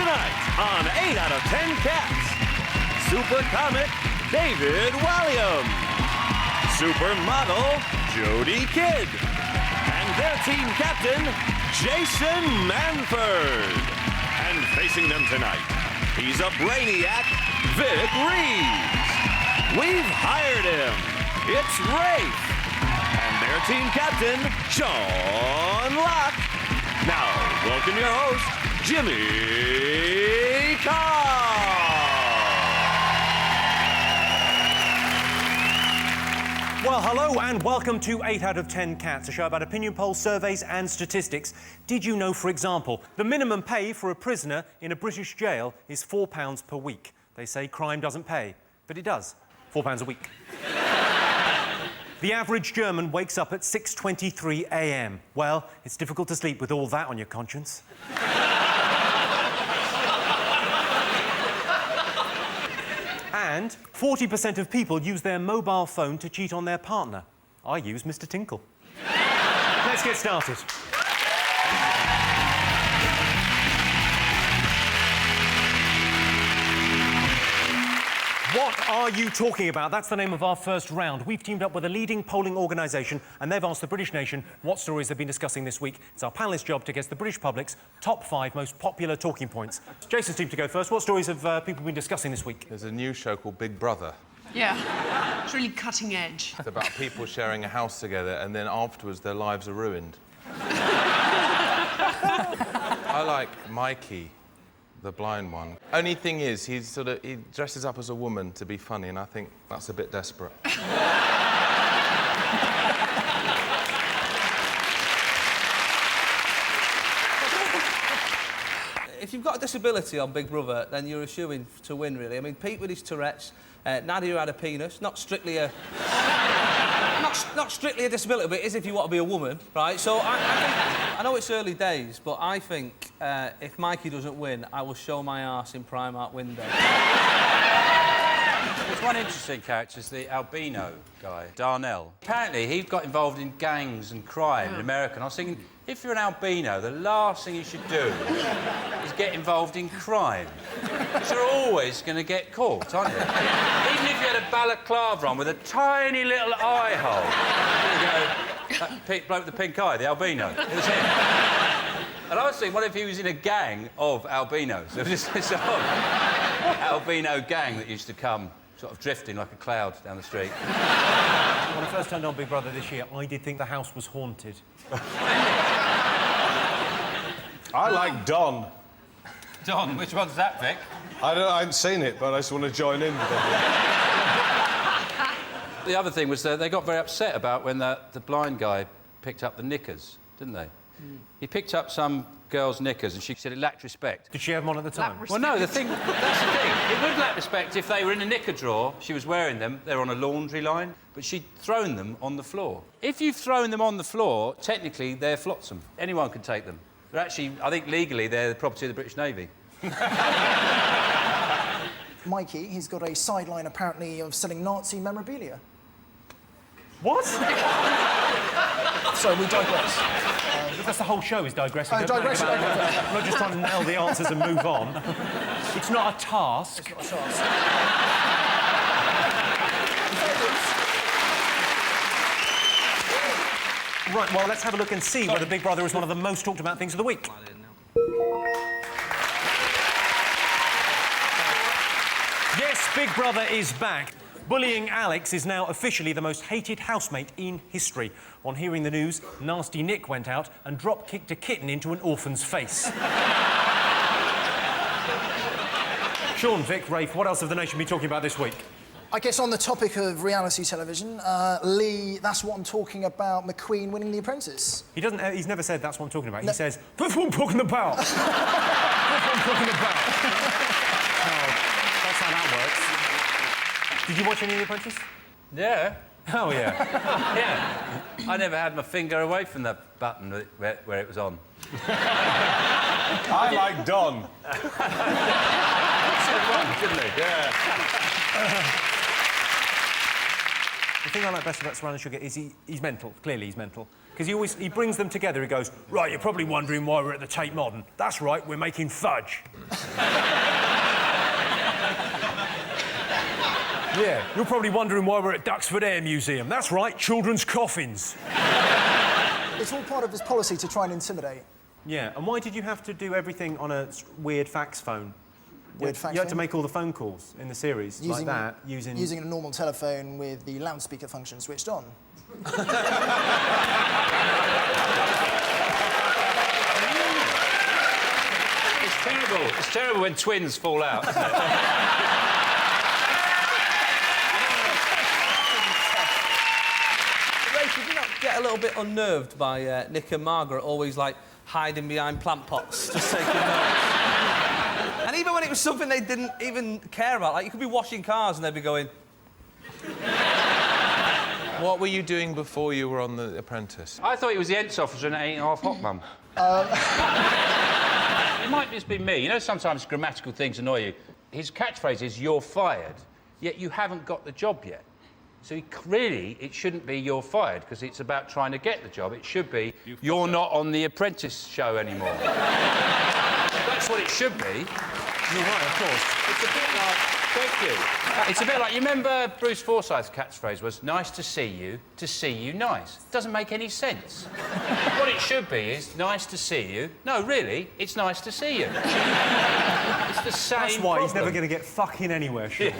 Tonight on 8 out of 10 Cats, super comic David Walliam, supermodel Jody Kidd, and their team captain Jason Manford. And facing them tonight, he's a brainiac, Vic Reeves. We've hired him. It's Rafe. And their team captain, Sean Locke. Now, welcome your host, Jimmy Carr. Well, hello and welcome to 8 out of 10 Cats, a show about opinion polls, surveys and statistics. Did you know, for example, the minimum pay for a prisoner in a British jail is £4 per week? They say crime doesn't pay, but it does. £4 a week. The average German wakes up at 6:23 a.m. Well, it's difficult to sleep with all that on your conscience. And 40% of people use their mobile phone to cheat on their partner. I use Mr. Tinkle. Let's get started. What are you talking about? That's the name of our first round. We've teamed up with a leading polling organisation and they've asked the British nation what stories they've been discussing this week. It's our panellists' job to guess the British public's top 5 most popular talking points. Jason's team to go first. What stories have people been discussing this week? There's a new show called Big Brother. Yeah, it's really cutting edge. It's about people sharing a house together and then afterwards their lives are ruined. I like Mikey, the blind one. Only thing is, he dresses up as a woman to be funny, and I think that's a bit desperate. If you've got a disability on Big Brother, then you're assuming to win, really. I mean, Pete with his Tourette's, Nadia had a penis, not strictly a disability, but it is if you want to be a woman, right? So I know it's early days, but I think if Mikey doesn't win, I will show my arse in Primark window. There's one interesting character, is the albino guy, Darnell. Apparently, he got involved in gangs and crime in America. And I was thinking, if you're an albino, the last thing you should do is get involved in crime. Because you're always going to get caught, aren't you? Even if you had a balaclava on with a tiny little eye hole. You go, that bloke with the pink eye, the albino. It was him. And I was thinking, what if he was in a gang of albinos? There was this sort of albino gang that used to come sort of drifting like a cloud down the street. When I first turned on Big Brother this year, I did think the house was haunted. I like Don. Don, which one's that, Vic? I haven't seen it, but I just want to join in. The other thing was they got very upset about when the blind guy picked up the knickers, didn't they? He picked up some girl's knickers and she said it lacked respect. Did she have them on at the time? Well, no, that's the thing. It would lack respect if they were in a knicker drawer, she was wearing them, they were on a laundry line, but she'd thrown them on the floor. If you've thrown them on the floor, technically, they're flotsam. Anyone can take them. They're actually, I think legally, they're the property of the British Navy. Mikey, he's got a sideline, apparently, of selling Nazi memorabilia. What? Sorry, we digress. That's the whole show is digressing. Oh, digressing. I'm not just trying to nail the answers and move on. It's not a task. It's not a task. Right, well, let's have a look and see whether Big Brother is one of the most talked about things of the week. Yes, Big Brother is back. Bullying Alex is now officially the most hated housemate in history. On hearing the news, Nasty Nick went out and drop-kicked a kitten into an orphan's face. Sean, Vic, Rafe, what else have the nation been talking about this week? I guess on the topic of reality television, Lee, that's what I'm talking about, McQueen winning The Apprentice. He doesn't. He's never said that's what I'm talking about. No. He says, that's what I'm talking about. That's what I'm talking about. Oh, that's how that works. Did you watch any of The Apprentice? Yeah. Oh, yeah. Yeah. I never had my finger away from the button where it was on. I like Don. Didn't he? Yeah. The thing I like best about Swan and Sugar is he's mental. Clearly he's mental. Because he brings them together. He goes, right, you're probably wondering why we're at the Tate Modern. That's right, we're making fudge. Yeah, you're probably wondering why we're at Duxford Air Museum. That's right, children's coffins. It's all part of his policy to try and intimidate. Yeah, and why did you have to do everything on a weird fax phone? You had to make all the phone calls in the series like that, using a normal telephone with the loudspeaker function switched on. It's terrible. It's terrible when twins fall out. Ray, did you not get a little bit unnerved by Nick and Margaret always, like, hiding behind plant pots, just taking notes? And even when it was something they didn't even care about, like, you could be washing cars and they'd be going... What were you doing before you were on The Apprentice? I thought he was the Ents officer in 8.5 Hot Mum. It might just be me. You know, sometimes grammatical things annoy you. His catchphrase is, you're fired, yet you haven't got the job yet. So really, it shouldn't be you're fired, because it's about trying to get the job. It should be, you're not on The Apprentice show anymore. That's what it should be. You're right, of course. It's a bit like... Thank you. It's a bit like... You remember Bruce Forsyth's catchphrase was, nice to see you nice. It doesn't make any sense. What it should be is, nice to see you. No, really, it's nice to see you. It's the same That's why he's problem. never going to get fucking anywhere, sure.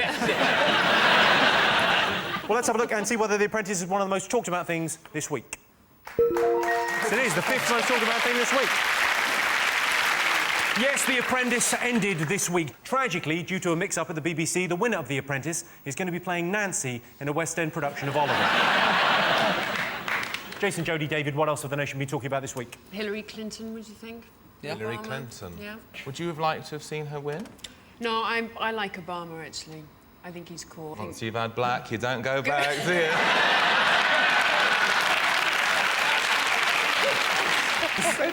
Well, let's have a look and see whether The Apprentice is one of the most talked about things this week. So it is the 5th most talked about thing this week. Yes, The Apprentice ended this week. Tragically, due to a mix-up at the BBC, the winner of The Apprentice is going to be playing Nancy in a West End production of Oliver. Jason, Jodie, David, what else have the nation been talking about this week? Hillary Clinton, what do you think? Yeah. Hillary Obama? Clinton. Yeah. Would you have liked to have seen her win? No, I like Obama, actually. I think he's cool. Once you've had black, you don't go back, do you?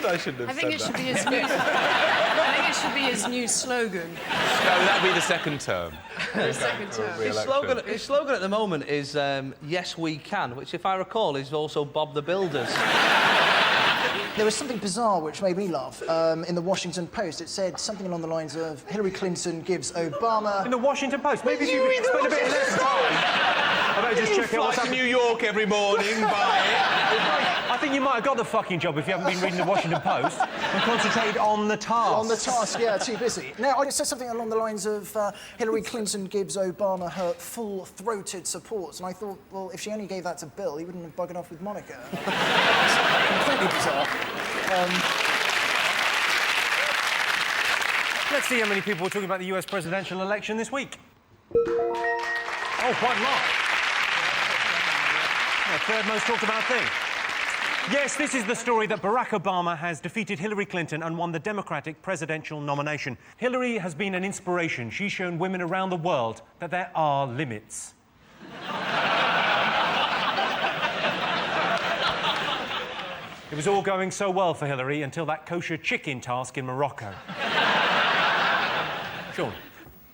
I shouldn't have I think it should be his new... I think it should be his new slogan. No, that'd be the second term. The second term. His slogan at the moment is, yes, we can, which, if I recall, is also Bob the Builder's. There was something bizarre which made me laugh. In the Washington Post, it said something along the lines of Hillary Clinton gives Obama... In the Washington Post? Maybe you could spend a bit less time. I better just check out what's to happening. New York every morning, buy it. I think you might have got the fucking job if you haven't been reading the Washington Post and concentrated on the task. On the task, yeah, too busy. Now, I said something along the lines of Hillary Clinton gives Obama her full-throated support, and I thought, well, if she only gave that to Bill, he wouldn't have buggered off with Monica. Completely bizarre. Let's see how many people were talking about the US presidential election this week. Oh, quite a lot. Yeah, 3rd most talked about thing. Yes, this is the story that Barack Obama has defeated Hillary Clinton and won the Democratic presidential nomination. Hillary has been an inspiration. She's shown women around the world that there are limits. It was all going so well for Hillary until that kosher chicken task in Morocco. Sean,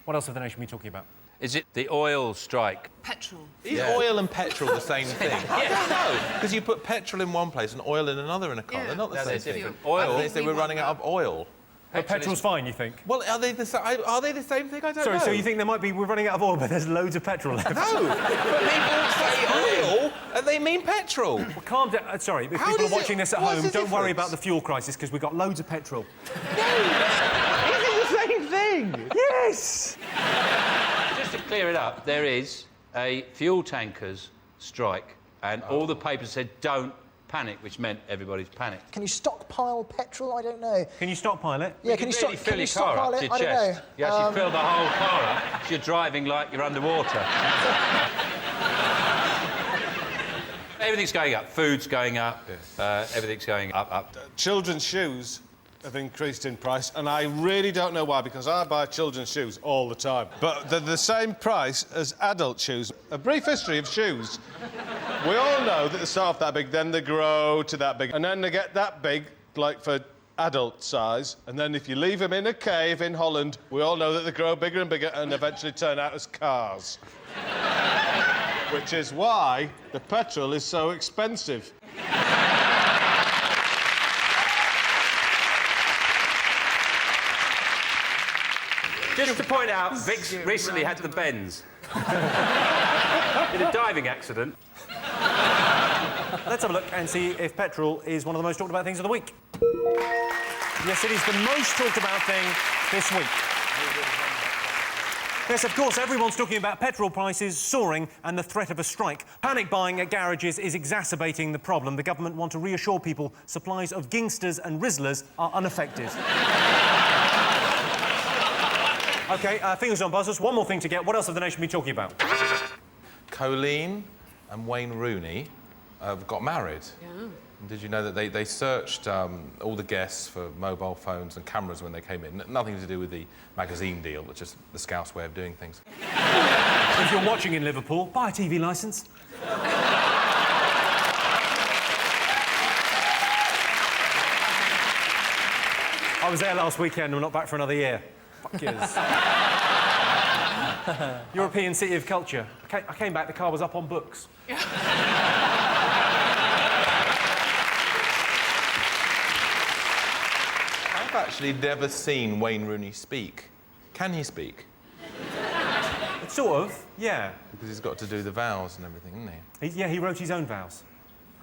what else have the nation been talking about? Is it the oil strike? Petrol. Is oil and petrol the same thing? I don't know. Because you put petrol in one place and oil in another in a car. Yeah. They're not the No, same they're thing. different. Oil. Oil- They say we're running out of oil. But petrol's fine, you think? Well, are they the same thing? I don't know. Sorry, so you think there might be, we're running out of oil, but there's loads of petrol left? No, but people say oil and they mean petrol. Well, calm down. Sorry, if How people does are watching it- this at what's home, the don't worry difference? about the fuel crisis, because we've got loads of petrol. No, is it the same thing? Yes! Just to clear it up, there is a fuel tankers strike, and all the papers said don't panic, which meant everybody's panicked. Can you stockpile petrol? I don't know. Can you stockpile it? Yeah, You can you, really fill your car stockpile up it? to I your don't know. chest. You actually fill the whole car up, so you're driving like you're underwater. Everything's going up. Food's going up. Everything's going up. Children's shoes have increased in price, and I really don't know why, because I buy children's shoes all the time. But they're the same price as adult shoes. A brief history of shoes. We all know that they start off that big, then they grow to that big, and then they get that big, like for adult size, and then if you leave them in a cave in Holland, we all know that they grow bigger and bigger and eventually turn out as cars. Which is why the petrol is so expensive. Just to point out, Vic's recently had the bends. In a diving accident. Let's have a look and see if petrol is one of the most talked about things of the week. Yes, it is the most talked about thing this week. Yes, of course, everyone's talking about petrol prices soaring and the threat of a strike. Panic buying at garages is exacerbating the problem. The government want to reassure people supplies of gingsters and Rizzlers are unaffected. OK, fingers on buzzers. One more thing to get. What else have the nation been talking about? Colleen and Wayne Rooney have got married. Yeah. Did you know that they searched all the guests for mobile phones and cameras when they came in? Nothing to do with the magazine deal, but just the Scouse way of doing things. If you're watching in Liverpool, buy a TV licence. I was there last weekend. I'm not back for another year. Fuck yes. European City of Culture. I came back, the car was up on books. I've actually never seen Wayne Rooney speak. Can he speak? Sort of, yeah. Because he's got to do the vows and everything, isn't he? He wrote his own vows.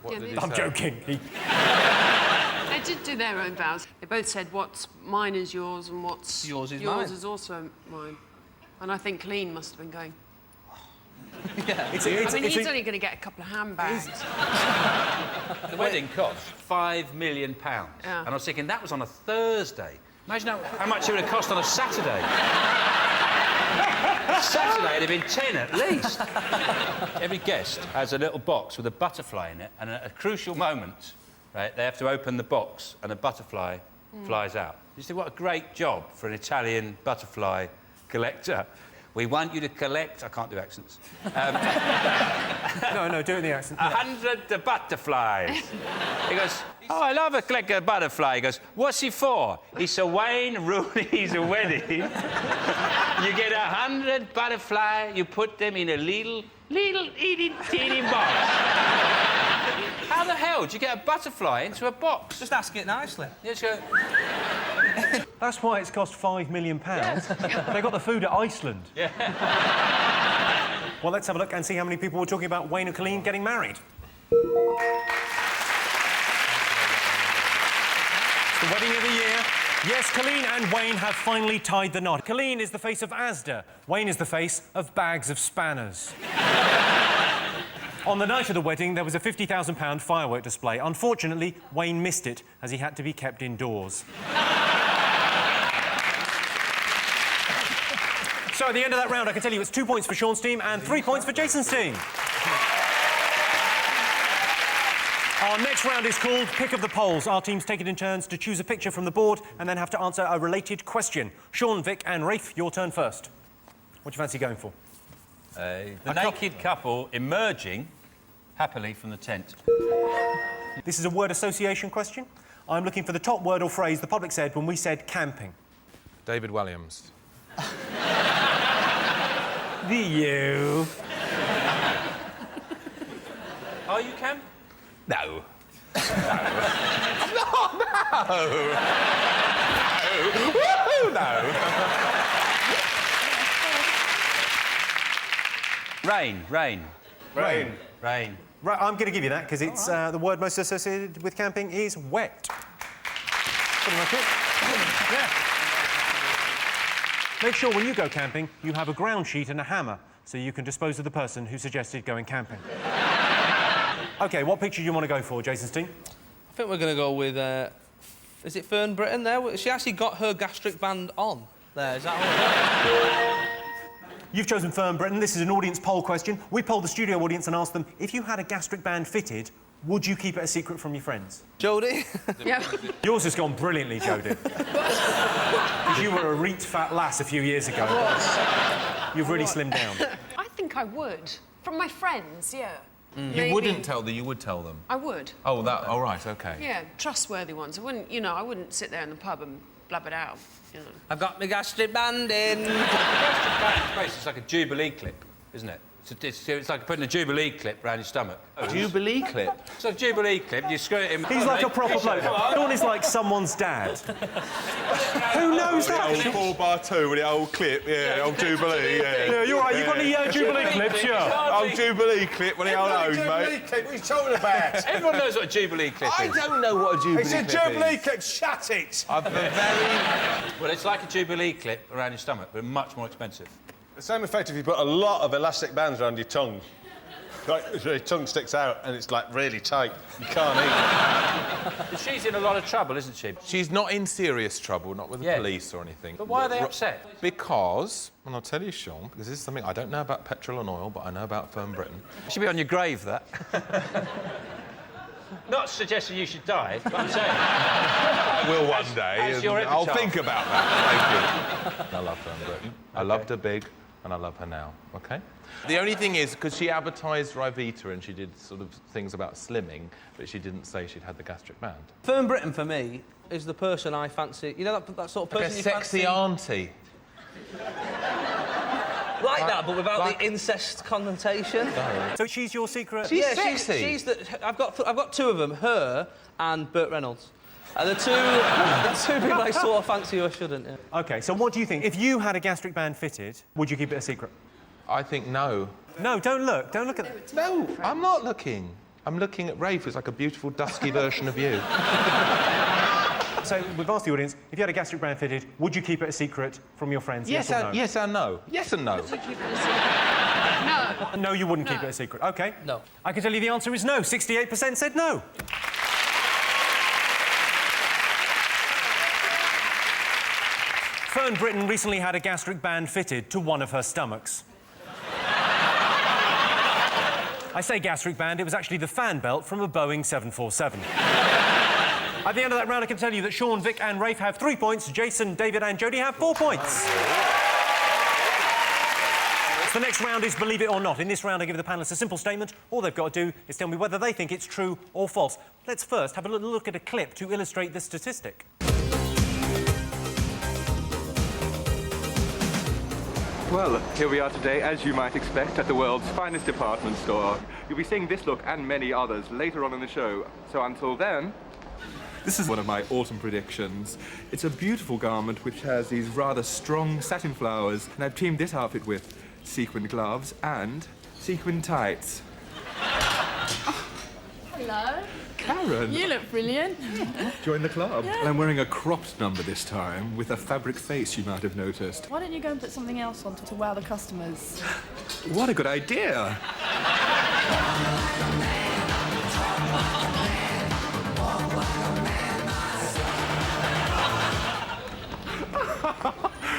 What Yeah, did they- he I'm say? joking. They did do their own vows. They both said what's mine is yours and what's Yours is mine. is also mine. And I think Clean must have been going. It's I mean, it's he's only going to get a couple of handbags. The wedding cost £5 million. Yeah. And I was thinking, that was on a Thursday. Imagine how much it would have cost on a Saturday. Saturday, it'd have been 10 at least. Every guest has a little box with a butterfly in it, and at a crucial moment, right, they have to open the box and a butterfly flies out. You see, what a great job for an Italian butterfly collector. We want you to collect... I can't do accents. No, do it in the accent. 100 butterflies. He goes, oh, I love a collect a butterfly. He goes, what's he for? It's a Wayne Rooney's wedding. You get 100 butterflies, you put them in a little teeny box. How the hell do you get a butterfly into a box? Just ask it nicely. You just go, That's why it's cost £5 million. They got the food at Iceland. yeah. Well, let's have a look and see how many people were talking about Wayne and Colleen getting married. It's the wedding of the year. Yes, Colleen and Wayne have finally tied the knot. Colleen is the face of Asda. Wayne is the face of bags of spanners. On the night of the wedding, there was a £50,000 firework display. Unfortunately, Wayne missed it, as he had to be kept indoors. So at the end of that round, I can tell you it's 2 points for Sean's team and 3 points for Jason's team. Our next round is called Pick of the Polls. Our teams take it in turns to choose a picture from the board and then have to answer a related question. Sean, Vic and Rafe, your turn first. What do you fancy going for? The naked couple emerging happily from the tent. This is a word association question. I'm looking for the top word or phrase the public said when we said camping. David Williams. The you. Are you, Cam? No. No. Rain. Rain. Right, I'm going to give you that because it's the word most associated with camping is wet. Pretty much it. Yeah. Make sure when you go camping, you have a ground sheet and a hammer so you can dispose of the person who suggested going camping. OK, what picture do you want to go for, Jason's team? I think we're going to go with... is it Fern Britton there? She actually got her gastric band on there. Is that what You've chosen Fern Britain. This is an audience poll question. We polled the studio audience and asked them, if you had a gastric band fitted, would you keep it a secret from your friends? Jodie? Yeah. Yours has gone brilliantly, Jodie. Because you were a reet fat lass a few years ago. You've really slimmed down. I think I would. From my friends, yeah. You wouldn't tell them, you would tell them. I would. Oh, that. Oh, right, OK. Yeah, trustworthy ones. I wouldn't, I wouldn't sit there in the pub and blab it out, I've got my gastric band in. It's like a Jubilee clip, isn't it? It's like putting a Jubilee clip around your stomach. Jubilee clip? It's like a Jubilee clip, you screw it in... He's like a proper bloke. Dawn is like someone's dad. Who knows that? Old 4x2 with the old clip, yeah, old Jubilee, yeah. Yeah, you're right. You got any Jubilee clips, yeah? Old Jubilee clip with the old hose, mate. Clip, what are you talking about? Everyone knows what a Jubilee clip is. I don't know what a Jubilee It's a clip Jubilee is. clip, shut it! I've been very... Well, it's like a Jubilee clip around your stomach, but much more expensive. The same effect if you put a lot of elastic bands around your tongue. Like, your tongue sticks out and it's, like, really tight. You can't eat. She's in a lot of trouble, isn't she? She's not in serious trouble, not with the police or anything. But why are they upset? Because, and I'll tell you, Sean, because this is something I don't know about petrol and oil, but I know about firm Britain. It should be on your grave, that. Not suggesting you should die, but I'm saying... I will one day. as your I'll epitaph. think about that. Thank you. I love firm Britain. I loved her big, and I love her now, OK? The only thing is, because she advertised Rivita and she did sort of things about slimming, but she didn't say she'd had the gastric band. Firm Britain, for me, is the person I fancy. You know that sort of person Like a you sexy fancy? auntie. Like that, but without the incest connotation. So she's your secret... She's Yeah, sexy. she's the... I've got two of them, her and Burt Reynolds. And the two people I sort of fancy who I shouldn't, yeah. OK, so what do you think? If you had a gastric band fitted, would you keep it a secret? I think no. No, don't look. Don't look at it. No, I'm not looking. I'm looking at Rafe, who's like a beautiful, dusky version of you. So we've asked the audience, if you had a gastric band fitted, would you keep it a secret from your friends? Yes, or no? Yes and no. Yes and no. No. No, you wouldn't keep it a secret. OK. No. I can tell you the answer is no. 68% said no. Fern Britton recently had a gastric band fitted to one of her stomachs. I say gastric band, it was actually the fan belt from a Boeing 747. At the end of that round, I can tell you that Sean, Vic and Rafe have 3 points. Jason, David and Jodie have 4 points. The next round is Believe It or Not. In this round, I give the panellists a simple statement. All they've got to do is tell me whether they think it's true or false. Let's first have a little look at a clip to illustrate this statistic. Well, here we are today, as you might expect, at the world's finest department store. You'll be seeing this look and many others later on in the show. So until then... This is one of my autumn predictions. It's a beautiful garment which has these rather strong satin flowers, and I've teamed this outfit with sequin gloves and sequin tights. Hello. Karen! You look brilliant. Join the club. Yeah. And I'm wearing a cropped number this time, with a fabric face, you might have noticed. Why don't you go and put something else on to wow the customers? What a good idea!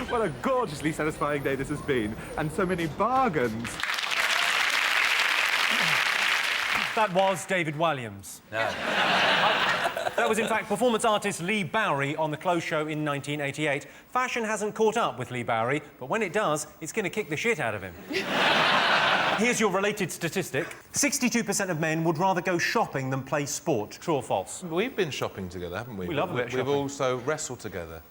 What a gorgeously satisfying day this has been, and so many bargains. That was David Walliams. No. That was, in fact, performance artist Lee Bowery on The Clothes Show in 1988. Fashion hasn't caught up with Lee Bowery, but when it does, it's going to kick the shit out of him. Here's your related statistic. 62% of men would rather go shopping than play sport. True or false? We've been shopping together, haven't we? We love We've shopping. also wrestled together.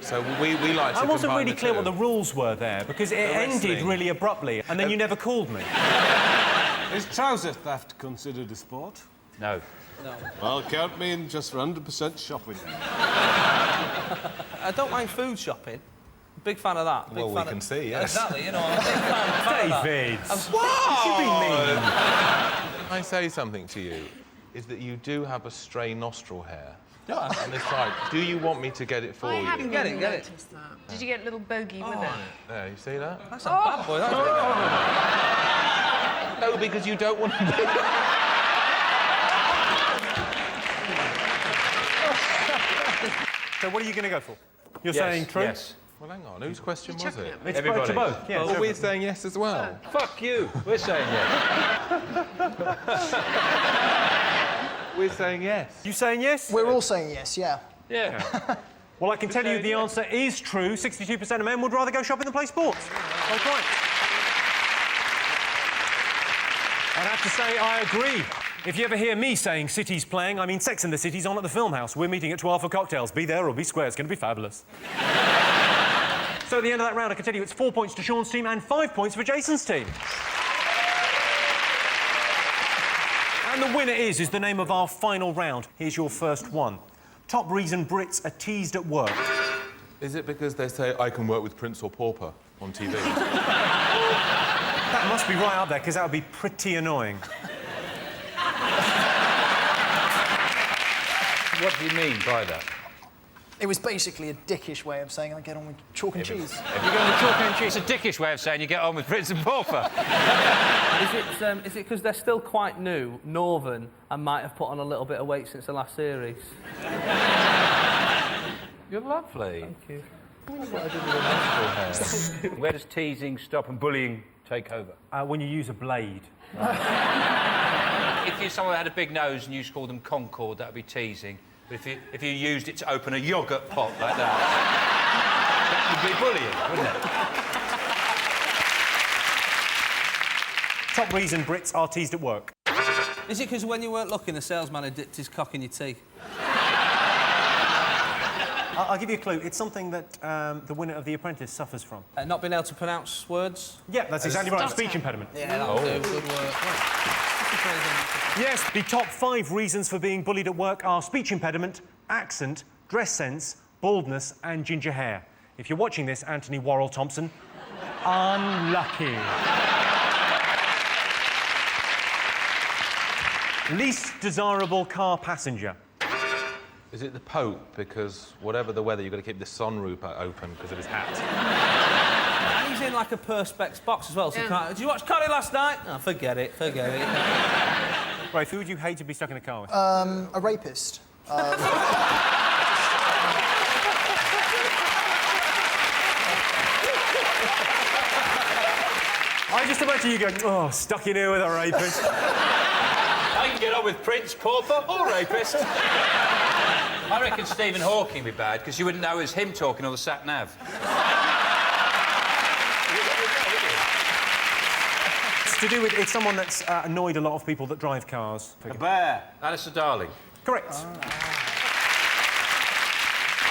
So we like to I wasn't combine really the clear two. what the rules were there, because it ended wrestling. really abruptly, and then you never called me. Is trouser theft considered a sport? No. Well, count me in just for 100% shopping. I don't mind food shopping. Big fan of that. Big Well, we fan can of... see, yes. Exactly, you know, I'm a big fan of that. David! What? You be mean. I say something to you, is that you do have a stray nostril hair. Yeah. On this side. Do you want me to get it for I you? haven't Get it, even get it. noticed that. Did you get a little bogey with it? There, you see that? That's a bad boy, that's No, because you don't want to be... So what are you going to go for? You're Yes, saying true? Yes. Well, hang on, whose question was chucking it? at me? It's Everybody. to both. Yeah, Well, we're saying yes as well. Fuck you. We're saying yes. We're saying yes. You saying yes? We're all saying yes, yeah. Yeah. Well, I can tell you the answer is true. 62% of men would rather go shopping than play sports. That's right. I'd have to say I agree. If you ever hear me saying City's playing, I mean Sex and the City's on at the Filmhouse. We're meeting at 12 for cocktails. Be there or be square. It's going to be fabulous. So at the end of that round, I can tell you it's 4 points to Sean's team and 5 points for Jason's team. And the winner is the name of our final round. Here's your first one. Top reason Brits are teased at work. Is it because they say, I can work with Prince or Pauper on TV? That must be right up there, because that would be pretty annoying. What do you mean by that? It was basically a dickish way of saying I get on with chalk and cheese. If you're going with chalk and cheese, it's a dickish way of saying you get on with Prince and Pauper. Is it because they're still quite new, northern, and might have put on a little bit of weight since the last series? You're lovely. Thank you. Where does teasing stop and bullying take over? When you use a blade. If someone had a big nose and you called them Concord, that would be teasing. But if you used it to open a yoghurt pot like that, that would be bullying, wouldn't it? Top reason Brits are teased at work. Is it because when you weren't looking, the salesman had dipped his cock in your tea? I'll give you a clue. It's something that the winner of The Apprentice suffers from. Not being able to pronounce words? Yeah, that's exactly right. Speech impediment. Yeah, that'll do. Good work. Yes, the top 5 reasons for being bullied at work are speech impediment, accent, dress sense, baldness and ginger hair. If you're watching this, Anthony Worrell Thompson, unlucky. Least desirable car passenger. Is it the Pope? Because whatever the weather, you've got to keep the sunroof open because of his hat. And he's in like a perspex box as well, so you can't... Did you watch Connie last night? Oh, forget it. Right, who would you hate to be stuck in a car with? A rapist. I just imagine you going, oh, stuck in here with a rapist. I can get on with Prince, Pauper or rapist. I reckon Stephen Hawking would be bad, because you wouldn't know it was him talking or the sat-nav. It's to do with... It's someone that's annoyed a lot of people that drive cars. A bear. Alistair Darling. Correct.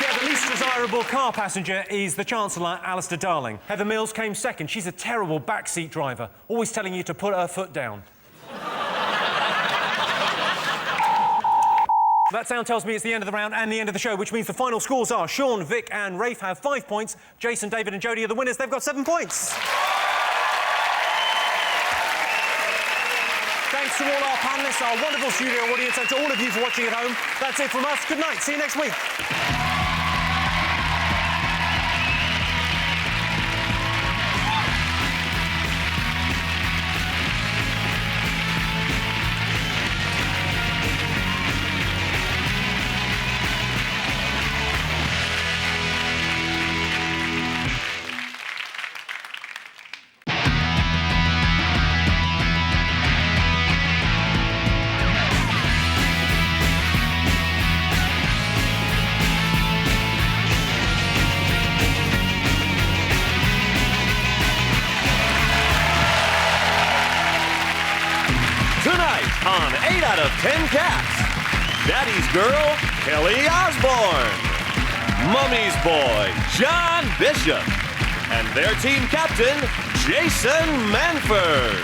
Yeah, the least desirable car passenger is the Chancellor, Alistair Darling. Heather Mills came second. She's a terrible backseat driver, always telling you to put her foot down. That sound tells me it's the end of the round and the end of the show, which means the final scores are Sean, Vic and Rafe have 5 points. Jason, David and Jodie are the winners. They've got 7 points. Thanks to all our panellists, our wonderful studio audience, and to all of you for watching at home. That's it from us. Good night. See you next week. On 8 out of 10 Cats, Daddy's girl, Kelly Osbourne, Mummy's boy, John Bishop, and their team captain, Jason Manford.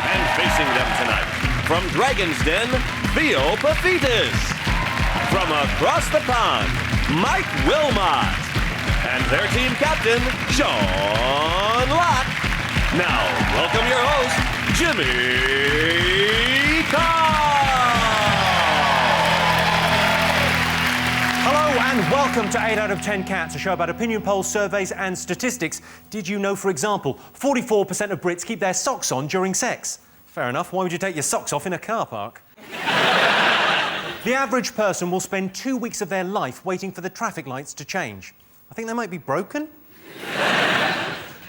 And facing them tonight, from Dragon's Den, Theo Pafitas. From across the pond, Mike Wilmot. And their team captain, Sean Locke. Now, welcome your host, Jimmy Carr! Hello and welcome to 8 out of 10 Cats, a show about opinion polls, surveys and statistics. Did you know, for example, 44% of Brits keep their socks on during sex? Fair enough. Why would you take your socks off in a car park? The average person will spend 2 weeks of their life waiting for the traffic lights to change. I think they might be broken.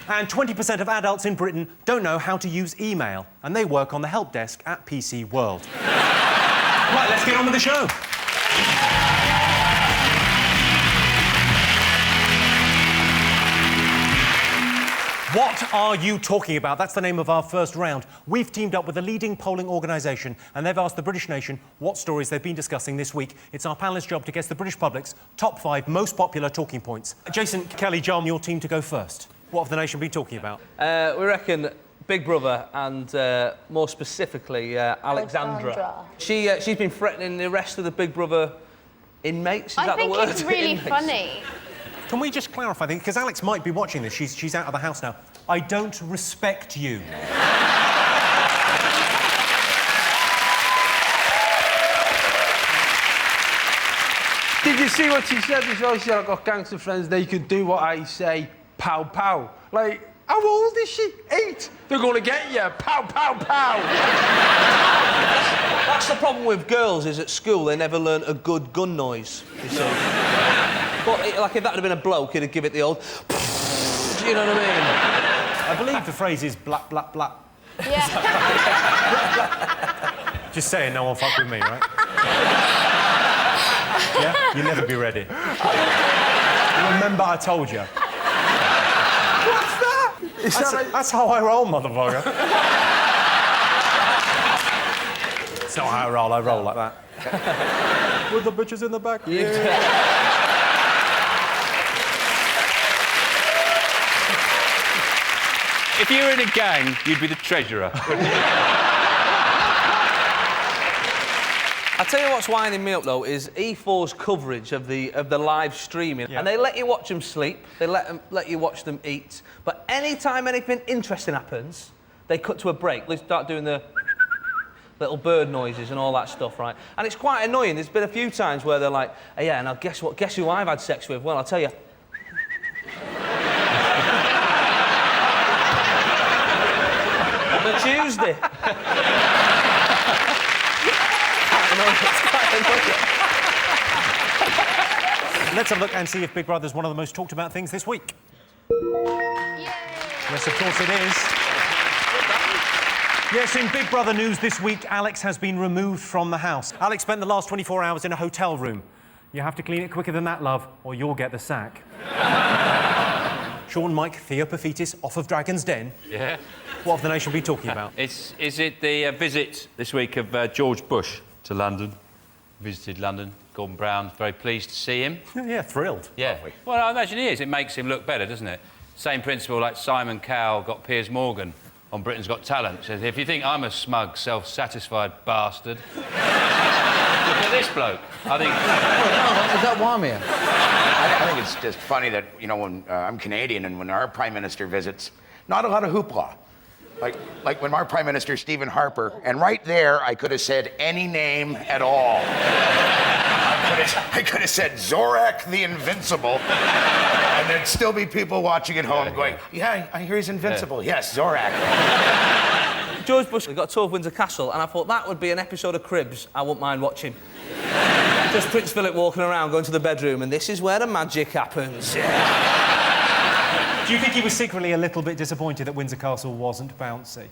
And 20% of adults in Britain don't know how to use email, and they work on the help desk at PC World. Right, let's get on with the show. What are you talking about? That's the name of our first round. We've teamed up with a leading polling organisation, and they've asked the British nation what stories they've been discussing this week. It's our panellists' job to guess the British public's top 5 most popular talking points. Jason, Kelly, John, your team to go first. What have the nation been talking about? We reckon Big Brother and, more specifically, Alexandra. She's been threatening the rest of the Big Brother inmates, is that the word? I think it's really Inmates. funny. Can we just clarify things? Because Alex might be watching this. She's out of the house now. I don't respect you. Did you see what she said as well? She said, I've got gangster friends, they can do what I say. Pow, pow. Like, how old is she? 8. They're gonna get you. Pow, pow, pow. That's the problem with girls, is at school they never learn a good gun noise, you see. But, like, if that had been a bloke, he'd give it the old... You know what I mean? I believe the phrase is blap, blap, blap. Yeah. Just saying, no one fuck with me, right? Yeah? You'll never be ready. Remember I told you. What's that? That's how I roll, motherfucker. It's not how I roll like that. With the bitches in the back. Yeah. If you were in a gang, you'd be the treasurer. I tell you what's winding me up though is E4's coverage of the live streaming, and they let you watch them sleep, they let you watch them eat, but any time anything interesting happens, they cut to a break. They start doing the little bird noises and all that stuff, right? And it's quite annoying. There's been a few times where they're like, oh, "Yeah, now guess what? Guess who I've had sex with?" Well, I'll tell you. On a Tuesday. Let's have a look and see if Big Brother's one of the most talked about things this week. Yes, of course it is. Yes, in Big Brother news this week, Alex has been removed from the house. Alex spent the last 24 hours in a hotel room. You have to clean it quicker than that, love, or you'll get the sack. Sean, Mike, Theopophetis off of Dragon's Den. Yeah. What have the nation been talking about? Is it the visit this week of George Bush to London? Visited London. Gordon Brown, very pleased to see him. Yeah, thrilled. Yeah. Well, I imagine he is. It makes him look better, doesn't it? Same principle like Simon Cowell got Piers Morgan on Britain's Got Talent. Says, if you think I'm a smug, self-satisfied bastard, look at this bloke. I think... Is that Wamia? I think it's just funny that, you know, when I'm Canadian and when our Prime Minister visits, not a lot of hoopla. Like when our Prime Minister, Stephen Harper, and right there, I could have said any name at all. I could have said Zorak the Invincible, and there'd still be people watching at home going, yeah, I hear he's invincible. Yeah. Yes, Zorak. George Bush got a tour of Windsor Castle, and I thought that would be an episode of Cribs I wouldn't mind watching. Just Prince Philip walking around, going to the bedroom, and this is where the magic happens. Do you think he was secretly a little bit disappointed that Windsor Castle wasn't bouncy?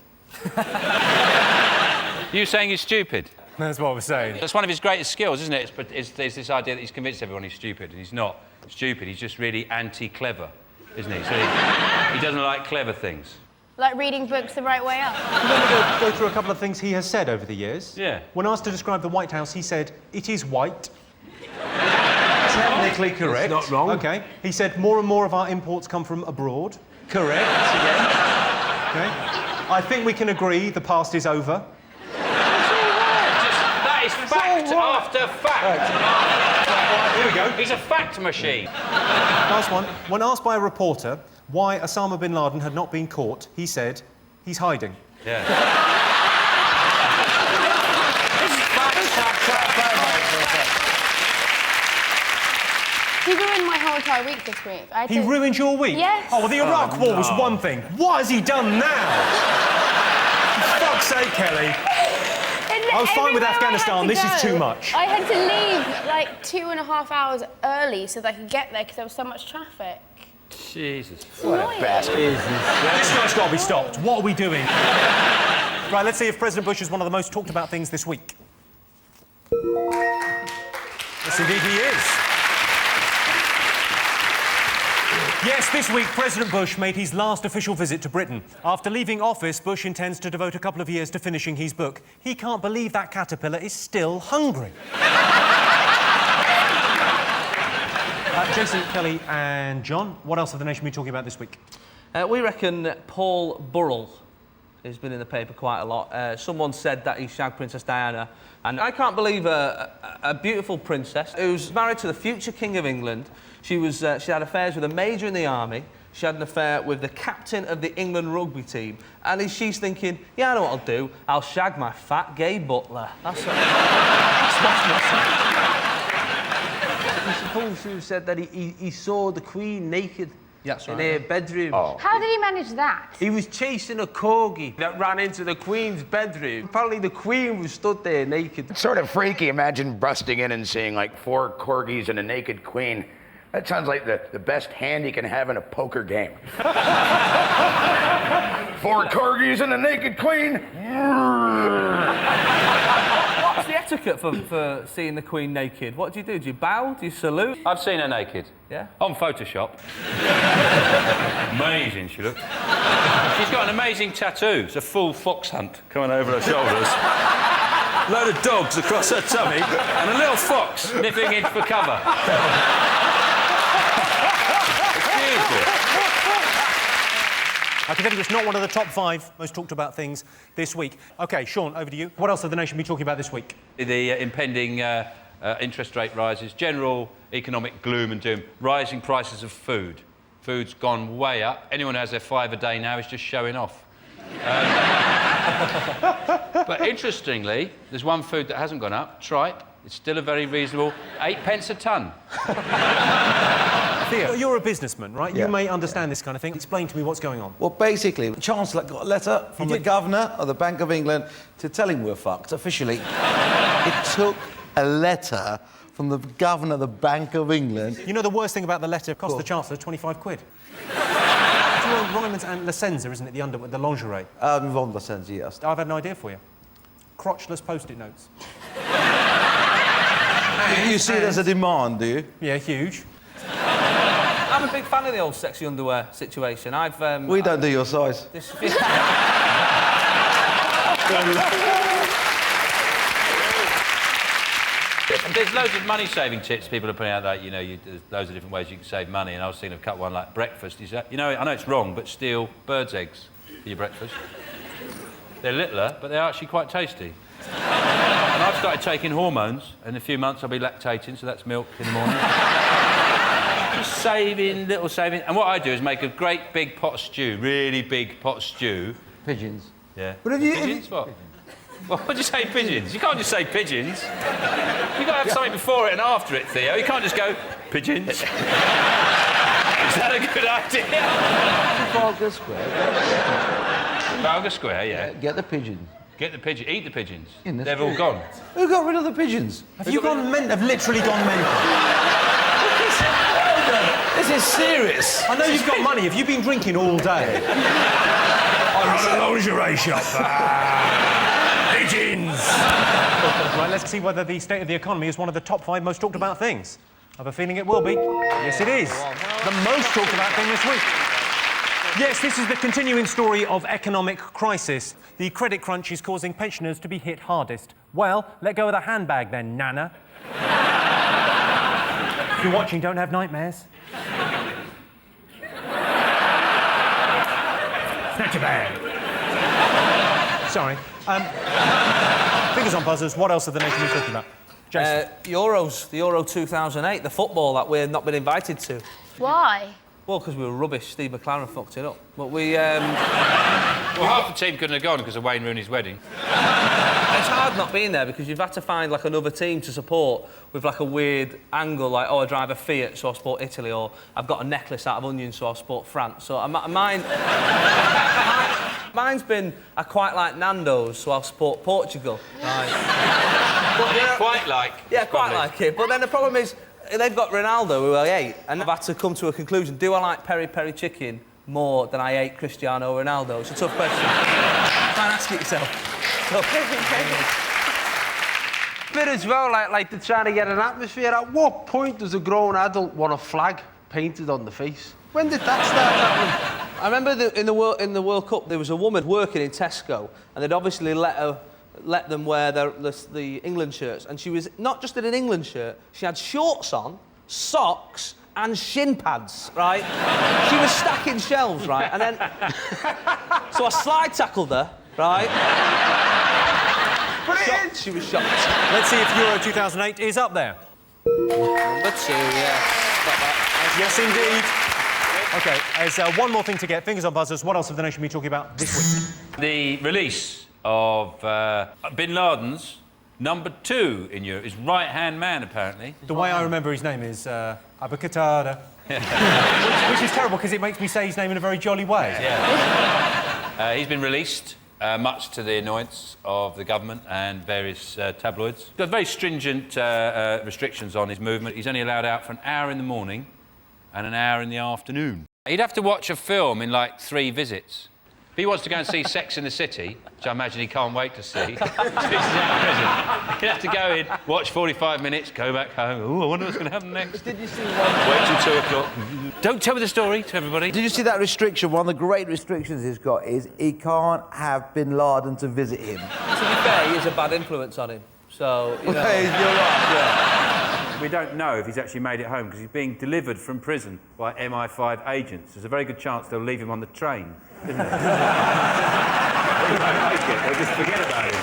You saying he's stupid? That's what I was saying. That's one of his greatest skills, isn't it? It's this idea that he's convinced everyone he's stupid, and he's not stupid. He's just really anti-clever, isn't he? So he doesn't like clever things. Like reading books the right way up. I'm going to go through a couple of things he has said over the years. Yeah. When asked to describe the White House, he said, it is white. Technically correct. That's not wrong. OK. He said, more and more of our imports come from abroad. Correct. Again. OK. I think we can agree the past is over. That is fact after fact. Here we go. He's a fact machine. Last one. When asked by a reporter why Osama bin Laden had not been caught, he said, he's hiding. Yeah. He ruined my whole entire week this week. He ruined your week? Yes. Oh, well, the Iraq War was one thing. What has he done now? For fuck's sake, Kelly. I was fine with Afghanistan. This is too much. I had to leave like 2.5 hours early so that I could get there because there was so much traffic. Jesus. What a bastard. This guy's got to be stopped. What are we doing? Right, let's see if President Bush is one of the most talked about things this week. Yes, indeed he is. Yes, this week, President Bush made his last official visit to Britain. After leaving office, Bush intends to devote a couple of years to finishing his book. He can't believe that caterpillar is still hungry. Jason, Kelly and John, what else have the nation been talking about this week? We reckon Paul Burrell has been in the paper quite a lot. Someone said that he shagged Princess Diana, and I can't believe a beautiful princess who was married to the future King of England. She had affairs with a major in the army. She had an affair with the captain of the England rugby team. And she's thinking, yeah, I know what I'll do. I'll shag my fat gay butler. That's what... I suppose who said that he saw the Queen naked in her bedroom. Oh. How did he manage that? He was chasing a corgi that ran into the Queen's bedroom. Apparently the Queen was stood there naked. It's sort of freaky. Imagine busting in and seeing like 4 corgis and a naked queen. That sounds like the best hand you can have in a poker game. 4 corgis and a naked queen. What's the etiquette for seeing the Queen naked? What do you do? Do you bow? Do you salute? I've seen her naked. Yeah? On Photoshop. Amazing she looks. She's got an amazing tattoo. It's a full fox hunt coming over her shoulders. Load of dogs across her tummy and a little fox nipping in for cover. I can tell you it's not one of the top 5 most talked about things this week. OK, Sean, over to you. What else have the nation been talking about this week? The impending interest rate rises, general economic gloom and doom, rising prices of food. Food's gone way up. Anyone who has their 5 a day now is just showing off. But interestingly, there's one food that hasn't gone up, tripe. It's still a very reasonable 8 pence a tonne. Theo, you're a businessman, right? Yeah. You may understand this kind of thing. Explain to me what's going on. Well, basically, the Chancellor got a letter from the Governor of the Bank of England to tell him we're fucked, officially. It took a letter from the Governor of the Bank of England. You know the worst thing about the letter cost the Chancellor 25 quid. It's Ryman's and Lacenza, isn't it? The lingerie. Von Lacenza, yes. I've had an idea for you. Crotchless post-it notes. You see it as a demand, do you? Yeah, huge. I'm a big fan of the old sexy underwear situation. We don't do your size. There's loads of money-saving tips people are putting out that, there's loads of different ways you can save money, and I was thinking of cut one like breakfast. I know it's wrong, but steal birds' eggs for your breakfast. They're littler, but they're actually quite tasty. And I've started taking hormones, and in a few months I'll be lactating, so that's milk in the morning. Just little saving. And what I do is make a great big pot of stew, really big pot of stew. Pigeons. Yeah. But have you... Pigeons? What? What would you say pigeons? You can't just say pigeons. You've got to have something before it and after it, Theo. You can't just go, pigeons. Is that a good idea? Trafalgar Square. Trafalgar Square, yeah. Get the pigeons. Get the pigeon. Eat the pigeons. They've all gone. Who got rid of the pigeons? Have literally gone mental? This is serious. I know you've got money. Have you been drinking all day? I run a lingerie shop. Pigeons! Right, let's see whether the state of the economy is one of the top 5 most talked about things. I have a feeling it will be. Yes, it is. The most talked about thing this week. Yes, this is the continuing story of economic crisis. The credit crunch is causing pensioners to be hit hardest. Well, let go of the handbag then, Nana. If you're watching, don't have nightmares. Snatch a bag. Sorry. Fingers on buzzers. What else have the nation been talking about? Jason. Euros. The Euro 2008, the football that we've not been invited to. Why? Well, because we were rubbish. Steve McLaren fucked it up. But we... Well, half the team couldn't have gone because of Wayne Rooney's wedding. It's hard not being there because you've had to find, like, another team to support with, like, a weird angle, like, oh, I drive a Fiat, so I support Italy, or I've got a necklace out of onions, so I support France. So mine's been, I quite like Nando's, so I'll support Portugal. Right. Quite like. Yeah, quite like it. But then the problem is, they've got Ronaldo, who I hate, and I've had to come to a conclusion. Do I like peri-peri chicken more than I hate Cristiano Ronaldo? It's a tough question. Try and ask it yourself. Bit as well, like they're trying to get an atmosphere. At what point does a grown adult want a flag painted on the face? When did that start happening? I remember in the World Cup, there was a woman working in Tesco, and they'd obviously let them wear the England shirts, and she was not just in an England shirt, she had shorts on, socks, and shin pads, right? She was stacking shelves, right? And then... so I slide tackled her, right? Shocked. She was shocked. Let's see if Euro 2008 is up there. Number 2, yeah. Yes, indeed. OK, there's one more thing to get. Fingers on buzzers. What else have the nation been talking about this week? The release of Bin Laden's number 2 in Europe, his right-hand man, apparently. The way I remember his name is Abu Qatada. which is terrible, because it makes me say his name in a very jolly way. Yeah. He's been released, much to the annoyance of the government and various tabloids. Got very stringent restrictions on his movement. He's only allowed out for an hour in the morning and an hour in the afternoon. He'd have to watch a film in, like, 3 visits. If he wants to go and see Sex in the City, which I imagine he can't wait to see, he's out of prison, he'd have to go in, watch 45 minutes, go back home. Ooh, I wonder what's going to happen next. Did you see Wait till 2 o'clock. Don't tell me the story to everybody. Did you see that restriction? One of the great restrictions he's got is he can't have Bin Laden to visit him. To be fair, he is a bad influence on him. So, you know... You're right, yeah. We don't know if he's actually made it home because he's being delivered from prison by MI5 agents. There's a very good chance they'll leave him on the train, isn't there? He won't make it. They'll just forget about him.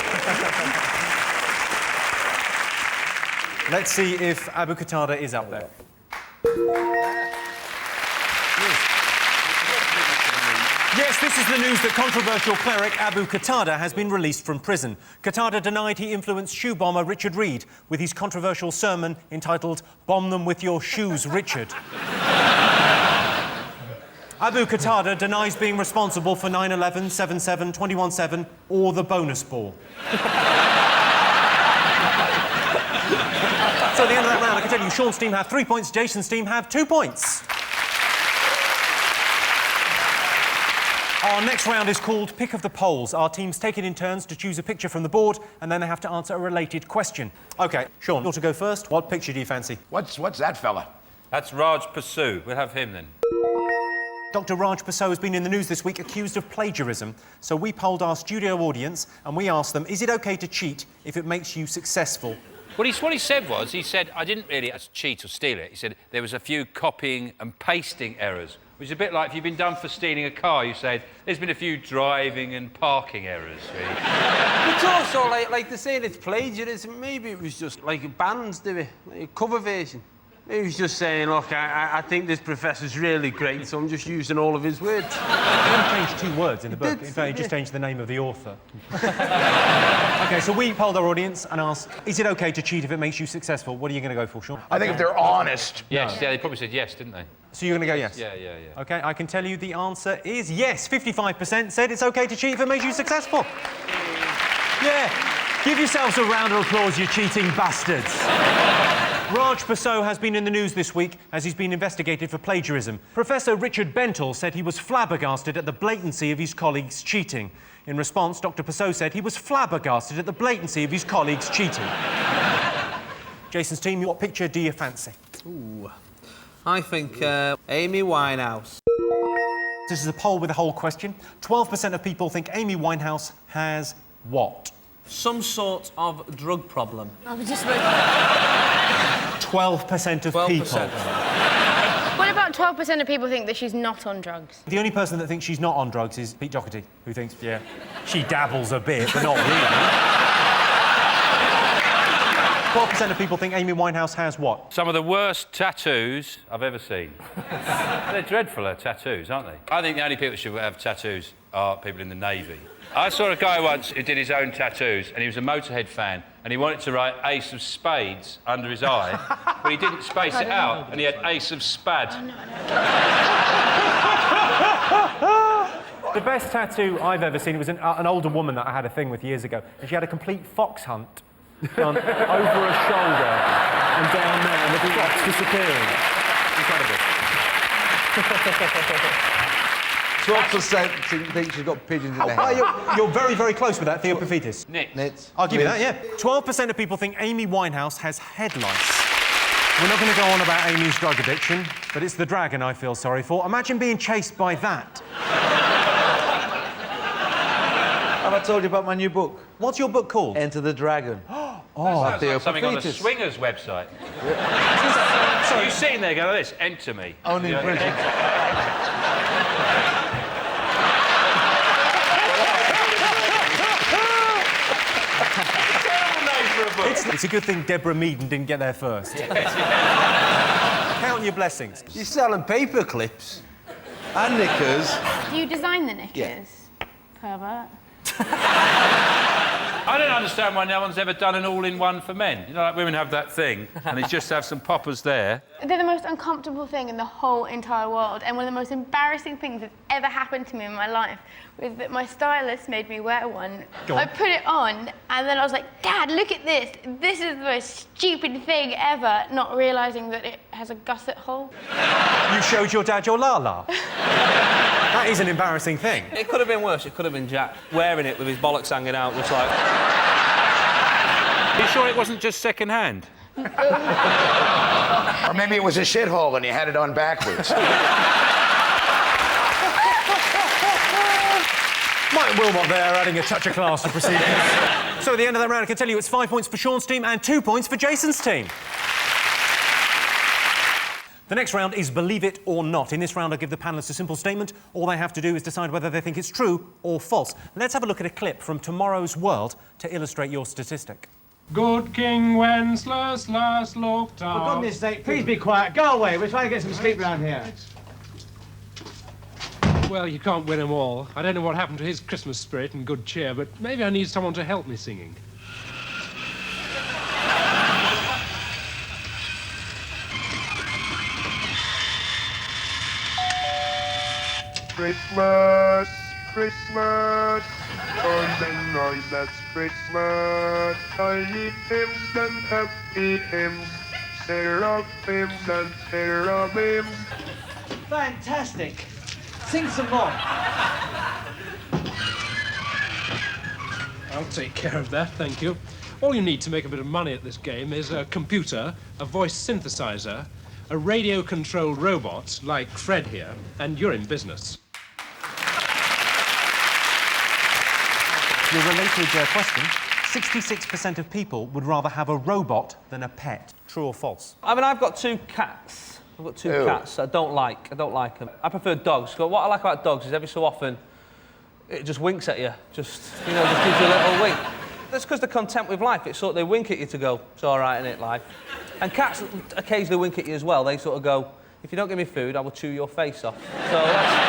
Let's see if Abu Qatada is up there. Yes, this is the news that controversial cleric Abu Qatada has been released from prison. Qatada denied he influenced shoe bomber Richard Reed with his controversial sermon entitled "Bomb Them With Your Shoes, Richard." Abu Qatada denies being responsible for 9/11, 7/7, 21/7 or the bonus ball. So at the end of that round, I can tell you Sean's team have 3 points, Jason's team have 2 points. Our next round is called Pick of the Polls. Our teams take it in turns to choose a picture from the board, and then they have to answer a related question. OK, Sean, you want to go first? What picture do you fancy? What's that fella? That's Raj Pasu. We'll have him then. Dr. Raj Pasu has been in the news this week accused of plagiarism. So we polled our studio audience and we asked them, is it OK to cheat if it makes you successful? What he said was, he said, I didn't really cheat or steal it. He said there was a few copying and pasting errors, which is a bit like if you've been done for stealing a car, you said there's been a few driving and parking errors, really. It's also like they're saying it's plagiarism. Maybe it was just like bands do it, like a cover version. Maybe he's just saying, look, I think this professor's really great, so I'm just using all of his words. He only changed 2 words in the book. In fact, he just changed the name of the author. OK, so we polled our audience and asked, is it OK to cheat if it makes you successful? What are you going to go for, Sean? I think if they're honest. Yes, yeah, they probably said yes, didn't they? So you're going to go yes? Yeah. OK, I can tell you the answer is yes. 55% said it's OK to cheat if it makes you successful. Yeah. Give yourselves a round of applause, you cheating bastards. Raj Pasu has been in the news this week as he's been investigated for plagiarism. Professor Richard Bentle said he was flabbergasted at the blatancy of his colleagues cheating. In response, Dr. Pasu said he was flabbergasted at the blatancy of his colleagues cheating. Jason's team, what picture do you fancy? Ooh, I think Amy Winehouse. This is a poll with a whole question. 12% of people think Amy Winehouse has what? Some sort of drug problem. 12% of people. What about 12% of people think that she's not on drugs? The only person that thinks she's not on drugs is Pete Doherty, who thinks, yeah, she dabbles a bit, but not really. 12% of people think Amy Winehouse has what? Some of the worst tattoos I've ever seen. They're dreadful, her tattoos, aren't they? I think the only people that should have tattoos are people in the Navy. I saw a guy once who did his own tattoos, and he was a Motorhead fan, and he wanted to write Ace of Spades under his eye, but he didn't space it out, and he had Ace of Spad. The best tattoo I've ever seen was an older woman that I had a thing with years ago, and she had a complete fox hunt done over her shoulder and down there, and the fox disappearing. Incredible. 12% think she's got pigeons in the head. You're very, very close with that, Theoprophytis. Nits. I'll give you that, yeah. 12% of people think Amy Winehouse has head lice. We're not going to go on about Amy's drug addiction, but it's the dragon I feel sorry for. Imagine being chased by that. Have I told you about my new book? What's your book called? Enter the Dragon. Sounds like something on a swingers website. Are you sitting there going like this? Enter me. Only in Britain. It's a good thing Deborah Meaden didn't get there first. Count your blessings. You're selling paper clips. And knickers. Do you design the knickers? Yeah. Pervert. I don't understand why no one's ever done an all-in-one for men. You know, like women have that thing, and it's just to have some poppers there. They're the most uncomfortable thing in the whole entire world, and one of the most embarrassing things that's ever happened to me in my life was that my stylist made me wear one. I put it on, and then I was like, Dad, look at this. This is the most stupid thing ever, not realising that it has a gusset hole. You showed your dad your la-la. That is an embarrassing thing. It could have been worse. It could have been Jack wearing it with his bollocks hanging out, just like... Are you sure it wasn't just second-hand? Or maybe it was a shithole and you had it on backwards. Mike Wilmot there, adding a touch of class to proceedings. So at the end of that round, I can tell you it's 5 points for Sean's team and 2 points for Jason's team. The next round is Believe It or Not. In this round, I'll give the panellists a simple statement. All they have to do is decide whether they think it's true or false. Let's have a look at a clip from Tomorrow's World to illustrate your statistic. Good King Wenceslas last looked out. For goodness sake, please be quiet. Go away. We're trying to get some sleep round here. Well, you can't win them all. I don't know what happened to his Christmas spirit and good cheer, but maybe I need someone to help me singing. Christmas, Christmas, on the night that's Christmas. I need hymns and happy hymns, seraphims and seraphims. Fantastic. Sing some more. I'll take care of that, thank you. All you need to make a bit of money at this game is a computer, a voice synthesizer, a radio-controlled robot, like Fred here, and you're in business. Your related question, 66% of people would rather have a robot than a pet. True or false? I mean, I've got 2 cats. I've got 2 cats I don't like. I don't like them. I prefer dogs. But what I like about dogs is every so often it just winks at you. Just, you know, just gives you a little wink. That's because they're content with life. It's sort of, they wink at you to go, it's all right, innit, life? And cats occasionally wink at you as well. They sort of go, if you don't give me food, I will chew your face off. So that's...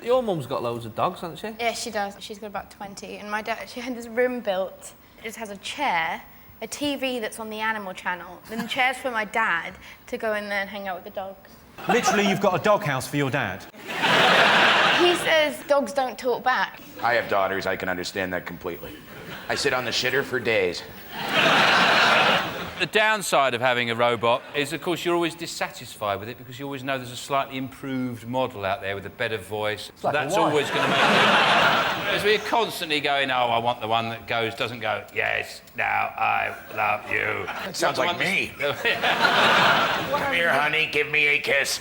Your mum's got loads of dogs, hasn't she? Yeah, she does. She's got about 20. And my dad, she had this room built. It just has a chair, a TV that's on the Animal Channel, then chairs for my dad to go in there and hang out with the dogs. Literally, you've got a doghouse for your dad. He says dogs don't talk back. I have daughters, I can understand that completely. I sit on the shitter for days. The downside of having a robot is, of course, you're always dissatisfied with it because you always know there's a slightly improved model out there with a better voice. So that's always going to make it... Because we're constantly going, oh, I want the one that doesn't go, yes, now I love you. That sounds like me. Come here, honey, give me a kiss.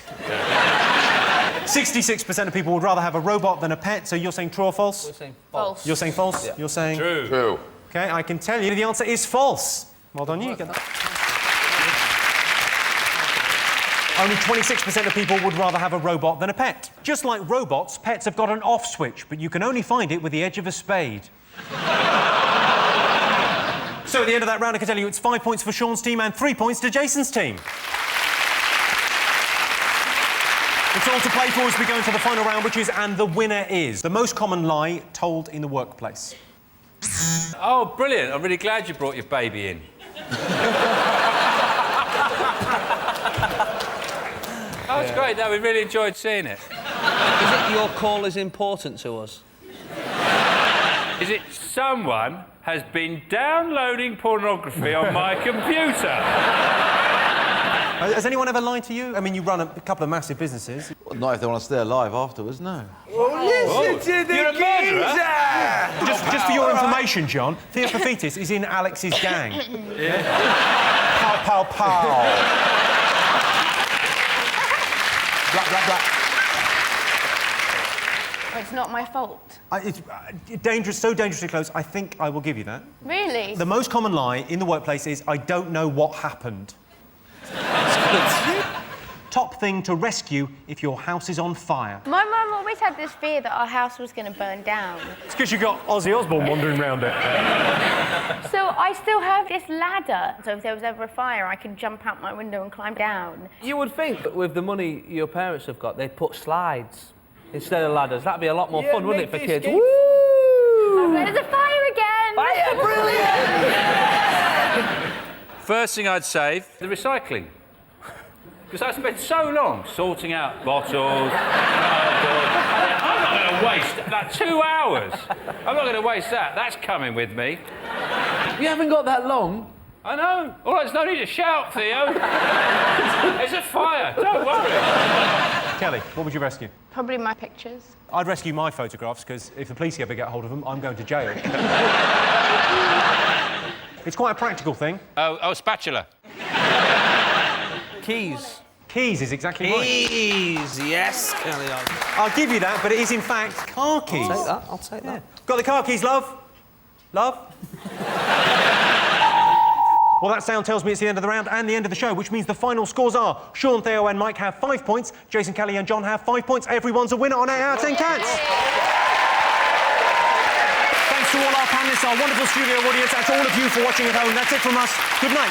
66% of people would rather have a robot than a pet, so you're saying true or false? We're saying false. You're saying false? Yeah. You're saying... True. True. OK, I can tell you the answer is false. Well done, you get that. Only 26% of people would rather have a robot than a pet. Just like robots, pets have got an off switch, but you can only find it with the edge of a spade. So at the end of that round, I can tell you it's 5 points for Sean's team and 3 points to Jason's team. It's all to play for as we go into the final round, which is And the Winner Is. The most common lie told in the workplace. Oh, brilliant. I'm really glad you brought your baby in. Oh, it's great. No, we really enjoyed seeing it. Is it your call is important to us? Is it someone has been downloading pornography on my computer? Has anyone ever lied to you? I mean, you run a couple of massive businesses. Well, not if they want to stay alive afterwards, no. Listen to the You're a murderer? Just for your information, John, Theoprophetus is in Alex's gang. Yeah. Pow, pow, pow. Blah, blah, blah. It's not my fault. It's dangerous, so dangerously close, I think I will give you that. Really? The most common lie in the workplace is, I don't know what happened. Top thing to rescue if your house is on fire. My mum always had this fear that our house was going to burn down. It's because you got Ozzy Osbourne wandering around it. So I still have this ladder, so if there was ever a fire, I could jump out my window and climb down. You would think that with the money your parents have got, they'd put slides instead of ladders. That'd be a lot more fun, wouldn't it, for kids? Woo! There's a fire again! Fire, brilliant! First thing I'd save, the recycling. Because I spent so long sorting out bottles, I'm not going to waste that 2 hours. I'm not going to waste that. That's coming with me. You haven't got that long. I know. All right, there's no need to shout, Theo. There's a fire. Don't worry. Kelly, what would you rescue? Probably my pictures. I'd rescue my photographs, because if the police ever get hold of them, I'm going to jail. It's quite a practical thing. Oh, spatula. Keys. Keys is exactly right. Keys, yes, Kelly. I'll give you that, but it is in fact car keys. I'll take that. Got the car keys, love? Love? Well, that sound tells me it's the end of the round and the end of the show, which means the final scores are Sean, Theo and Mike have 5 points, Jason, Kelly and John have 5 points. Everyone's a winner on 8 out of 10 Cats. Thanks to all our panellists, our wonderful studio audience, and to all of you for watching at home. That's it from us. Good night.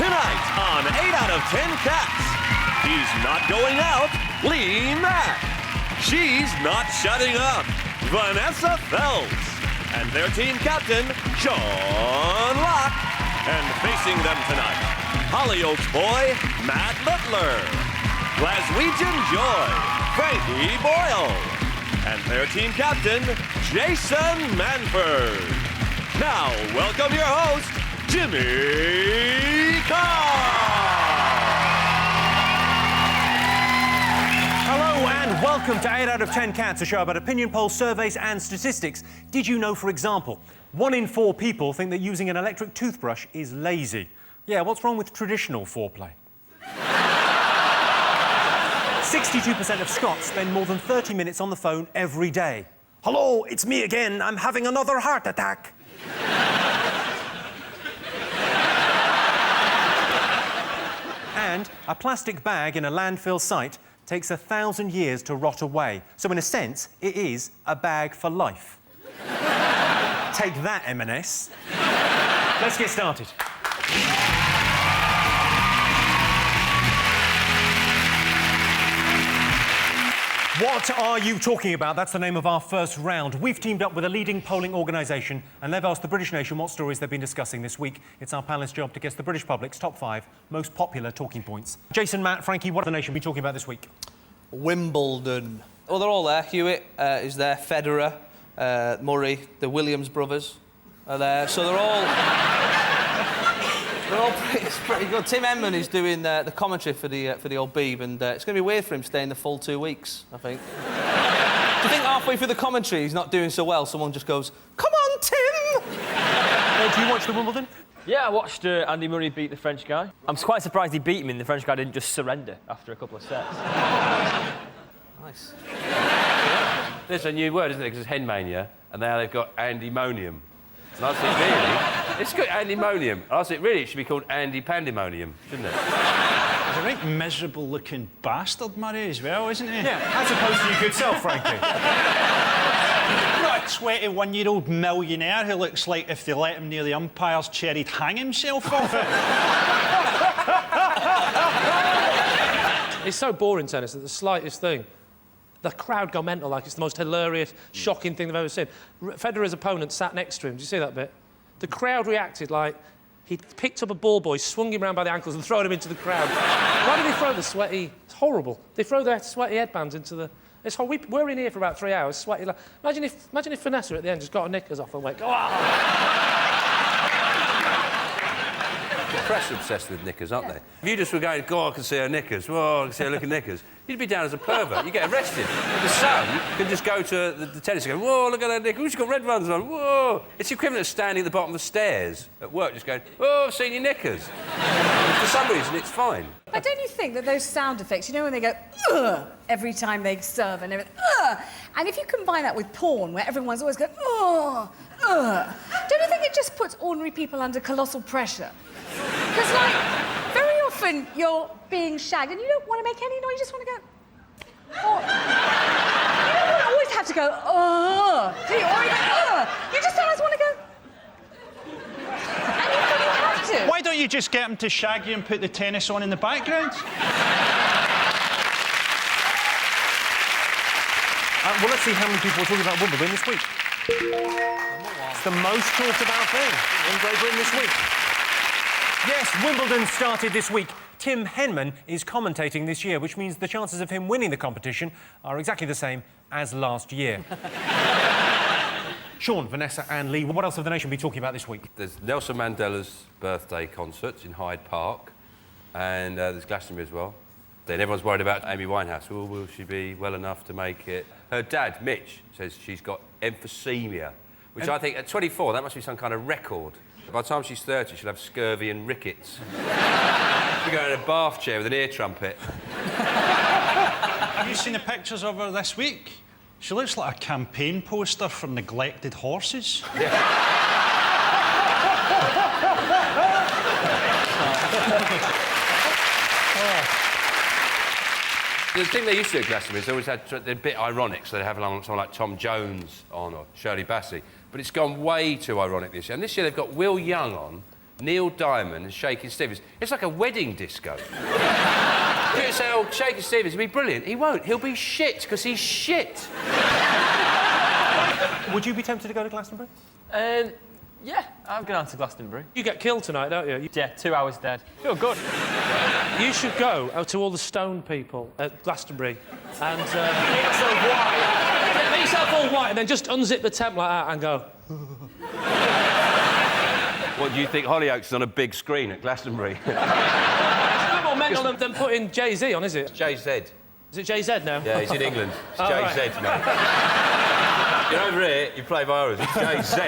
Tonight on 8 out of 10 Cats, he's not going out, Lee Mack. She's not shutting up, Vanessa Phelps. And their team captain, John Locke. And facing them tonight, Hollyoaks boy, Matt Littler. Glaswegian Joy, Frankie Boyle. And their team captain, Jason Manford. Now, welcome your host, Jimmy Carr! Hello and welcome to 8 out of 10 Cats, a show about opinion polls, surveys and statistics. Did you know, for example, 1 in 4 people think that using an electric toothbrush is lazy? Yeah, what's wrong with traditional foreplay? 62% of Scots spend more than 30 minutes on the phone every day. Hello, it's me again. I'm having another heart attack. And a plastic bag in a landfill site takes 1,000 years to rot away. So, in a sense, it is a bag for life. Take that, M&S. Let's get started. What are you talking about? That's the name of our first round. We've teamed up with a leading polling organisation and they've asked the British nation what stories they've been discussing this week. It's our panellists' job to guess the British public's top 5 most popular talking points. Jason, Matt, Frankie, what have the nation been talking about this week? Wimbledon. Well, they're all there. Hewitt is there, Federer, Murray, the Williams brothers are there. So they're all it's pretty good. Tim Edman is doing the commentary for the old Beeb, and it's going to be weird for him staying the full 2 weeks, I think. Do you think halfway through the commentary he's not doing so well, someone just goes, "Come on, Tim!" Do you watch the Wimbledon? Yeah, I watched Andy Murray beat the French guy. I'm quite surprised he beat him and the French guy didn't just surrender after a couple of sets. Nice. There's a new word, isn't it? Because it's henmania, and now they've got andymonium. And I think, really, it's good, andymonium. I think, really, it should be called Andy Pandemonium, shouldn't it? He's a right miserable-looking bastard, Murray, as well, isn't he? Yeah, as opposed to your good self, Frankie. Not a 21-year-old millionaire who looks like if they let him near the umpire's chair, he'd hang himself off it. It's so boring, tennis, that the slightest thing, the crowd go mental like it's the most hilarious, shocking thing they've ever seen. Federer's opponent sat next to him. Did you see that bit? The crowd reacted like he'd picked up a ball boy, swung him around by the ankles and thrown him into the crowd. Why do they throw the sweaty... It's horrible. They throw their sweaty headbands into the This whole we're in here for about 3 hours, sweaty. Like, imagine if Vanessa at the end just got her knickers off and went, oh! The press are obsessed with knickers, aren't they? If you just were going, God, I can see her knickers, whoa, I can see her looking knickers, you'd be down as a pervert. You get arrested. The Sun can just go to the tennis and go, whoa, look at her knickers, she's got red ones on, whoa. It's the equivalent of standing at the bottom of the stairs at work just going, oh, I've seen your knickers. For some reason, it's fine. But don't you think that those sound effects, you know when they go, ugh, every time they serve and everything, ugh, and if you combine that with porn, where everyone's always going, ugh, ugh, don't you think it just puts ordinary people under colossal pressure? Because, like, very often you're being shagged and you don't want to make any noise, you just want to go, oh. You don't always have to go, ugh, do you? Or you go, ugh. You just sometimes want to go, and you really have to. Why don't you just get him to shag you and put the tennis on in the background? Well, let's see how many people are talking about Wimbledon this week. It's the most talked about thing in Great Britain this week. Yes, Wimbledon started this week. Tim Henman is commentating this year, which means the chances of him winning the competition are exactly the same as last year. Sean, Vanessa and Lee, what else have the nation been talking about this week? There's Nelson Mandela's birthday concerts in Hyde Park, and there's Glastonbury as well. Then everyone's worried about Amy Winehouse. Oh, will she be well enough to make it? Her dad, Mitch, says she's got emphysema, which I think, at 24, that must be some kind of record. By the time she's 30, she'll have scurvy and rickets. She'll go in a bath chair with an ear trumpet. Have you seen the pictures of her this week? She looks like a campaign poster for neglected horses. The thing they used to do at Glastonbury is they always had, they're a bit ironic, so they'd have someone like Tom Jones on or Shirley Bassey. But it's gone way too ironic this year. And this year they've got Will Young on, Neil Diamond and Shakin' Stevens. It's like a wedding disco. People say, oh, Shakin' Stevens will be brilliant. He won't. He'll be shit, because he's shit. Would you be tempted to go to Glastonbury? Yeah, I'm going on to Glastonbury. You get killed tonight, don't you? Yeah, 2 hours dead. Feel good. You should go to all the stone people at Glastonbury and... Make yourself white. Make yourself all white and then just unzip the tent like that and go... What, do you think Hollyoaks is on a big screen at Glastonbury? It's no more mental than putting Jay-Z on, is it? Jay-Z. Is it Jay-Z now? Yeah, he's in England. It's Oh, Jay-Z right. now. You're over here, you play by ours. It's Jay-Z.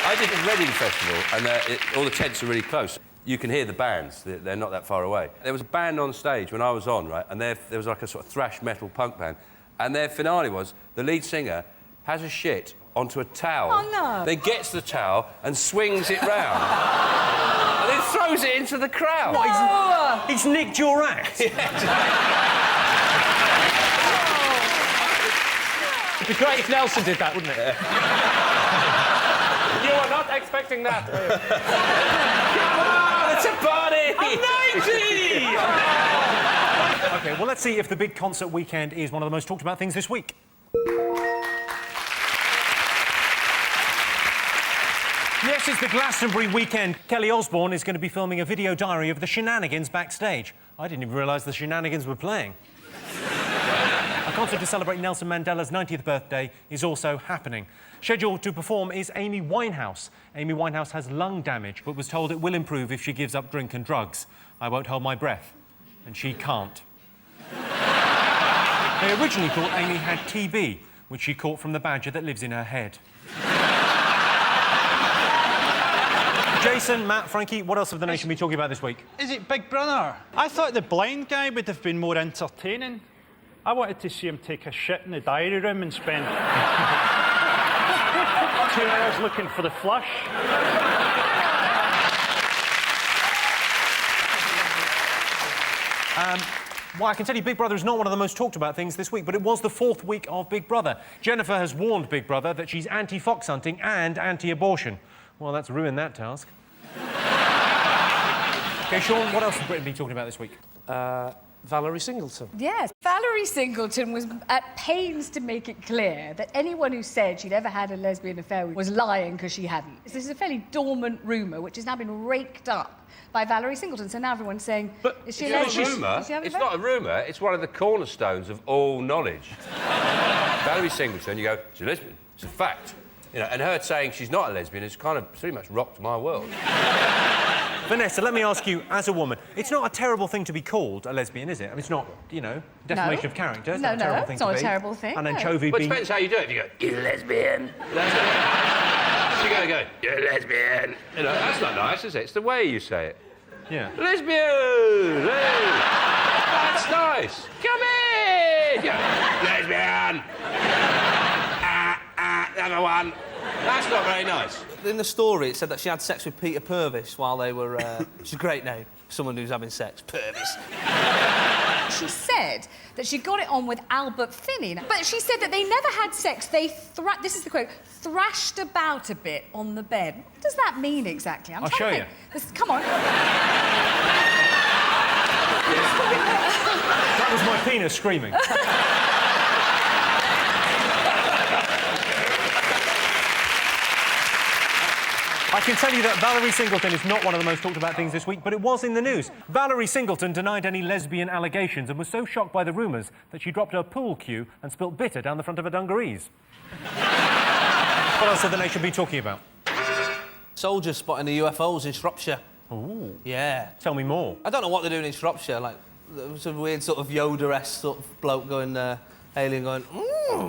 I did a Reading festival, and all the tents are really close. You can hear the bands. They're not that far away. There was a band on stage when I was on, right, and there was like a sort of thrash metal punk band, and their finale was the lead singer has a shit onto a towel. Oh, no. Then gets the towel and swings it round. And then throws it into the crowd. What, he's nicked your act? It'd be great if Nelson did that, wouldn't it? You were not expecting that, were you? Come on, it's a party! OK, well, let's see if the big concert weekend is one of the most talked about things this week. Yes, it's the Glastonbury weekend. Kelly Osbourne is going to be filming a video diary of the shenanigans backstage. I didn't even realise the shenanigans were playing. A concert to celebrate Nelson Mandela's 90th birthday is also happening. Scheduled to perform is Amy Winehouse. Amy Winehouse has lung damage, but was told it will improve if she gives up drink and drugs. I won't hold my breath. And she can't. They originally thought Amy had TB, which she caught from the badger that lives in her head. Jason, Matt, Frankie, what else have the nation been talking about this week? Is it Big Brother? I thought the blind guy would have been more entertaining. I wanted to see him take a shit in the diary room and spend 2 hours looking for the flush. Well, I can tell you Big Brother is not one of the most talked about things this week, but it was the 4th week of Big Brother. Jennifer has warned Big Brother that she's anti-fox hunting and anti-abortion. Well, that's ruined that task. OK, Sean, what else has Britain been talking about this week? Valerie Singleton. Yes, Valerie Singleton was at pains to make it clear that anyone who said she'd ever had a lesbian affair was lying because she hadn't. This is a fairly dormant rumour which has now been raked up by Valerie Singleton, so now everyone's saying, is she a lesbian? Rumour. It's not a rumour, it's one of the cornerstones of all knowledge. Valerie Singleton, you go, she's a lesbian. It's a fact. You know, and her saying she's not a lesbian has kind of pretty much rocked my world. Vanessa, let me ask you, as a woman, it's not a terrible thing to be called a lesbian, is it? I mean, it's not, you know, defamation of character. It's not a terrible thing to be. it's not a terrible thing. And then no. Chovy But it being... depends how you do it. If you go, you're a lesbian. You go, you're a lesbian. You know, that's not nice, is it? It's the way you say it. Yeah. Lesbian! Hey. That's nice. Come in! Yeah. Lesbian! Another one. That's not very nice. In the story, it said that she had sex with Peter Purvis while they were... It's a great name, someone who's having sex. Purvis. She said that she got it on with Albert Finney. But she said that they never had sex. They, this is the quote, thrashed about a bit on the bed. What does that mean exactly? I'll show you. Come on. That was my penis screaming. I can tell you that Valerie Singleton is not one of the most talked about things this week, but it was in the news. Valerie Singleton denied any lesbian allegations and was so shocked by the rumours that she dropped her pool cue and spilt bitter down the front of her dungarees. What else have the nation been talking about? Soldiers spotting the UFOs in Shropshire. Ooh. Yeah. Tell me more. I don't know what they're doing in Shropshire. Like, there was a weird sort of Yoda-esque sort of bloke going, alien going,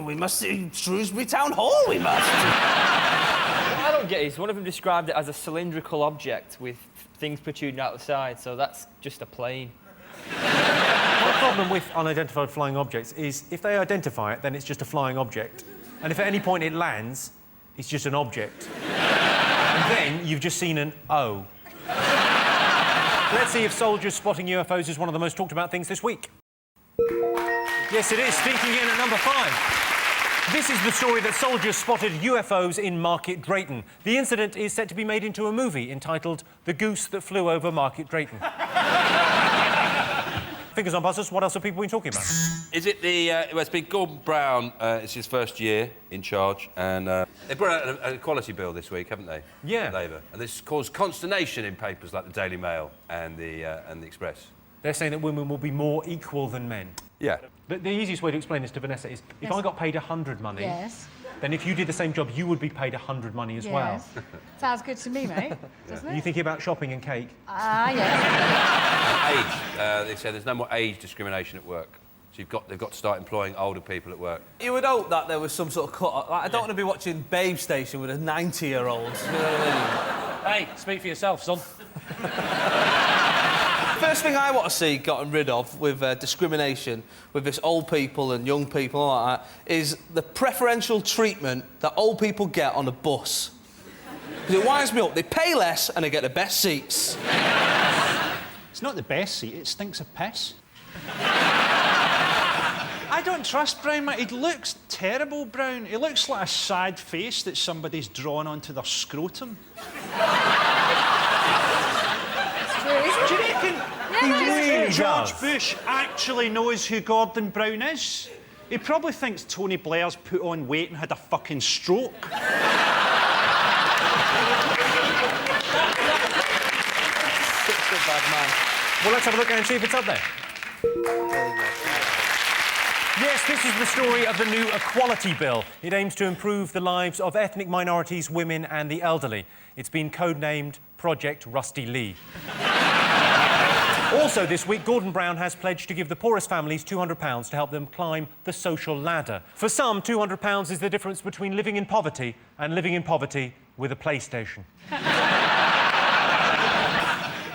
we must see Shrewsbury Town Hall, we must. What I don't get is one of them described it as a cylindrical object with things protruding out the side, so that's just a plane. The problem with unidentified flying objects is if they identify it, then it's just a flying object. And if at any point it lands, it's just an object. And then you've just seen an O. Let's see if soldiers spotting UFOs is one of the most talked about things this week. Yes, it is. Sneaking in at number 5. This is the story that soldiers spotted UFOs in Market Drayton. The incident is set to be made into a movie entitled The Goose That Flew Over Market Drayton. Fingers on buzzers, what else have people been talking about? Is it the... well, it's been Gordon Brown, it's his first year in charge, and they brought out an equality bill this week, haven't they? Yeah. Labour. And this caused consternation in papers like the Daily Mail and the Express. They're saying that women will be more equal than men. Yeah. But the easiest way to explain this to Vanessa is, if I got paid 100 money, Yes. then if you did the same job, you would be paid 100 money as well. Yes. Sounds good to me, mate. Doesn't Are it? you thinking about shopping and cake? Yes. Age. They said there's no more age discrimination at work. So they've got to start employing older people at work. You would hope that there was some sort of cut. Like, I don't want to be watching Babe Station with a 90-year-old. You know what I mean? Hey, speak for yourself, son. First thing I want to see gotten rid of with discrimination with this old people and young people and all like that is the preferential treatment that old people get on a bus. Because it winds me up. They pay less and they get the best seats. It's not the best seat, it stinks of piss. I don't trust Brown, mate. He looks terrible, Brown. He looks like a sad face that somebody's drawn onto their scrotum. Do you reckon George Bush actually knows who Gordon Brown is? He probably thinks Tony Blair's put on weight and had a fucking stroke. Such a bad man. Well, let's have a look and see if it's up there. Yes, this is the story of the new Equality Bill. It aims to improve the lives of ethnic minorities, women and the elderly. It's been codenamed Project Rusty Lee. Also this week, Gordon Brown has pledged to give the poorest families £200 to help them climb the social ladder. For some, £200 is the difference between living in poverty and living in poverty with a PlayStation.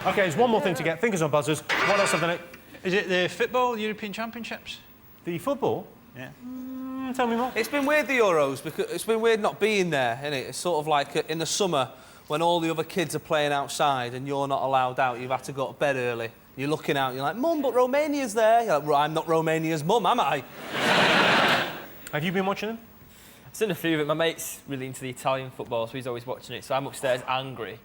OK, there's one more thing to get. Fingers on buzzers. What else have they... Is it the football European Championships? The football? Yeah. Tell me more. It's been weird, the Euros, because it's been weird not being there, isn't it? It's sort of like in the summer when all the other kids are playing outside and you're not allowed out, you've had to go to bed early. You're looking out, you're like, Mum, but Romania's there. You're like, well, I'm not Romania's mum, am I? Have you been watching them? I've seen a few of it. My mate's really into the Italian football, so he's always watching it. So I'm upstairs angry.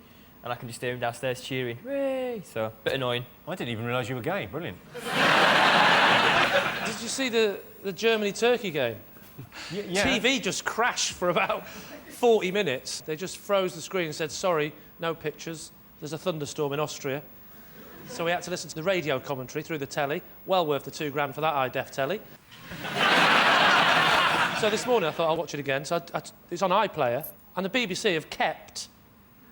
and I can just hear him downstairs cheering. Hooray! So, a bit annoying. I didn't even realise you were gay. Brilliant. Did you see the Germany-Turkey game? Yeah. TV just crashed for about 40 minutes. They just froze the screen and said, sorry, no pictures. There's a thunderstorm in Austria. So we had to listen to the radio commentary through the telly. Well worth the £2 for that iDef telly. So this morning I thought I'll watch it again. So it's on iPlayer. And the BBC have kept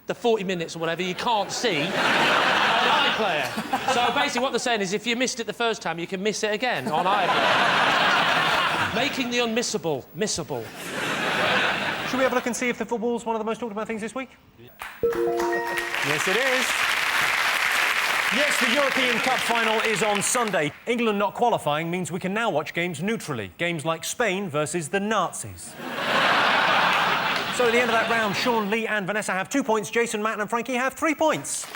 the 40 minutes or whatever you can't see on iPlayer. So basically what they're saying is if you missed it the first time, you can miss it again on iPlayer. Making the unmissable missable. Should we have a look and see if the football's one of the most talked about things this week? Yes, it is. Yes, the European Cup final is on Sunday. England not qualifying means we can now watch games neutrally. Games like Spain versus the Nazis. So at the end of that round, Sean, Lee and Vanessa have 2 points. Jason, Matt and Frankie have 3 points.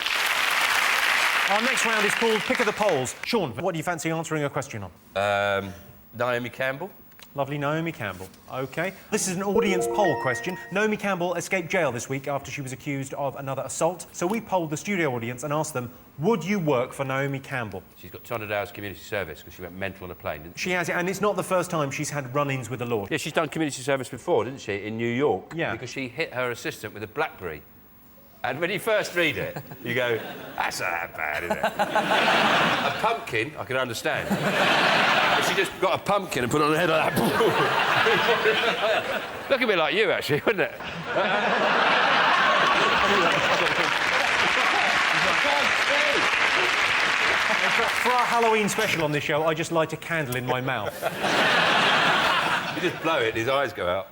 Our next round is called Pick of the Polls. Sean, what do you fancy answering a question on? Naomi Campbell. Lovely Naomi Campbell. OK. This is an audience poll question. Naomi Campbell escaped jail this week after she was accused of another assault. So we polled the studio audience and asked them, would you work for Naomi Campbell? She's got 200 hours community service because she went mental on a plane, didn't she? She has, and it's not the first time she's had run-ins with the law. Yeah, she's done community service before, didn't she, in New York? Yeah. Because she hit her assistant with a BlackBerry. And when you first read it, you go, that's not that bad, is it? A pumpkin, I can understand. But she just got a pumpkin and put it on her head like that. Look a bit like you, actually, wouldn't it? For our Halloween special on this show, I just light a candle in my mouth. You just blow it and his eyes go out.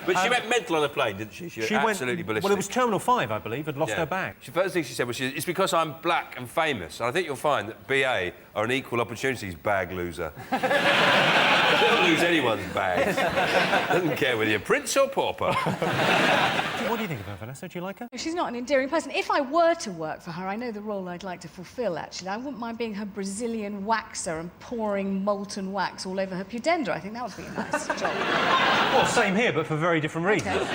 But she went mental on a plane, didn't she? She went absolutely ballistic. Well, it was Terminal 5, I believe, had lost her bag. The first thing she said was, it's because I'm black and famous. And I think you'll find that BA are an equal opportunities bag loser. They don't lose anyone's bag. Doesn't care whether you're prince or pauper. What do you think of her, Vanessa? Do you like her? She's not an endearing person. If I were to work for her, I know the role I'd like to fulfil, actually. I wouldn't mind being her Brazilian waxer and pouring molten wax all over her pudenda. I think that would be a nice job. Well, same here, but for very different reasons. Okay.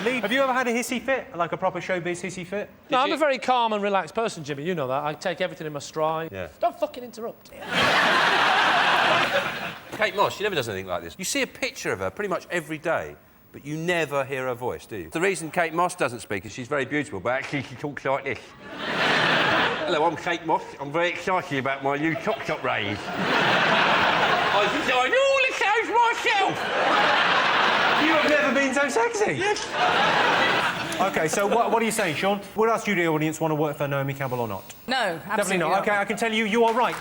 Lee, have you ever had a hissy fit? Like a proper showbiz hissy fit? No, I'm a very calm and relaxed person, Jimmy. You know that. I take everything in my stride. Yeah. Don't fucking interrupt. Kate Moss, she never does anything like this. You see a picture of her pretty much every day, but you never hear her voice, do you? The reason Kate Moss doesn't speak is she's very beautiful, but actually she talks like this. Hello, I'm Kate Moss. I'm very excited about my new Chop Chop range. I designed all the clothes myself. You have never been so sexy? Yes. OK, so what are you saying, Sean? Would our studio audience want to work for Naomi Campbell or not? No, absolutely Definitely not. OK, I can tell you, you are right.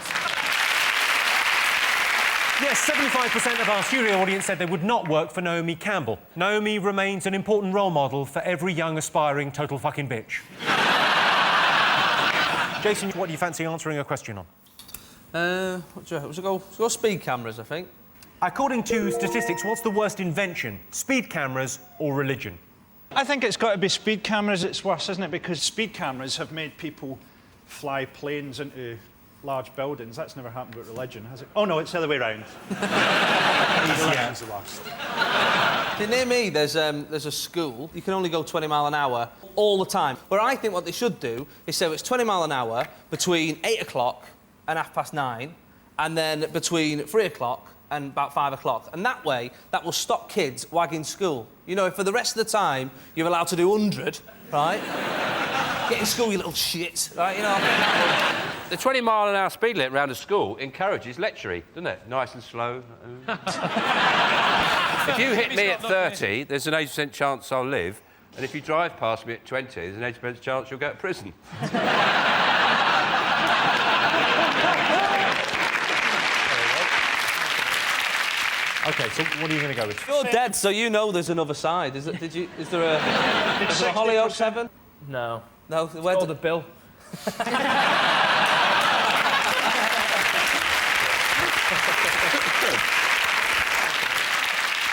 Yes, 75% of our studio audience said they would not work for Naomi Campbell. Naomi remains an important role model for every young, aspiring, total fucking bitch. Jason, what do you fancy answering a question on? What do you reckon? We'll go speed cameras, I think. According to statistics, what's the worst invention? Speed cameras or religion? I think it's got to be speed cameras. It's worse, isn't it? Because speed cameras have made people fly planes into large buildings. That's never happened with religion, has it? Oh, no, it's the other way round. Religion's the worst. Near me, there's a school. You can only go 20 mile an hour all the time. Where I think what they should do is say it's 20 mile an hour between 8 o'clock and 9:30, and then between 3 o'clock and about 5 o'clock. And that way, that will stop kids wagging school. You know, if for the rest of the time you're allowed to do 100, right? Get in school, you little shit, right? You know, I think that will... The 20 mile an hour speed limit around a school encourages lecturing, doesn't it? Nice and slow. If you hit me at 30, there's an 80% chance I'll live, and if you drive past me at 20, there's an 80% chance you'll go to prison. OK, so what are you going to go with? You're dead, so you know there's another side. Is there a Hollyoaks 7? No. No, where's the bill?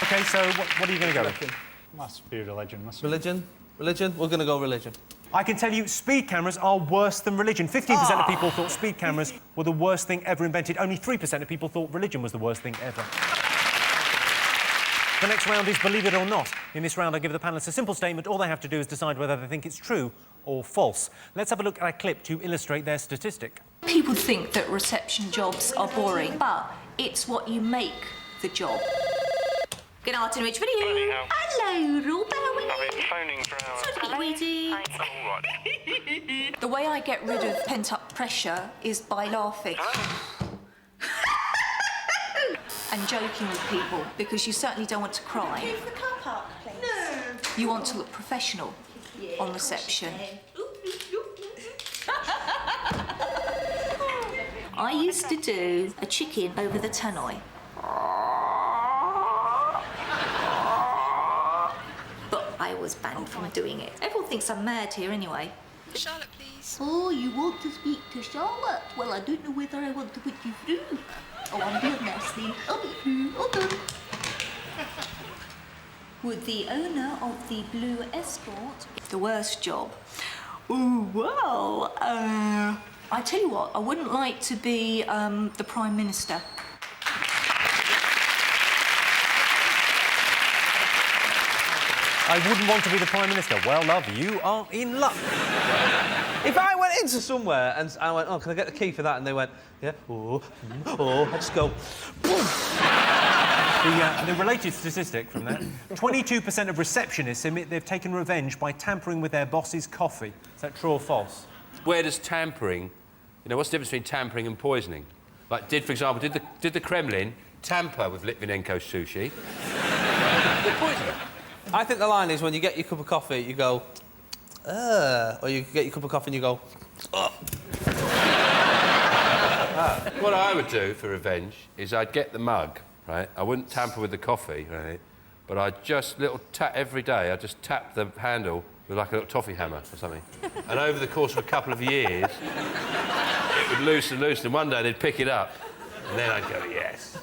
OK, so what are you going to go with? Must be religion, must be. Religion? Religion? We're going to go religion. I can tell you, speed cameras are worse than religion. 15% of people thought speed cameras were the worst thing ever invented. Only 3% of people thought religion was the worst thing ever. The next round is Believe It or Not. In this round, I give the panellists a simple statement. All they have to do is decide whether they think it's true or false. Let's have a look at a clip to illustrate their statistic. People think that reception jobs are boring, but it's what you make the job. Good afternoon, Rich. Hello, Robo. I've been phoning for hours. The way I get rid of pent-up pressure is by laughing. And joking with people, because you certainly don't want to cry. Give the car park, please. No. You want to look professional on reception. I used to do a chicken over the tannoy. But I was banned from doing it. Everyone thinks I'm mad here anyway. Charlotte, please. Oh, you want to speak to Charlotte? Well, I don't know whether I want to put you through. Oh, I'm being nasty. I'll be through. Okay. Would the owner of the Blue Escort the worst job? Oh, well, I tell you what, I wouldn't like to be the Prime Minister. I wouldn't want to be the Prime Minister. Well, love, you are in luck. If I went into somewhere and I went, oh, can I get the key for that? And they went, yeah, I'd just go. The related statistic from that, 22% of receptionists admit they've taken revenge by tampering with their boss's coffee. Is that true or false? Where does tampering... You know, what's the difference between tampering and poisoning? Like, for example, did the Kremlin tamper with Litvinenko's sushi? They're poisoning. I think the line is when you get your cup of coffee, you go, or you get your cup of coffee and you go, What I would do for revenge is I'd get the mug, right? I wouldn't tamper with the coffee, right? But I'd just every day, I'd just tap the handle with like a little toffee hammer or something. And over the course of a couple of years, it would loosen, and one day they'd pick it up, and then I'd go, yes.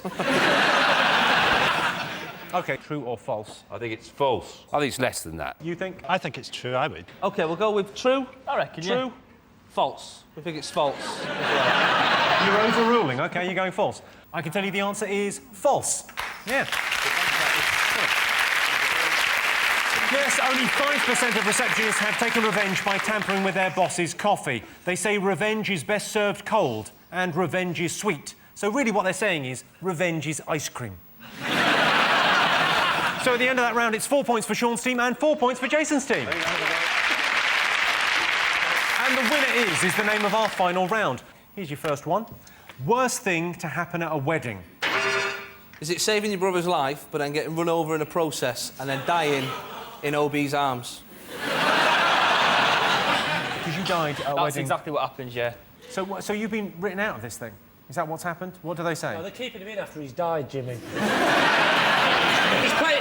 OK, true or false? I think it's false. I think it's less than that. You think? I think it's true, I would. OK, we'll go with true. I reckon, True. False. We think it's false. You're overruling. OK, you're going false. I can tell you the answer is false. Yeah. Yes, only 5% of receptionists have taken revenge by tampering with their boss's coffee. They say revenge is best served cold and revenge is sweet. So really what they're saying is revenge is ice cream. So at the end of that round, it's 4 points for Sean's team and 4 points for Jason's team. And the winner is the name of our final round. Here's your first one. Worst thing to happen at a wedding. Is it saving your brother's life, but then getting run over in a process and then dying in OB's arms? Because you died at a wedding. That's exactly what happens, yeah. So you've been written out of this thing? Is that what's happened? What do they say? Oh, they're keeping him in after he's died, Jimmy.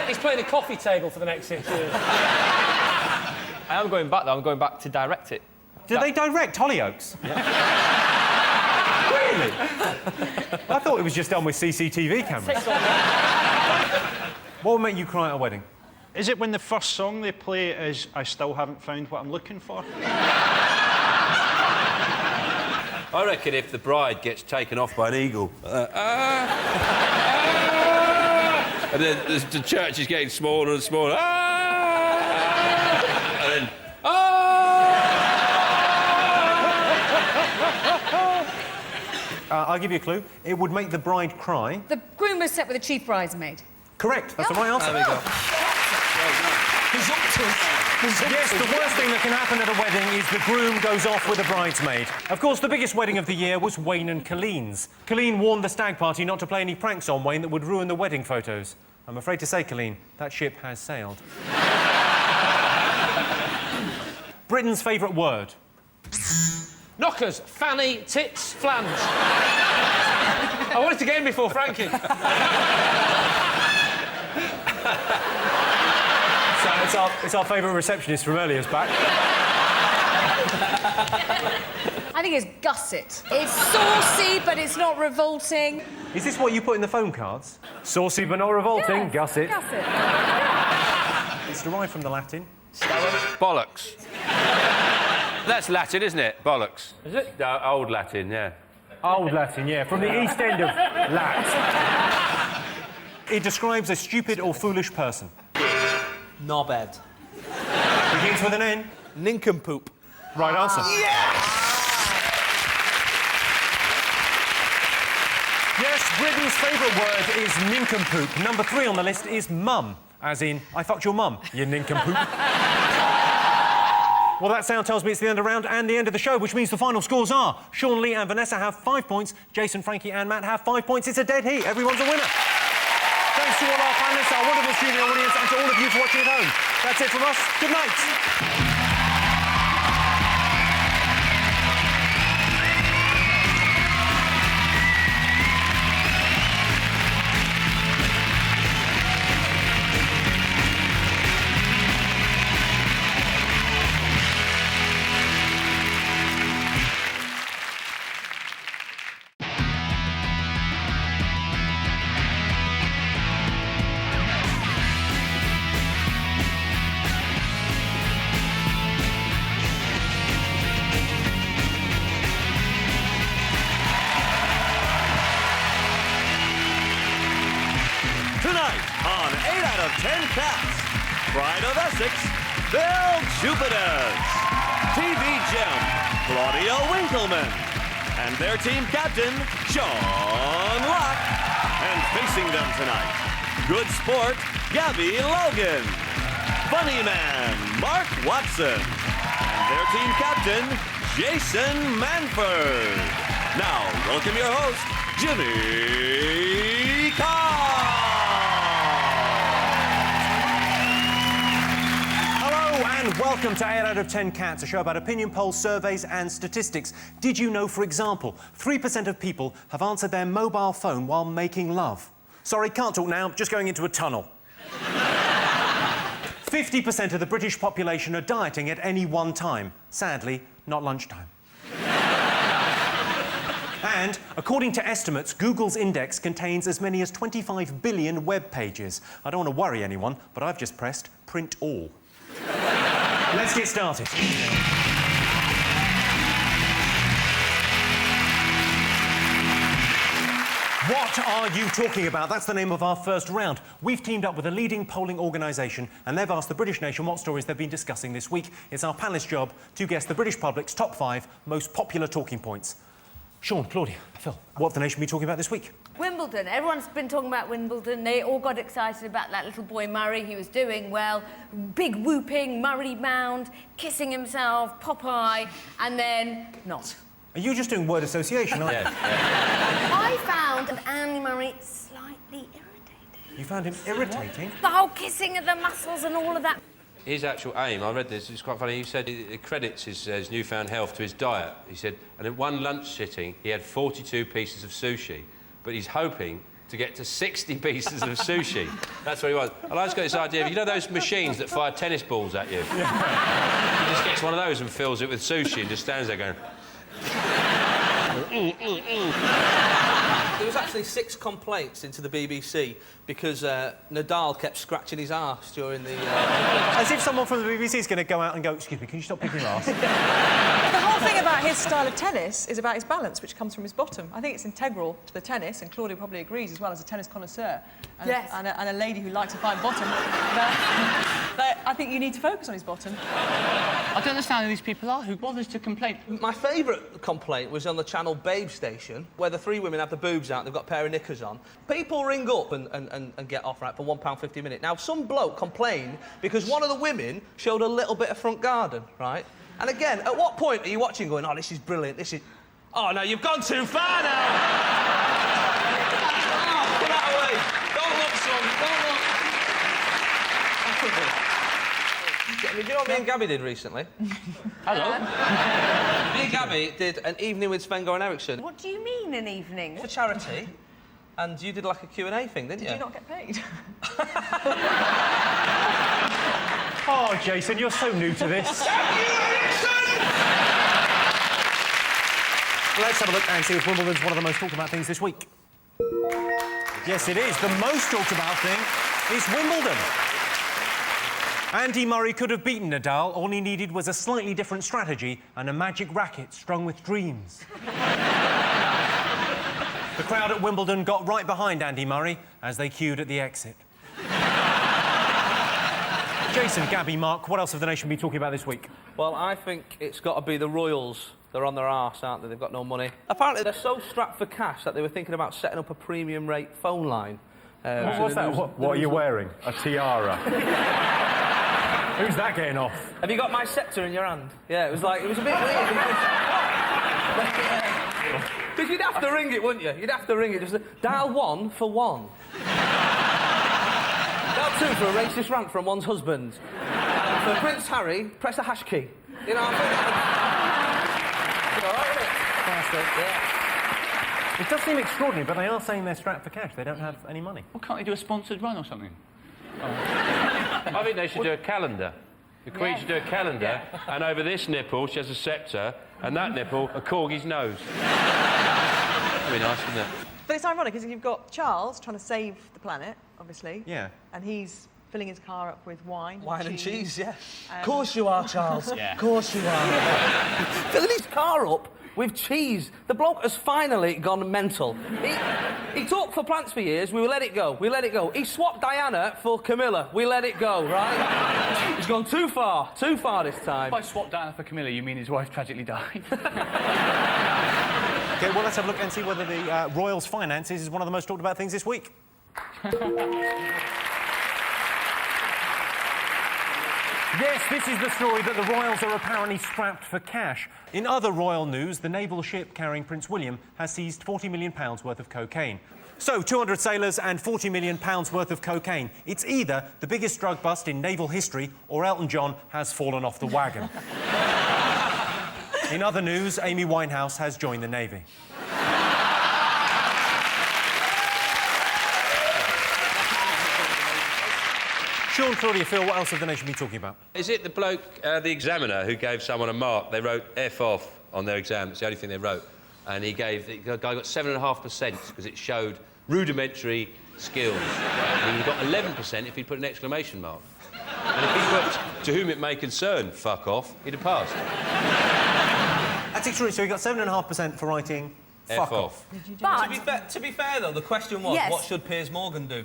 he's playing a coffee table for the next 6 years. I am going back, though. I'm going back to direct it. Did they direct Hollyoaks? Yeah. Really? I thought it was just done with CCTV cameras. What would make you cry at a wedding? Is it when the first song they play is I Still Haven't Found What I'm Looking For? I reckon if the bride gets taken off by an eagle, and then the church is getting smaller and smaller, and then, I'll give you a clue. It would make the bride cry. The groom was set with a chief bridesmaid. Correct. That's the right answer. There we go. Yes, the worst thing that can happen at a wedding is the groom goes off with a bridesmaid. Of course, the biggest wedding of the year was Wayne and Colleen's. Colleen warned the stag party not to play any pranks on Wayne that would ruin the wedding photos. I'm afraid to say, Colleen, that ship has sailed. Britain's favourite word. Knockers, fanny, tits, flange. I wanted to get in before Frankie. So it's our favourite receptionist from earlier's back. I think it's gusset. It's saucy, but it's not revolting. Is this what you put in the phone cards? Saucy but not revolting, Yeah, gusset. Gusset. It's derived from the Latin. bollocks. That's Latin, isn't it? Bollocks. Is it? No, old Latin, yeah. Old Latin, yeah, from the East End of Lat. It describes a stupid or foolish person. Knobhead. Begins with an N. Nincompoop. Right answer. Yes, Britain's favourite word is nincompoop. Number 3 on the list is mum, as in, I fucked your mum, you nincompoop. Well, that sound tells me it's the end of the round and the end of the show, which means the final scores are Sean, Lee and Vanessa have 5 points, Jason, Frankie and Matt have 5 points. It's a dead heat. Everyone's a winner. Thanks to all our panellists, our wonderful studio audience and to all of you for watching at home. That's it from us. Good night. Tonight on 8 out of 10 Cats, Pride of Essex, Bill Jupiters, TV gem, Claudia Winkleman, and their team captain, John Locke. And facing them tonight, good sport, Gabby Logan, funny man, Mark Watson, and their team captain, Jason Manford. Now, welcome your host, Jimmy Carr. And welcome to 8 out of 10 Cats, a show about opinion polls, surveys and statistics. Did you know, for example, 3% of people have answered their mobile phone while making love? Sorry, can't talk now, just going into a tunnel. 50% of the British population are dieting at any one time. Sadly, not lunchtime. And, according to estimates, Google's index contains as many as 25 billion web pages. I don't want to worry anyone, but I've just pressed print all. Let's get started. What are you talking about? That's the name of our first round. We've teamed up with a leading polling organisation and they've asked the British nation what stories they've been discussing this week. It's our panellists' job to guess the British public's top 5 most popular talking points. Sean, Claudia, Phil, what have the nation been talking about this week? Wimbledon. Everyone's been talking about Wimbledon. They all got excited about that little boy Murray. He was doing well. Big whooping, Murray Mound, kissing himself, Popeye, and then not. Are you just doing word association, aren't you? I found Andy Murray slightly irritating. You found him irritating? The whole kissing of the muscles and all of that. His actual aim, I read this, it's quite funny, he said he credits his newfound health to his diet. He said, and in one lunch sitting, he had 42 pieces of sushi, but he's hoping to get to 60 pieces of sushi. That's what he wants. And I just got this idea of, you know those machines that fire tennis balls at you? Yeah. He just gets one of those and fills it with sushi and just stands there going... There was actually 6 complaints into the BBC because Nadal kept scratching his arse during the... As if someone from the BBC is going to go out and go, excuse me, can you stop picking your arse? The whole thing about his style of tennis is about his balance, which comes from his bottom. I think it's integral to the tennis, and Claudia probably agrees as well as a tennis connoisseur. And, yes. And a lady who likes a fine bottom. But I think you need to focus on his bottom. I don't understand who these people are. Who bothers to complain? My favourite complaint was on the channel Babe Station, where the 3 women have the boobs out, they've got a pair of knickers on. People ring up and get off, right, for £1.50 a minute. Now, some bloke complained because one of the women showed a little bit of front garden, right? And again, at what point are you watching going, oh, this is brilliant, this is... Oh, no, you've gone too far now! Oh, put that away. Don't look, son, don't look. Do you know what me and Gabby did recently? Hello. Me and Gabby did an evening with Sven-Goran Eriksson. What do you mean, an evening? For charity. And you did like a Q&A thing, didn't you? Did you not get paid? Oh, Jason, you're so new to this. Let's have a look and see if Wimbledon's one of the most talked about things this week. Yes, it is. The most talked about thing is Wimbledon. Andy Murray could have beaten Nadal. All he needed was a slightly different strategy and a magic racket strung with dreams. The crowd at Wimbledon got right behind Andy Murray as they queued at the exit. Jason, Gabby, Mark, what else have the nation been talking about this week? Well, I think it's got to be the royals. They're on their arse, aren't they? They've got no money. Apparently, they're so strapped for cash that they were thinking about setting up a premium rate phone line. What was that? What are you wearing? A tiara? Who's that getting off? Have you got my sceptre in your hand? Yeah, it was a bit weird. Because you'd have to ring it, wouldn't you? You'd have to ring it. Just dial 1 for 1. Dial 2 for a racist rant from one's husband. For Prince Harry, press a hash key. You know what I mean? It's all right, isn't it? Yeah. It does seem extraordinary, but they are saying they're strapped for cash. They don't have any money. Well, can't they do a sponsored run or something? I think they should do a calendar. The Queen should do a calendar, and over this nipple she has a sceptre, and that nipple a corgi's nose. That'd be nice, wouldn't it? But it's ironic, because you've got Charles trying to save the planet, obviously. Yeah. And he's filling his car up with wine. Wine and cheese, yeah. Of course you are, Charles. Yeah. Of course you are. Filling his car up with cheese. The bloke has finally gone mental. He talked for plants for years. We will let it go. We let it go. He swapped Diana for Camilla. We let it go, right? He's gone too far this time. By swap Diana for Camilla, you mean his wife tragically died? OK, well, let's have a look and see whether the Royals' finances is one of the most talked about things this week. Yes, this is the story that the royals are apparently strapped for cash. In other royal news, the naval ship carrying Prince William has seized £40 million worth of cocaine. So, 200 sailors and £40 million worth of cocaine. It's either the biggest drug bust in naval history or Elton John has fallen off the wagon. In other news, Amy Winehouse has joined the Navy. Sean, Claudia, Phil, what else have the nation been talking about? Is it the bloke, the examiner, who gave someone a mark? They wrote F off on their exam. It's the only thing they wrote. And the guy got 7.5% because it showed rudimentary skills. And he got 11% if he put an exclamation mark. And if he put, to whom it may concern, fuck off, he'd have passed. That's extraordinary. So he got 7.5% for writing fuck off. But to be fair, though, the question was, what should Piers Morgan do?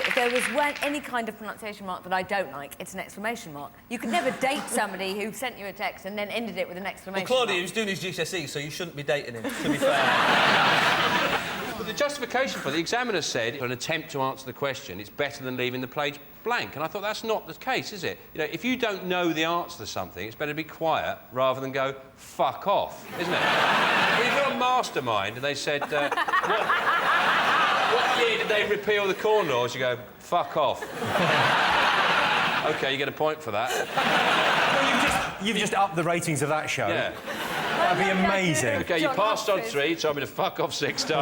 If there was any kind of pronunciation mark that I don't like, it's an exclamation mark. You could never date somebody who sent you a text and then ended it with an exclamation Claudia, mark. he was doing his GCSE, so you shouldn't be dating him, to be fair. But the justification for the examiner said, for an attempt to answer the question, it's better than leaving the page blank. And I thought that's not the case, is it? You know, if you don't know the answer to something, it's better to be quiet rather than go, fuck off, isn't it? If you're a mastermind and they said, what year did they repeal the Corn Laws? You go, fuck off. OK, you get a point for that. Well, you've just upped the ratings of that show. Yeah. That'd be amazing. OK, you passed on 3, you told me to fuck off 6 times. You're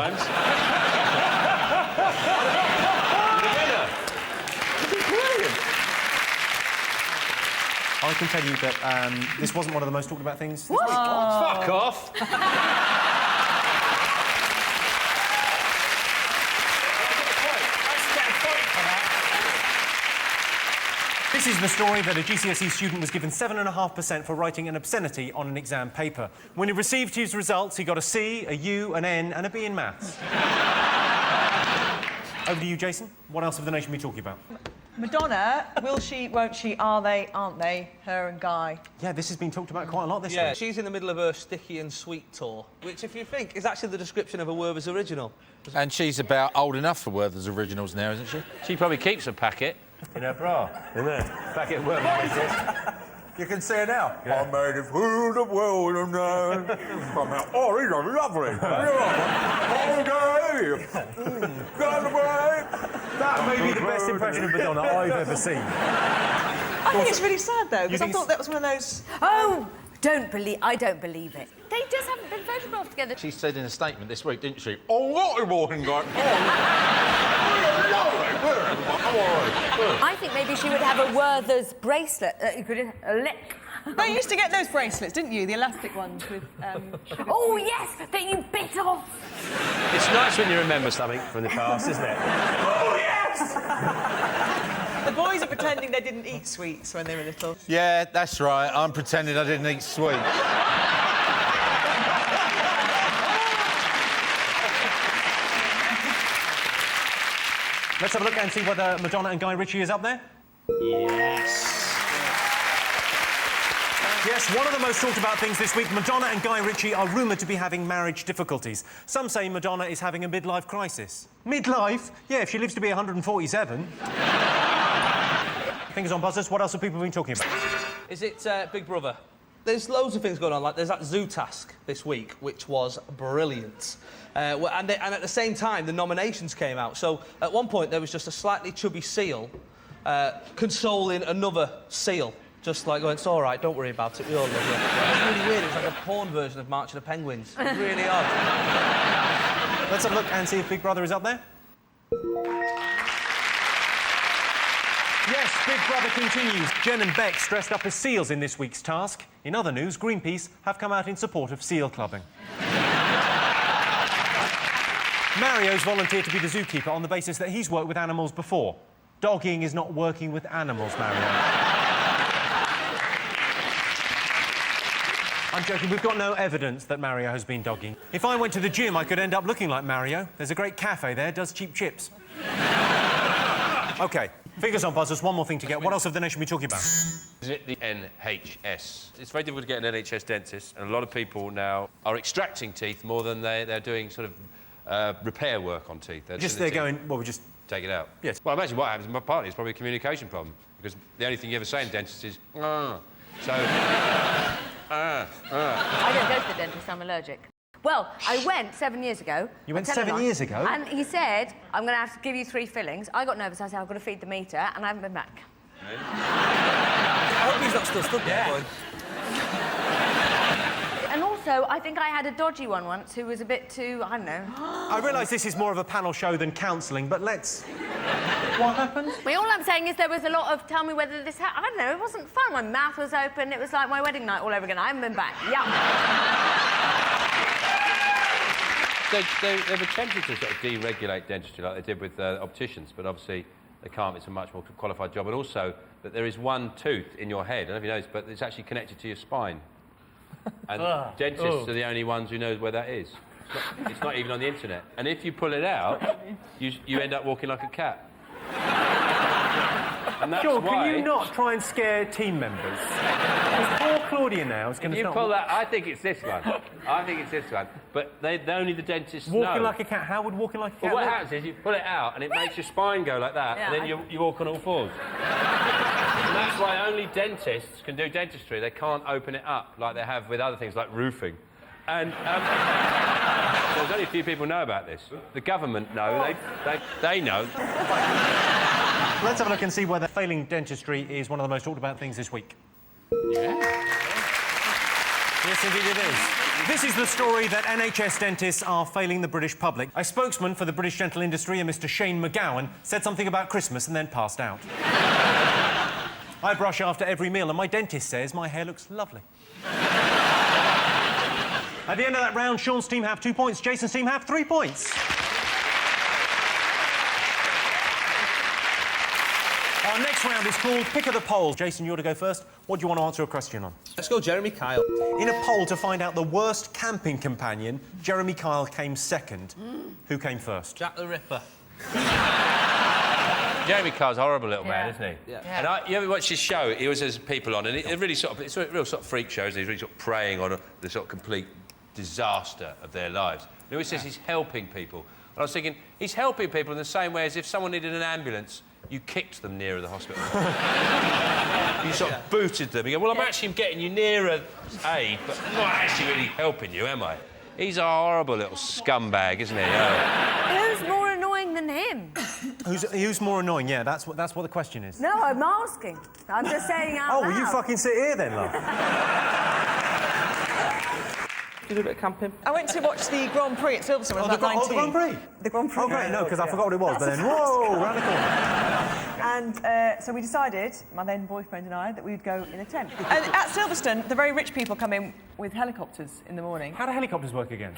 the winner. Brilliant. I can tell you that this wasn't one of the most talked about things. What? Fuck off. This is the story that a GCSE student was given 7.5% for writing an obscenity on an exam paper. When he received his results, he got a C, a U, an N and a B in maths. Over to you, Jason. What else have the nation been talking about? Madonna, will she, won't she, are they, aren't they, her and Guy? Yeah, this has been talked about quite a lot this week. week. She's in the middle of her Sticky and Sweet tour, which, if you think, is actually the description of a Werther's original. And she's about old enough for Werther's originals now, isn't she? She probably keeps a packet. In her bra, in there. Back at work. You can see her now. Yeah. I made it through the world and oh, these are lovely. That may be the best impression of Madonna I've ever seen. I think it's really sad, though, because I thought that was one of those... Oh, I don't believe it. They just haven't been photographed together. She said in a statement this week, didn't she? Oh, what are you walking like? I think maybe she would have a Werther's bracelet that you could lick. They used to get those bracelets, didn't you? The elastic ones with sugar. Oh, yes, that you bit off. It's nice when you remember something from the past, isn't it? Oh, yes! The boys are pretending they didn't eat sweets when they were little. Yeah, that's right. I'm pretending I didn't eat sweets. Let's have a look and see whether Madonna and Guy Ritchie is up there. Yes. Yes, one of the most talked about things this week, Madonna and Guy Ritchie are rumoured to be having marriage difficulties. Some say Madonna is having a midlife crisis. Midlife? Yeah, if she lives to be 147. Fingers on buzzers, what else have people been talking about? Is it Big Brother? There's loads of things going on, like there's that zoo task this week, which was brilliant. And at the same time, the nominations came out. So at one point, there was just a slightly chubby seal consoling another seal. Just like going, it's all right, don't worry about it, we all love you. It's really weird, it's like a porn version of March of the Penguins. It's really odd. Let's have a look and see if Big Brother is up there. Yes, Big Brother continues. Jen and Bex dressed up as seals in this week's task. In other news, Greenpeace have come out in support of seal clubbing. Mario's volunteered to be the zookeeper on the basis that he's worked with animals before. Dogging is not working with animals, Mario. I'm joking, we've got no evidence that Mario has been dogging. If I went to the gym, I could end up looking like Mario. There's a great cafe there, does cheap chips. OK, fingers on buzzers, one more thing to get. What else have the nation been talking about? Is it the NHS? It's very difficult to get an NHS dentist, and a lot of people now are extracting teeth more than they're doing sort of repair work on teeth. They're going, well, we just... Take it out. Yes. Well, imagine what happens, partly it's probably a communication problem, because the only thing you ever say in dentist is, So... I don't go to the dentist, I'm allergic. Well, I went 7 years ago. You went 7 years ago? And he said, I'm going to have to give you 3 fillings. I got nervous, I said, I've got to feed the meter, and I haven't been back. I hope he's not still stood there, boy. And also, I think I had a dodgy one once who was a bit too, I don't know... I realise this is more of a panel show than counselling, but let's... What happened? Well, all I'm saying is there was a lot of tell me whether this... I don't know, it wasn't fun. My mouth was open. It was like my wedding night all over again. I haven't been back. Yeah. They've attempted to sort of deregulate dentistry like they did with opticians, but obviously they can't. It's a much more qualified job. And also that there is one tooth in your head, I don't know if you know this, but it's actually connected to your spine. And dentists are the only ones who know where that is. It's not even on the internet. And if you pull it out, you end up walking like a cat. And that's Sure, why... can you not try and scare team members? Because poor Claudia now is going to start... pull that... I think it's this one. I think it's this one. But only the dentists know. Walking like a cat. How would walking like a cat Well, what look? happens is you pull it out and it makes your spine go like that, and then you walk on all fours. And that's why only dentists can do dentistry. They can't open it up like they have with other things like roofing. And there's only a few people know about this. The government know. They know. Let's have a look and see whether failing dentistry is one of the most talked about things this week. Yeah. Yes, indeed it is. This is the story that NHS dentists are failing the British public. A spokesman for the British dental industry, a Mr. Shane McGowan, said something about Christmas and then passed out. I brush after every meal and my dentist says my hair looks lovely. At the end of that round, Sean's team have 2 points, Jason's team have 3 points. Our next round is called Pick of the Poll. Jason, you're to go first. What do you want to answer a question on? Let's go Jeremy Kyle. In a poll to find out the worst camping companion, Jeremy Kyle came second. Who came first? Jack the Ripper. Jeremy Carr's a horrible little man, isn't he? Yeah. And you ever watch his show? He always has people on, and it's a real sort of freak show, isn't he? He's really sort of preying on the sort of complete disaster of their lives. And he always says he's helping people. And I was thinking, he's helping people in the same way as if someone needed an ambulance, you kicked them nearer the hospital. You sort of booted them. You go, well, I'm actually getting you nearer aid, but I'm not actually really helping you, am I? He's a horrible little scumbag, isn't he? Who's more annoying than him? Who's more annoying? Yeah, that's what the question is. No, I'm asking. I'm just saying out Oh, loud. well, you fucking sit here then, love. You do a bit of camping? I went to watch the Grand Prix at Silverstone when I was about 19. the Grand Prix? The Grand Prix. Oh, great, no, because I forgot what it was, That's but then, whoa, round the corner. And so we decided, my then boyfriend and I, that we'd go in a tent. And at Silverstone, the very rich people come in with helicopters in the morning. How do helicopters work again?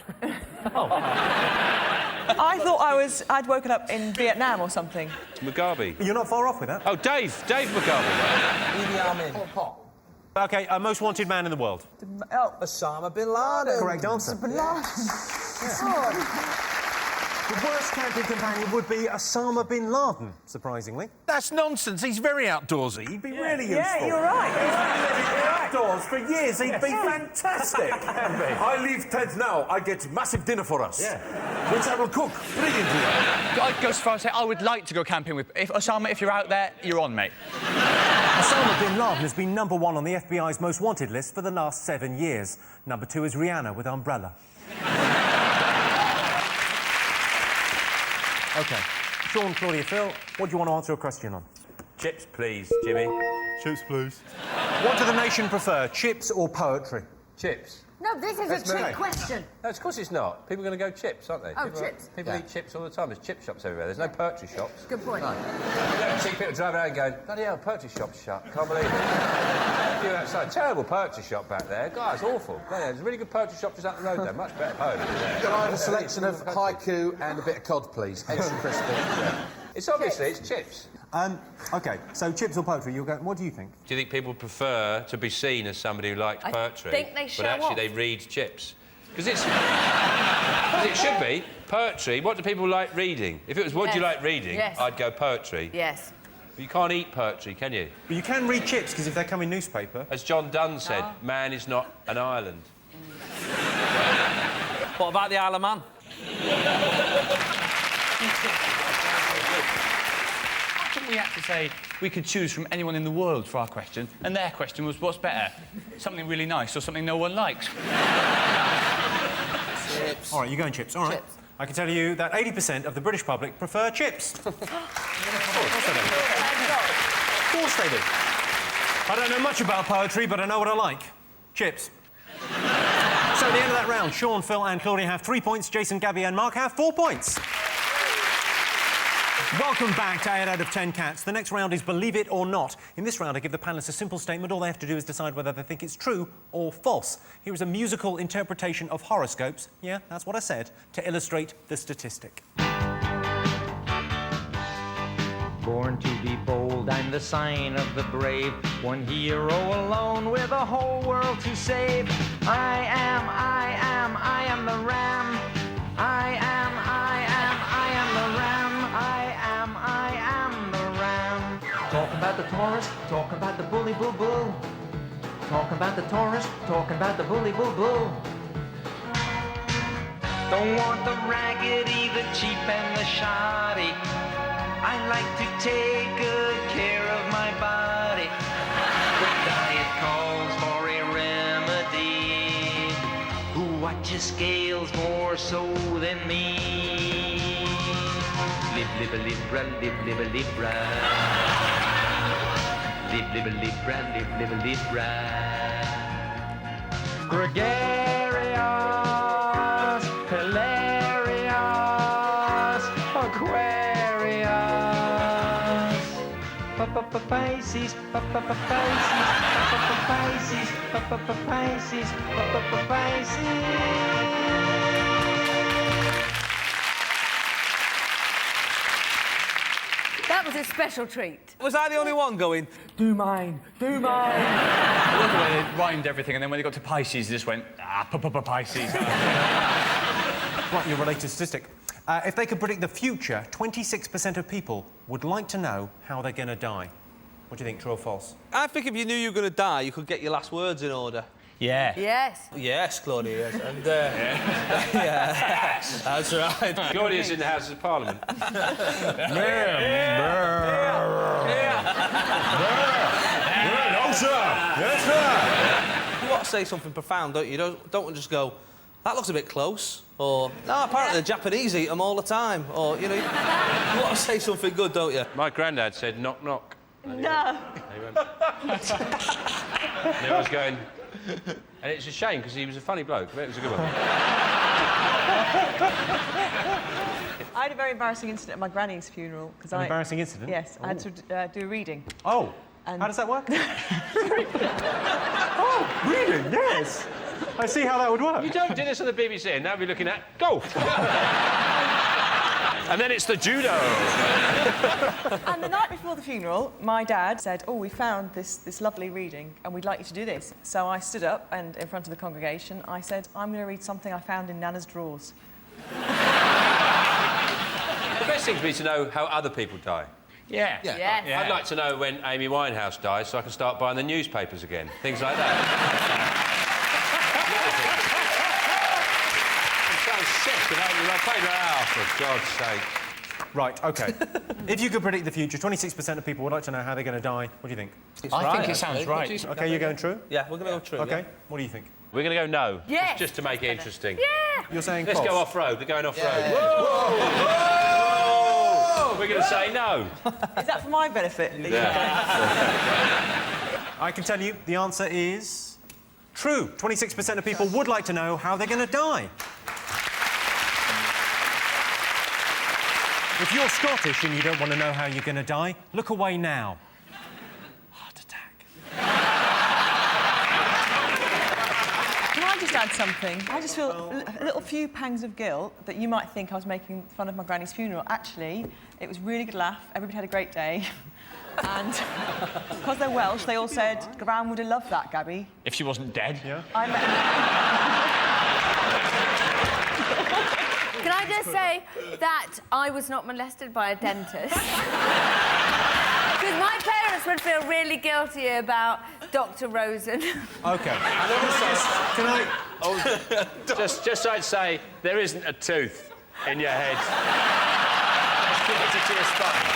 I thought I'd woken up in Vietnam or something. Mugabe. You're not far off with that. Oh, Dave Mugabe. Idi Amin. OK, most wanted man in the world. Osama bin Laden. Correct answer. Bin Laden. The worst camping companion would be Osama bin Laden, surprisingly. That's nonsense. He's very outdoorsy. He'd be really useful. Yeah, you're right. Outdoors for years. He'd be fantastic. I leave Ted now. I get massive dinner for us. Yeah. Which I will cook brilliantly. I'd go so far as to say I would like to go camping with... Osama, if you're out there, you're on, mate. Osama bin Laden has been #1 on the FBI's most wanted list for the last 7 years. #2 is Rihanna with Umbrella. OK. Sean, Claudia, Phil, what do you want to answer a question on? Chips, please, Jimmy. Chips, please. What do the nation prefer, chips or poetry? Chips. No, this is a trick question. No, of course it's not. People are going to go chips, aren't they? Oh, chips. People eat chips all the time. There's chip shops everywhere. There's no poetry shops. Good point. No. You don't see people driving around going, bloody hell, poetry shop's shut. Can't believe it. You're outside. Terrible poetry shop back there. God, it's awful. There's a really good poetry shop just up the road there. Much better poetry there. Can I have a selection of haiku and a bit of cod, please? Extra crispy. It's obviously, it's chips. OK, so chips or poetry, you'll go... What do you think? Do you think people prefer to be seen as somebody who likes poetry, think they show but actually off. they read chips? Because it's... Because it should be. Poetry, what do people like reading? If it was what do you like reading, Yes. I'd go poetry. Yes. But you can't eat poetry, can you? But you can read chips, because if they come in newspaper... As John Donne said, man is not an island. What about the Isle of Man? We had to say we could choose from anyone in the world for our question, and their question was, what's better? Something really nice or something no one likes? Chips. All right, you're going chips. All right. Chips. I can tell you that 80% of the British public prefer chips. Of course they do. Of course they do. I don't know much about poetry, but I know what I like. Chips. So at the end of that round, Sean, Phil and Claudia have 3 points. Jason, Gabby and Mark have 4 points. Welcome back to 8 out of 10 Cats. The next round is Believe It or Not. In this round, I give the panellists a simple statement. All they have to do is decide whether they think it's true or false. Here is a musical interpretation of horoscopes. Yeah, that's what I said, to illustrate the statistic. Born to be bold, I'm the sign of the brave. One hero alone with a whole world to save. I am the ram. I am the ram. I am the ram. Talking about the Taurus, talking about the bully boo boo. Talking about the Taurus, talking about the bully boo boo. Don't want the raggedy, the cheap and the shoddy. I like to take good care of my body. The diet calls for a remedy. Who watches scales more so than me? Live, live a libra, live, live a libra. Live, live a libra, live, live a libra. Gregarious, hilarious, Aquarius. Pisces, Pisces, Pisces, Pisces. That was a special treat. Was I the only one going, do mine, do mine? I love the way they rhymed everything, and then when they got to Pisces, they just went, Pisces. Right, your related statistic. If they could predict the future, 26% of people would like to know how they're going to die. What do you think, true or false? I think if you knew you were going to die, you could get your last words in order. Yeah. Yes. Yes, Claudia, yes. And, yeah, that's right. Claudia's in the House of Parliament. No, sir. Yes, sir. You want to say something profound, don't you? Don't just go, that looks a bit close. Or, no, apparently the Japanese eat them all the time. Or, you know, you want to say something good, don't you? My granddad said, knock, knock. No. And I was going... And it's a shame, because he was a funny bloke, but it was a good one. I had a very embarrassing incident at my granny's funeral. An embarrassing incident? Yes, I had to do a reading. Oh, and how does that work? Oh, reading, yes. I see how that would work. You don't do this on the BBC and now we're looking at golf. And then it's the judo. And the night before the funeral, my dad said, oh, we found this lovely reading and we'd like you to do this. So I stood up and in front of the congregation, I said, I'm going to read something I found in Nana's drawers. The best thing for me to know how other people die. Yeah. Yes. I'd like to know when Amy Winehouse dies so I can start buying the newspapers again. Things like that. It sounds sick, and I played that out, for God's sake. Right, OK. If you could predict the future, 26% of people would like to know how they're going to die. What do you think? I think it sounds right. OK, you're going true? Yeah, we're going to go true. OK, yeah. what do you think? We're going to go no. Yes. Just to make it interesting. Yeah. You're saying Let's false? go off-road. We're going off-road. Whoa! We're going to say no. Is that for my benefit? I can tell you the answer is true. 26% of people would like to know how they're going to die. If you're Scottish and you don't want to know how you're going to die, look away now. Heart attack. Can I just add something? I just feel a little few pangs of guilt that you might think I was making fun of my granny's funeral. Actually, it was a really good laugh. Everybody had a great day. And because they're Welsh, they all said, Gran would have loved that, Gabby. If she wasn't dead. Yeah. Can I just say that I was not molested by a dentist? Because my parents would feel really guilty about Dr. Rosen. OK. And also, can I... Just so I'd say, there isn't a tooth in your head. Let's keep it to your spine.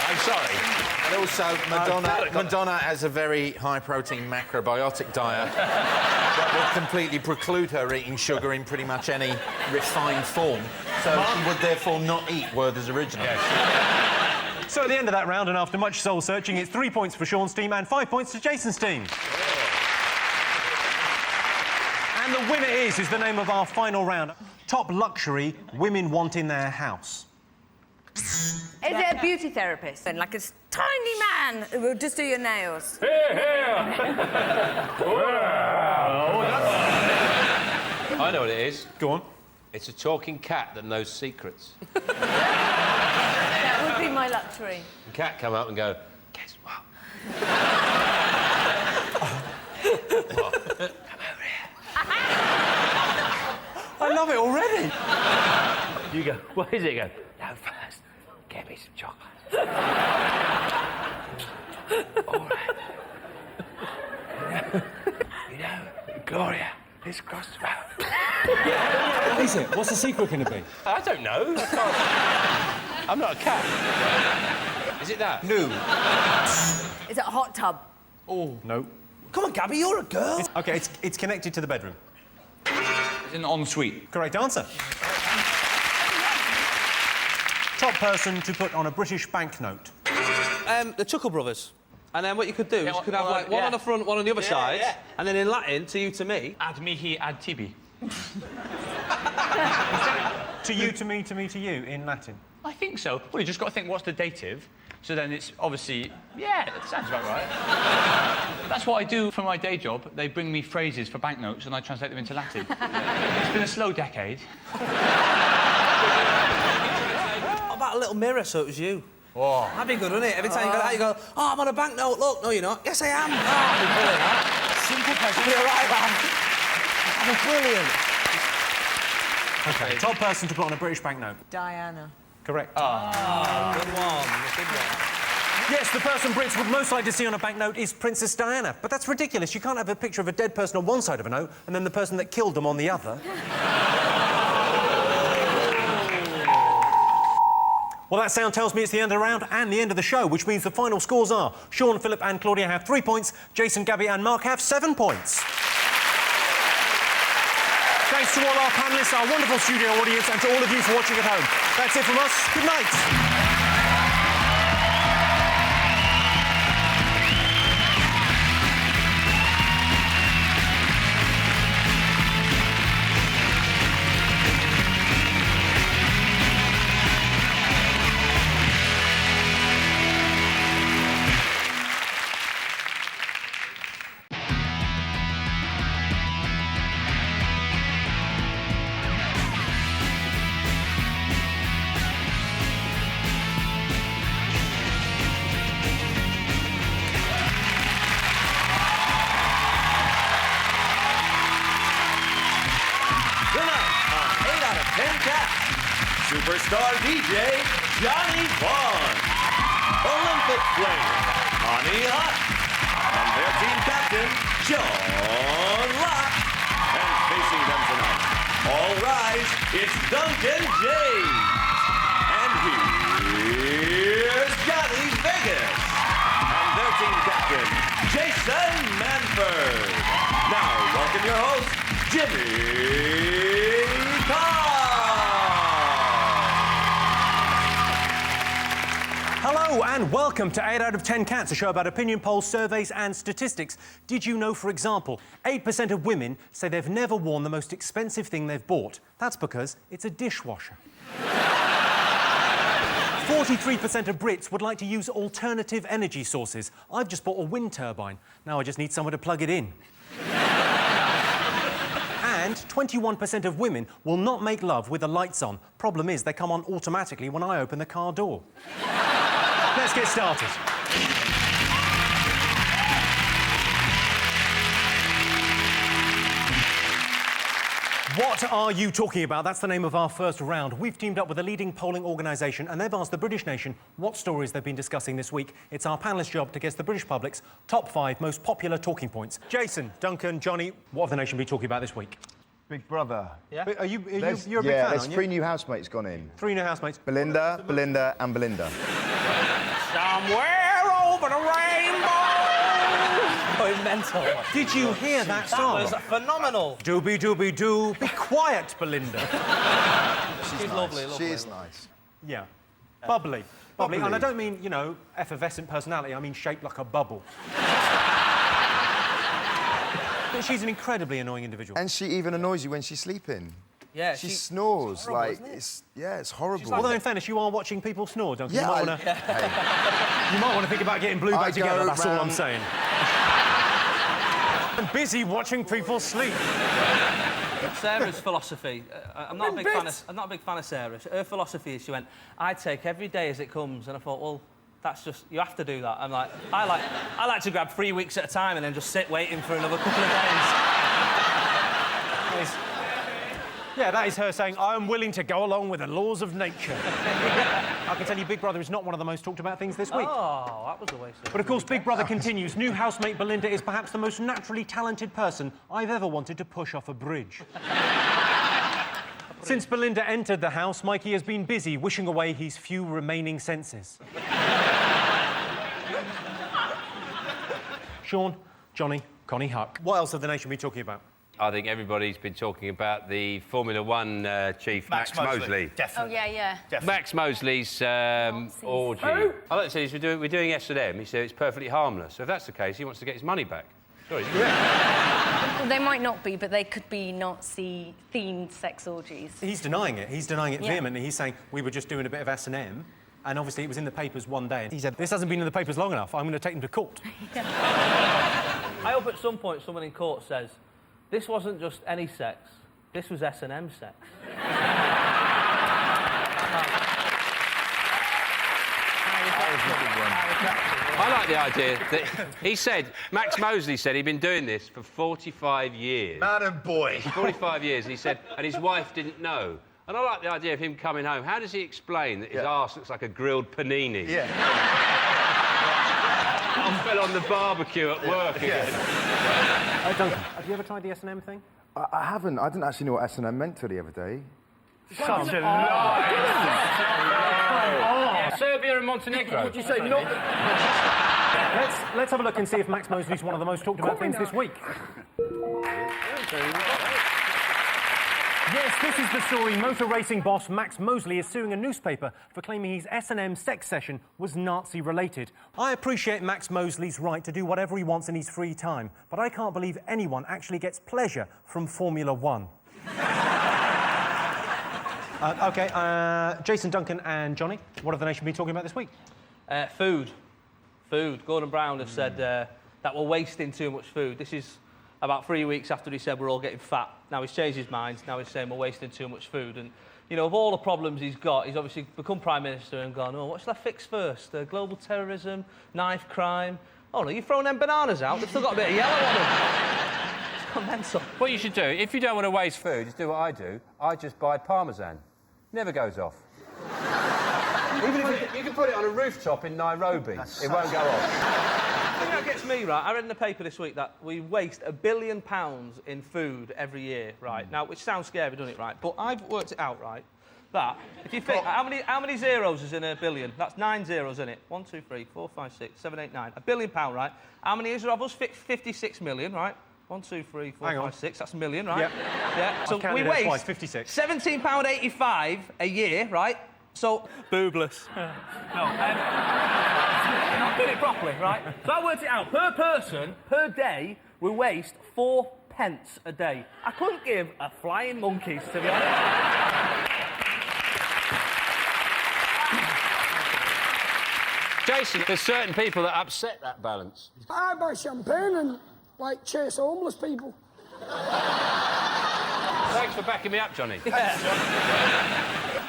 I'm sorry. And also, Madonna has a very high-protein macrobiotic diet that will completely preclude her eating sugar in pretty much any refined form. So she would therefore not eat Werther's Original. Yes. So at the end of that round, and after much soul-searching, it's 3 points for Sean's team and 5 points to Jason's team. And the winner is the name of our final round. Top luxury women want in their house. Is it a beauty therapist? And like a tiny man who will just do your nails. I know what it is. Go on. It's a talking cat that knows secrets. That would be my luxury. The cat come up and go, guess what? I love it already. You go, what is it? You go, no, first, get me some chocolate. All right. You know, Gloria is across the road. What is it? What's the secret going to be? I don't know. I'm not a cat. Is it that? No. Is it a hot tub? Oh. No. Come on, Gabby, you're a girl. OK, it's connected to the bedroom. It's an ensuite. Correct answer. Top person to put on a British banknote. The Chuckle Brothers. And then what you could do is you could have like one on the front, one on the other side, and then in Latin, to you, to me. Ad mihi ad tibi. To you, to me, to me, to you, in Latin. I think so. Well, you just got to think, what's the dative? So then it's obviously... Yeah, that sounds about right. That's what I do for my day job. They bring me phrases for banknotes and I translate them into Latin. It's been a slow decade. What about a little mirror so it was you? Oh. That'd be good, wouldn't it? Every time you go out, you go, oh, I'm on a banknote, look. No, you're not. Yes, I am. Oh, that'd be brilliant, huh? Simple question. You're right, man. That'd be brilliant. OK, top person to put on a British banknote. Diana. Correct. Good one. Good one. Yes, the person Brits would most like to see on a banknote is Princess Diana. But that's ridiculous. You can't have a picture of a dead person on one side of a note and then the person that killed them on the other. Well, that sound tells me it's the end of the round and the end of the show, which means the final scores are Sean, Philip and Claudia have 3 points, Jason, Gabby and Mark have 7 points. Thanks to all our panellists, our wonderful studio audience and to all of you for watching at home. That's it from us. Good night. superstar DJ Johnny Vaughn, Olympic flame Connie Hutt, and their team captain John Locke. And facing them tonight, all rise, it's Duncan James. And here's Johnny Vegas and their team captain Jason Manford. Now welcome your host, Jimmy Carr. Hello and welcome to 8 out of 10 Cats, a show about opinion polls, surveys and statistics. Did you know, for example, 8% of women say they've never worn the most expensive thing they've bought? That's because it's a dishwasher. 43% of Brits would like to use alternative energy sources. I've just bought a wind turbine. Now I just need somewhere to plug it in. And 21% of women will not make love with the lights on. Problem is, they come on automatically when I open the car door. Let's get started. What are you talking about? That's the name of our first round. We've teamed up with a leading polling organisation and they've asked the British nation what stories they've been discussing this week. It's our panellists' job to guess the British public's top 5 most popular talking points. Jason, Duncan, Johnny, what have the nation been talking about this week? Big Brother. Yeah? You're a big fan, there's aren't you? 3 new housemates gone in. 3 new housemates. Belinda, Belinda and Belinda. Somewhere over the rainbow. Going mental. Did you hear that song? That was phenomenal. Doobie doobie doo. Be quiet, Belinda. She's nice. lovely. She is nice. Yeah. Bubbly. Bubbly. And I don't mean, you know, effervescent personality. I mean shaped like a bubble. But she's an incredibly annoying individual. And she even annoys you when she's sleeping. Yeah, she snores. horrible, like isn't it? it's horrible. Although in fairness, you are watching people snore, Duncan. Yeah, you might want to think about getting blue back together. That's all I'm saying. I'm busy watching people sleep. Sarah's philosophy. I'm not a big fan of Sarah. Her philosophy is she went, I take every day as it comes, and I thought, well, that's just you have to do that. I'm like, I like to grab 3 weeks at a time and then just sit waiting for another couple of days. Yeah, that is her saying, I am willing to go along with the laws of nature. I can tell you Big Brother is not one of the most talked about things this week. Oh, that was a waste of But of course, Big Brother continues. New housemate Belinda is perhaps the most naturally talented person I've ever wanted to push off a bridge. Since Belinda entered the house, Mikey has been busy wishing away his few remaining senses. Sean, Johnny, Connie Huck. What else have the nation been talking about? I think everybody's been talking about the Formula One chief, Max Mosley. Oh, Definitely. yeah. Max Mosley's orgy. I like to say we're doing S&M. He said it's perfectly harmless. So if that's the case, he wants to get his money back. Sorry. Well, they might not be, but they could be Nazi-themed sex orgies. He's denying it. He's denying it vehemently. He's saying, we were just doing a bit of S&M, and obviously it was in the papers one day. And he said, this hasn't been in the papers long enough. I'm going to take them to court. I hope at some point someone in court says, this wasn't just any sex, this was S&M sex. I like the idea that he said, Max Mosley said he'd been doing this for 45 years. Man and boy. 45 years, and he said, and his wife didn't know. And I like the idea of him coming home. How does he explain that his arse looks like a grilled panini? Yeah. I fell on the barbecue at work again. Duncan, have you ever tried the S&M thing? I haven't. I didn't actually know what S&M meant till the other day. Such a lie! Serbia and Montenegro. What did you say? No. Let's have a look and see if Max Mosley's one of the most talked about things this week. Yes, this is the story. Motor racing boss Max Mosley is suing a newspaper for claiming his S&M sex session was Nazi-related. I appreciate Max Mosley's right to do whatever he wants in his free time, but I can't believe anyone actually gets pleasure from Formula One. Jason, Duncan and Johnny, what have the nation been talking about this week? Food. Gordon Brown has said that we're wasting too much food. This is about 3 weeks after he said we're all getting fat. Now he's changed his mind. Now he's saying we're wasting too much food. And, you know, of all the problems he's got, he's obviously become Prime Minister and gone, oh, what shall I fix first? Global terrorism, knife crime. Oh, no, you've thrown them bananas out. They've still got a bit of yellow on them. It's gone mental. What you should do, if you don't want to waste food, just do what I do. I just buy Parmesan. Never goes off. You can put it on a rooftop in Nairobi. It won't go off. The thing that gets me, right, I read in the paper this week that we waste £1 billion in food every year, right? Now, which sounds scary, doesn't it, right? But I've worked it out, right, that if you think, how many zeros is in a billion? That's 9 zeros, isn't it? 1, 2, 3, 4, 5, 6, 7, 8, 9. £1 billion, right? How many is there of us? 56 million, right? 1, 2, 3, 4, 5, 6. That's a million, right? Yep. Yeah. So we waste twice, 56. £17.85 a year, right? So boobless. No, not doing it properly, right? So I worked it out. Per person, per day, we waste 4 pence a day. I couldn't give a flying monkeys, to be honest. Jason, there's certain people that upset that balance. I buy champagne and, like, chase homeless people. Thanks for backing me up, Johnny.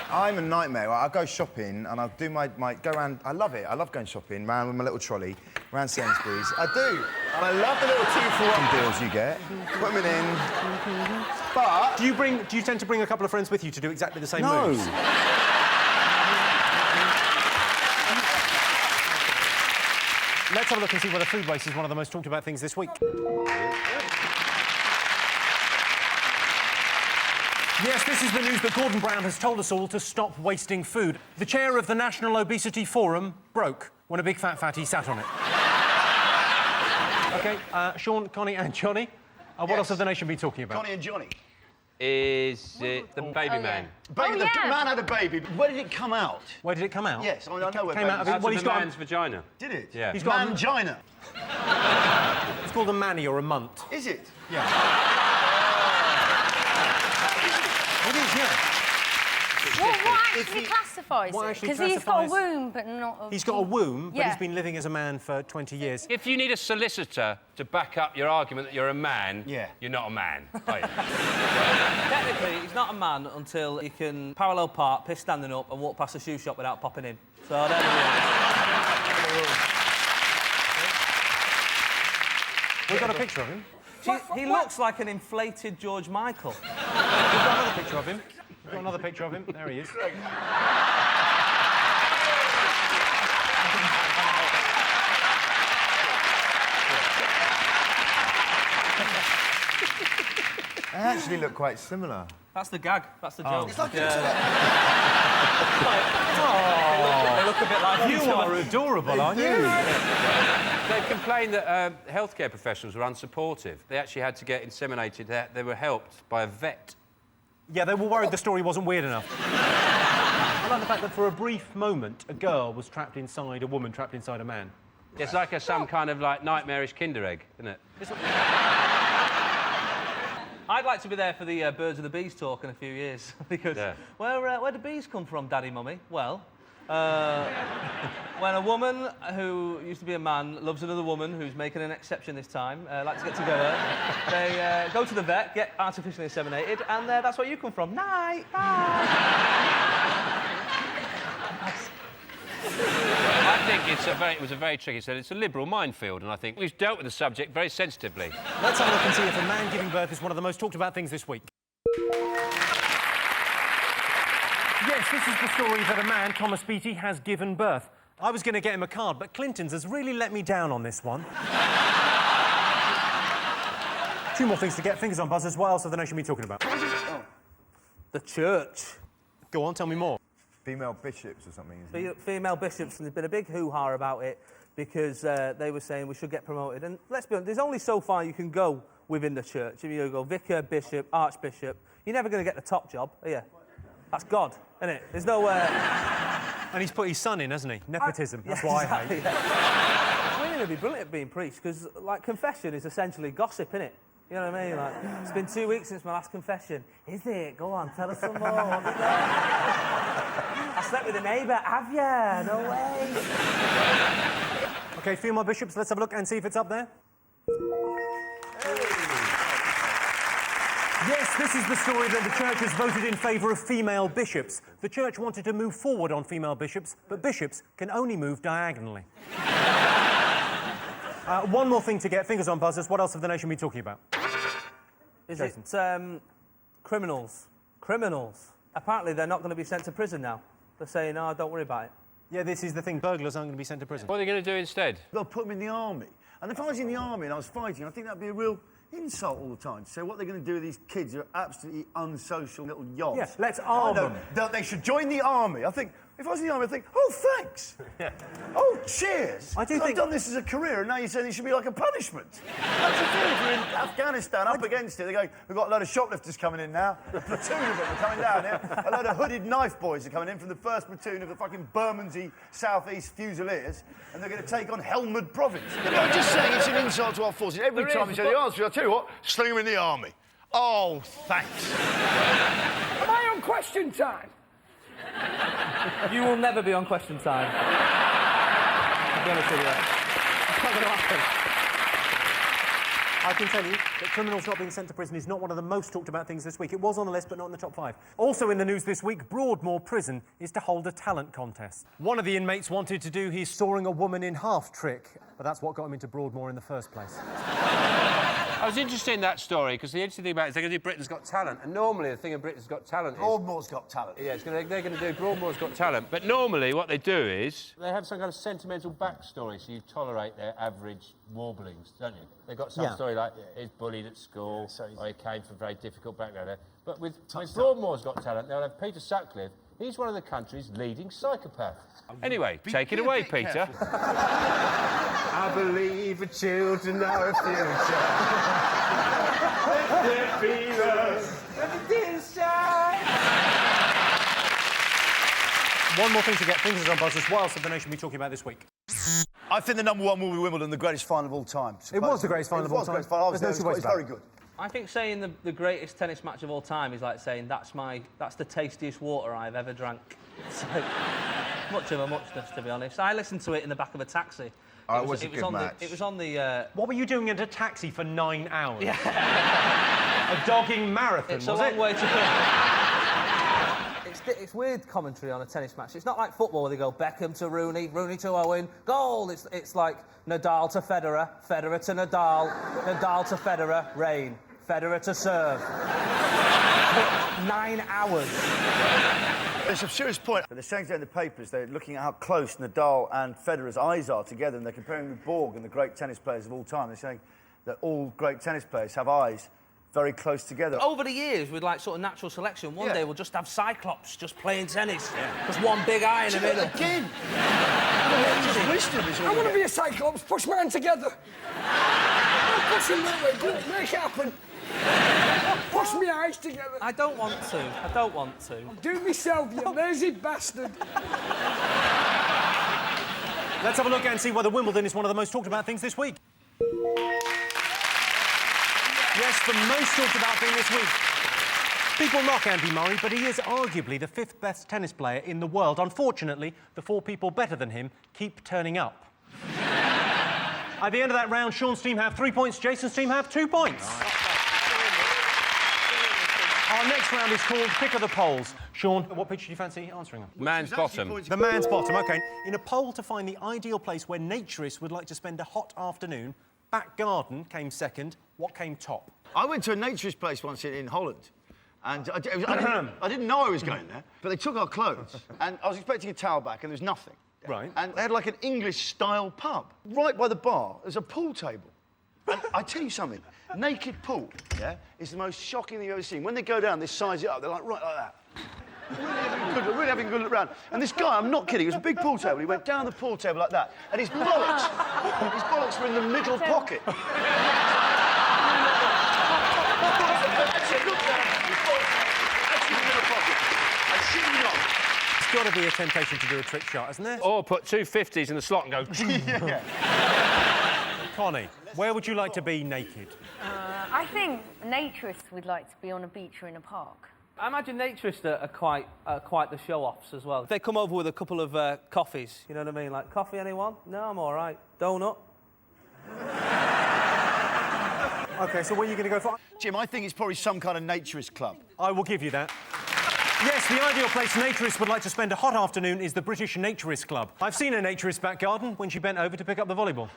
I'm a nightmare. I go shopping and I'll do my go around. I love it. I love going shopping, round with my little trolley, around Sainsbury's. I do. And I love the little 2-for-1 deals you get. Put them in. But... Do you tend to bring a couple of friends with you to do exactly the same moves? No. Let's have a look and see whether food waste is one of the most talked about things this week. Yes, this is the news that Gordon Brown has told us all to stop wasting food. The chair of the National Obesity Forum broke when a big fat fatty sat on it. OK, Sean, Connie and Johnny, what else have the nation been talking about? Connie and Johnny. Is it the baby man? Baby, the man had a baby. Where did it come out? Where did it come out? Yes, I mean, I know where came out of Out well, of he's the got man's vagina. Did it? Yeah. He's got Mangina. It's called a manny or a munt. Is it? Yeah. It is, yeah. What actually classifies What it? actually Because he's got a classifies- womb, but not a... He's got a womb, but Yeah. he's been living as a man for 20 years. If you need a solicitor to back up your argument that you're a man, you're not a man, are you? Technically, he's not a man until he can parallel park, piss standing up, and walk past a shoe shop without popping in. So there we go. We've got a picture of him. He looks like an inflated George Michael. We've got another picture of him. We've got another picture of him. There he is. They actually look quite similar. That's the gag. That's the joke. It's like They look a bit like You are adorable, aren't you? They complained that healthcare professionals were unsupportive. They actually had to get inseminated. They were helped by a vet. Yeah, they were worried the story wasn't weird enough. I like the fact that for a brief moment, a girl was trapped inside a woman trapped inside a man. It's like some kind of, like, nightmarish Kinder egg, isn't it? I'd like to be there for the Birds of the Bees talk in a few years. Because where do bees come from, Daddy, Mummy? Well, when a woman who used to be a man loves another woman who's making an exception this time, like to get together, they go to the vet, get artificially inseminated, and that's where you come from. Night, bye. I think it was a very tricky. So it's a liberal minefield, and I think we've dealt with the subject very sensitively. Let's have a look and see if a man giving birth is one of the most talked about things this week. Yes, this is the story that a man, Thomas Beattie, has given birth. I was going to get him a card, but Clinton's has really let me down on this one. 2 more things to get. Fingers on buzzers. What else have the nation been talking about? The church. Go on, tell me more. Female bishops or something, isn't it? Female bishops, and there's been a big hoo-ha about it because they were saying we should get promoted. And let's be honest, there's only so far you can go within the church. If you go vicar, bishop, archbishop, you're never going to get the top job, are you? That's God, isn't it? There's no... And he's put his son in, hasn't he? Nepotism. That's why I hate. Women would be brilliant at being priests because, like, confession is essentially gossip, innit? You know what I mean? Like, it's been 2 weeks since my last confession. Is it? Go on, tell us some more. I slept with a neighbour. Have ya? No way. OK, female bishops, let's have a look and see if it's up there. Yes, this is the story that the church has voted in favour of female bishops. The church wanted to move forward on female bishops, but bishops can only move diagonally. One more thing to get. Fingers on buzzers. What else have the nation been talking about? Is it criminals? Criminals. Apparently, they're not going to be sent to prison now. They're saying, "Oh, don't worry about it. Yeah, this is the thing. Burglars aren't going to be sent to prison. What are they going to do instead? They'll put them in the army. And if I was in the army and I was fighting, I think that'd be a real insult all the time. So what they're going to do with these kids who are absolutely unsocial little yobs. Yeah, let's arm them. They should join the army. I think, if I was in the army, I'd think, oh, thanks. Yeah. Oh, cheers. I do I've think... done this as a career, and now you're saying it should be like a punishment. That's the thing. If you're in Afghanistan, up against it, they're going, we've got a load of shoplifters coming in now. A platoon of them are coming down here. A load of hooded knife boys are coming in from the 1st platoon of the fucking Bermondsey South-East Fusiliers, and they're going to take on Helmand Province. I'm just saying it's an insult to our forces. Every time you say the answer, I'll tell you what, sling them in the army. Oh, thanks. Am I on question time? You will never be on question time. I'll be honest with you. It's not going to happen. I can tell you that criminals not being sent to prison is not one of the most talked about things this week. It was on the list, but not in the top 5. Also in the news this week, Broadmoor Prison is to hold a talent contest. One of the inmates wanted to do his sawing a woman in half trick, but that's what got him into Broadmoor in the first place. I was interested in that story because the interesting thing about it is they're going to do Britain's Got Talent, and normally the thing in Britain's Got Talent is... Broadmoor's Got Talent. Yeah, they're going to do Broadmoor's Got Talent, but normally what they do is they have some kind of sentimental backstory, so you tolerate their average warblings, don't you? They've got some story like he's bullied at school, or he came from a very difficult background. But with Broadmoor's Got Talent, they'll have Peter Sutcliffe. He's one of the country's leading psychopaths. Anyway, take it away, Peter. I believe the children are a future. Let there be love. One more thing to get fingers on buzzers. What else have the nation been talking about this week? I think the #1 will be Wimbledon, the greatest final of all time. It was the greatest final of all time. It was the greatest final. It's very good. I think saying the greatest tennis match of all time is like saying that's the tastiest water I've ever drank. It's like, much of a muchness, to be honest. I listened to it in the back of a taxi. Oh, it was a good match. It was on the... What were you doing in a taxi for 9 hours? Yeah. A dogging marathon, It's a long way to go. It's weird commentary on a tennis match. It's not like football where they go Beckham to Rooney, Rooney to Owen, goal. It's like Nadal to Federer, Federer to Nadal, Nadal to Federer, rain, Federer to serve. 9 hours. It's a serious point. They're saying in the papers, they're looking at how close Nadal and Federer's eyes are together, and they're comparing with Borg and the great tennis players of all time. They're saying that all great tennis players have eyes very close together. Over the years, with like sort of natural selection, one day we'll just have Cyclops just playing tennis. Just one big eye in the middle. Again! I want to be a Cyclops. Push man together. Push him that way. Go on, make it happen. Push me eyes together. I don't want to. Do myself, you lazy bastard. Let's have a look and see whether Wimbledon is one of the most talked about things this week. Yes, the most talked about thing this week. People mock Andy Murray, but he is arguably the 5th best tennis player in the world. Unfortunately, the 4 people better than him keep turning up. At the end of that round, Sean's team have 3 points, Jason's team have 2 points. Our next round is called Pick of the Polls. Sean, what pitch do you fancy answering on? Man's bottom. The man's bottom, OK. In a poll to find the ideal place where naturists would like to spend a hot afternoon, back garden came second. What came top? I went to a naturist place once in Holland, and I didn't know I was going there, but they took our clothes, and I was expecting a towel back, and there was nothing. Right. And they had like an English-style pub. Right by the bar, there's a pool table. And I tell you something, naked pool, is the most shocking thing you've ever seen. When they go down, they size it up, they're like, right like that. Really having a good look around. And this guy, I'm not kidding, it was a big pool table. He went down the pool table like that, and his bollocks were in the middle pocket. It's got to be a temptation to do a trick shot, hasn't there? Or put 2 50s in the slot and go... Connie, where would you like to be naked? I think naturists would like to be on a beach or in a park. I imagine naturists are quite the show-offs as well. If they come over with a couple of coffees, you know what I mean? Like, coffee, anyone? No, I'm all right. Donut? OK, so where are you going to go for? Jim, I think it's probably some kind of naturist club. I will give you that. Yes, the ideal place naturists would like to spend a hot afternoon is the British Naturist Club. I've seen a naturist back garden when she bent over to pick up the volleyball.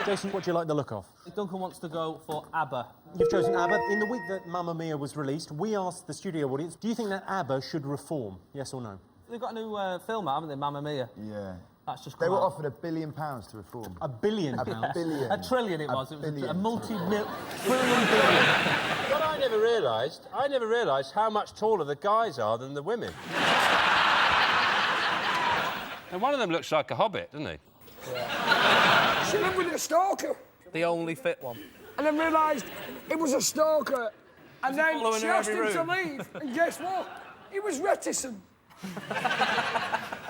Jason, what do you like the look of? Duncan wants to go for ABBA. You've chosen ABBA. In the week that Mamma Mia was released, we asked the studio audience, do you think that ABBA should reform? Yes or no? They've got a new film out, haven't they, Mamma Mia? Yeah. That's just They come were out. offered £1 billion to reform. £1 billion? £1 billion. A trillion it was. It was billion. a multi-trillion billion. What I never realised how much taller the guys are than the women. And one of them looks like a hobbit, doesn't he? She lived with a stalker. The only fit one. And then realised it was a stalker. And then following she her asked every him to room? leave. And guess what? He was reticent.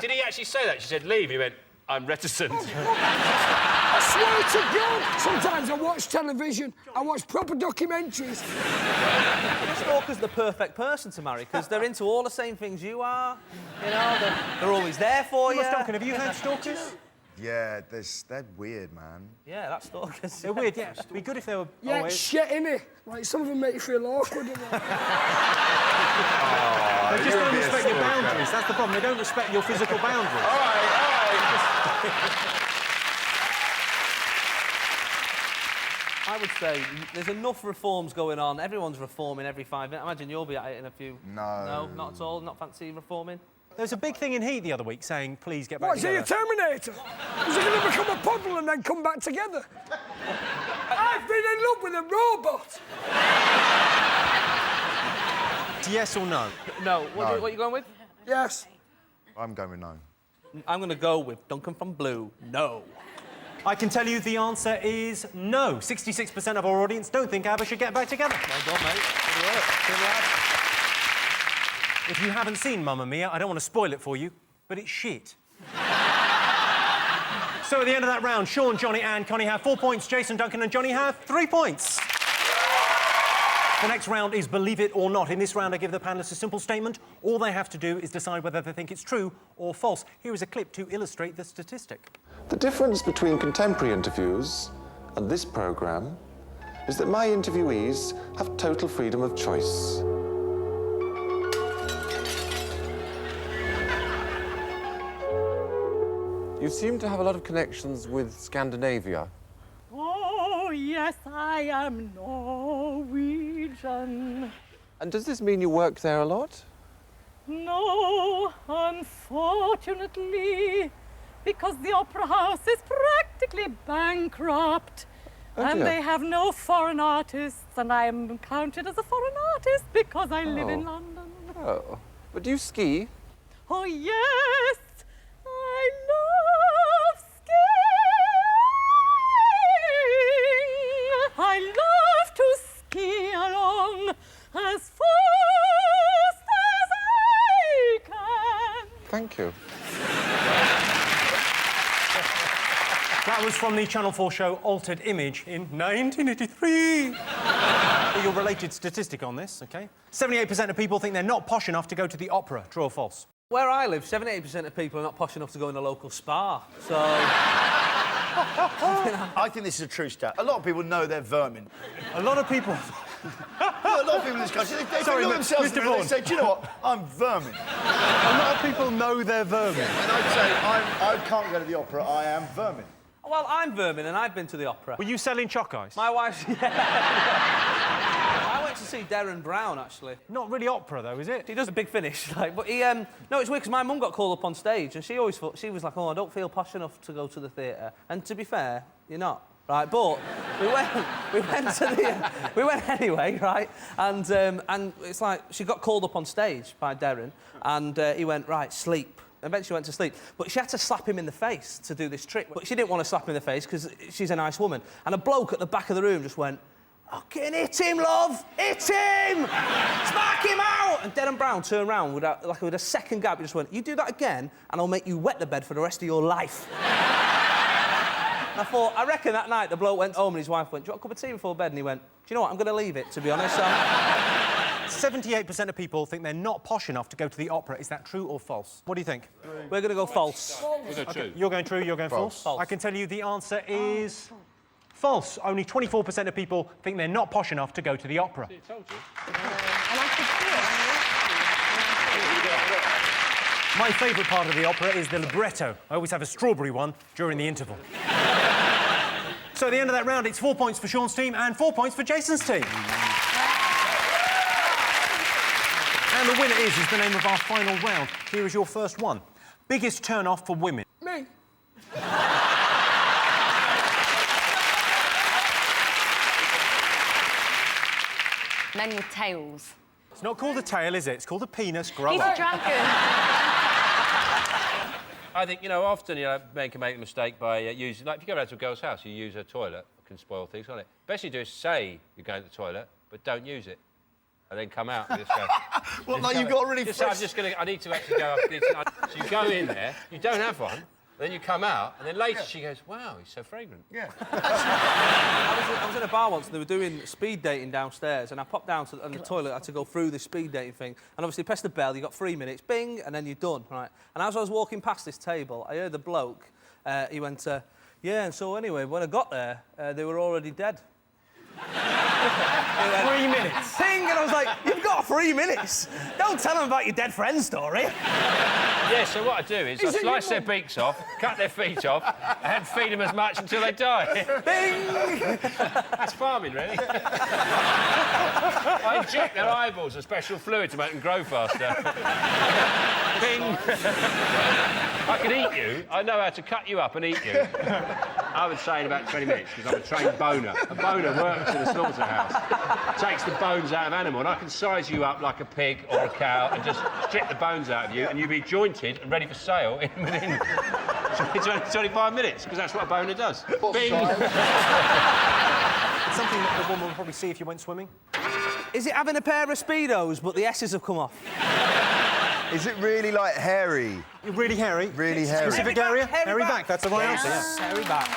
Did he actually say that? She said, leave. He went, I'm reticent. I swear to God, sometimes I watch television, I watch proper documentaries. The stalker's the perfect person to marry because they're into all the same things you are. You know, they're always there for you. Duncan, have you heard stalkers? Yeah, they're weird, man. Yeah, that's stalkers. They're weird, yeah. It'd be good if they were... Yeah, always... shit, innit? Like, some of them make you feel awkward. They just don't respect your boundaries. That's the problem. They don't respect your physical boundaries. All right. I would say there's enough reforms going on. Everyone's reforming every 5 minutes. I imagine you'll be at it in a few... No. No, not at all? Not fancy reforming? There was a big thing in Heat the other week saying, please get back What, is he together. a Terminator? Is he going to become a puddle and then come back together? I've been in love with a robot. Yes or no? No. What No. are you going with? Yes. I'm going with no. I'm going to go with Duncan from Blue. No. I can tell you the answer is no. 66% of our audience don't think ABBA should get back together. Well done, mate. Good work. Good work. If you haven't seen Mamma Mia, I don't want to spoil it for you, but it's shit. So at the end of that round, Sean, Johnny and Connie have 4 points. Jason, Duncan and Johnny have 3 points. The next round is Believe It or Not. In this round, I give the panellists a simple statement. All they have to do is decide whether they think it's true or false. Here is a clip to illustrate the statistic. The difference between contemporary interviews and this programme is that my interviewees have total freedom of choice. You seem to have a lot of connections with Scandinavia. Oh, yes, I am Norwegian. And does this mean you work there a lot? No, unfortunately, because the Opera House is practically bankrupt. Oh, and dear. they have no foreign artists, and I am counted as a foreign artist because I live in London. Oh. But do you ski? Oh, yes, I love skiing. I love to ski along as fast as I can. Thank you. That was from the Channel 4 show Altered Image in 1983. Your related statistic on this, OK? 78% of people think they're not posh enough to go to the opera. True or false? Where I live, 78% of people are not posh enough to go in a local spa, so... I think this is a true stat. A lot of people know they're vermin. A lot of people... A lot of people in this country, they Sorry, look themselves Mr. in the mirror and Vaughan. they say, do you know what? I'm vermin. A lot of people know they're vermin. And I'd say, I can't go to the opera, I am vermin. Well, I'm vermin and I've been to the opera. Were you selling choc ice? My wife's... I went to see Darren Brown, actually. Not really opera, though, is it? He does a big finish, like, but he... No, it's weird, because my mum got called up on stage, and she always thought... She was like, oh, I don't feel posh enough to go to the theatre. And to be fair, you're not, right? But we went to the... we went anyway, right? And it's like, she got called up on stage by Darren, and he went, right, sleep. Eventually went to sleep. But she had to slap him in the face to do this trick. But she didn't want to slap him in the face because she's a nice woman. And a bloke at the back of the room just went, fucking hit him, love! Hit him! Smack him out! And Darren Brown turned around with a second gap. He just went, you do that again, and I'll make you wet the bed for the rest of your life. And I thought, I reckon that night the bloke went home and his wife went, do you want a cup of tea before bed? And he went, do you know what, I'm going to leave it, to be honest. 78% of people think they're not posh enough to go to the opera. Is that true or false? What do you think? We're going to go false. We'll go true. Okay, you're going true, you're going false? False. I can tell you the answer is false. Only 24% of people think they're not posh enough to go to the opera. I told you. My favourite part of the opera is the libretto. I always have a strawberry one during the interval. So at the end of that round, it's 4 points for Sean's team and 4 points for Jason's team. And the winner is the name of our final round. Here is your first one. Biggest turn-off for women. Me. Men with tails. It's not called a tail, is it? It's called a penis. Grow He's up. a dragon. I think, you know, often, you know, men can make a mistake by using... Like, if you go around to a girl's house, you use her toilet. It can spoil things, can't it? Best you do is say you're going to the toilet, but don't use it. And then come out and just go... Well, like you've got really just, fresh... I'm just going to... I need to actually go... So you go in there, you don't have one, then you come out, and then later she goes, wow, he's so fragrant. Yeah. I was in a bar once and they were doing speed dating downstairs and I popped down to the toilet, I had to go through the speed dating thing and obviously press the bell, you got 3 minutes, bing, and then you're done, right? And as I was walking past this table, I heard the bloke, he went, yeah, and so anyway, when I got there, they were already dead. 3 minutes. Ping, and I was like, you've got 3 minutes. Don't tell them about your dead friend story. Yeah, so what I do is I slice their beaks off, cut their feet off, and feed them as much until they die. Bing! That's farming, really. I inject their eyeballs with special fluid to make them grow faster. Bing! I can eat you. I know how to cut you up and eat you. I would say in about 20 minutes, because I'm a trained boner. A boner works in a slaughterhouse. Takes the bones out of animal, and I can size you up like a pig or a cow and just strip the bones out of you, and you'll be jointed and ready for sale within 25 minutes, because that's what a boner does. Bing! It's something that the woman would probably see if you went swimming. Is it having a pair of Speedos, but the S's have come off? Is it really, like, hairy? Really hairy? Really hairy. Specific area? Hairy back. That's the right answer, yeah. Hairy back.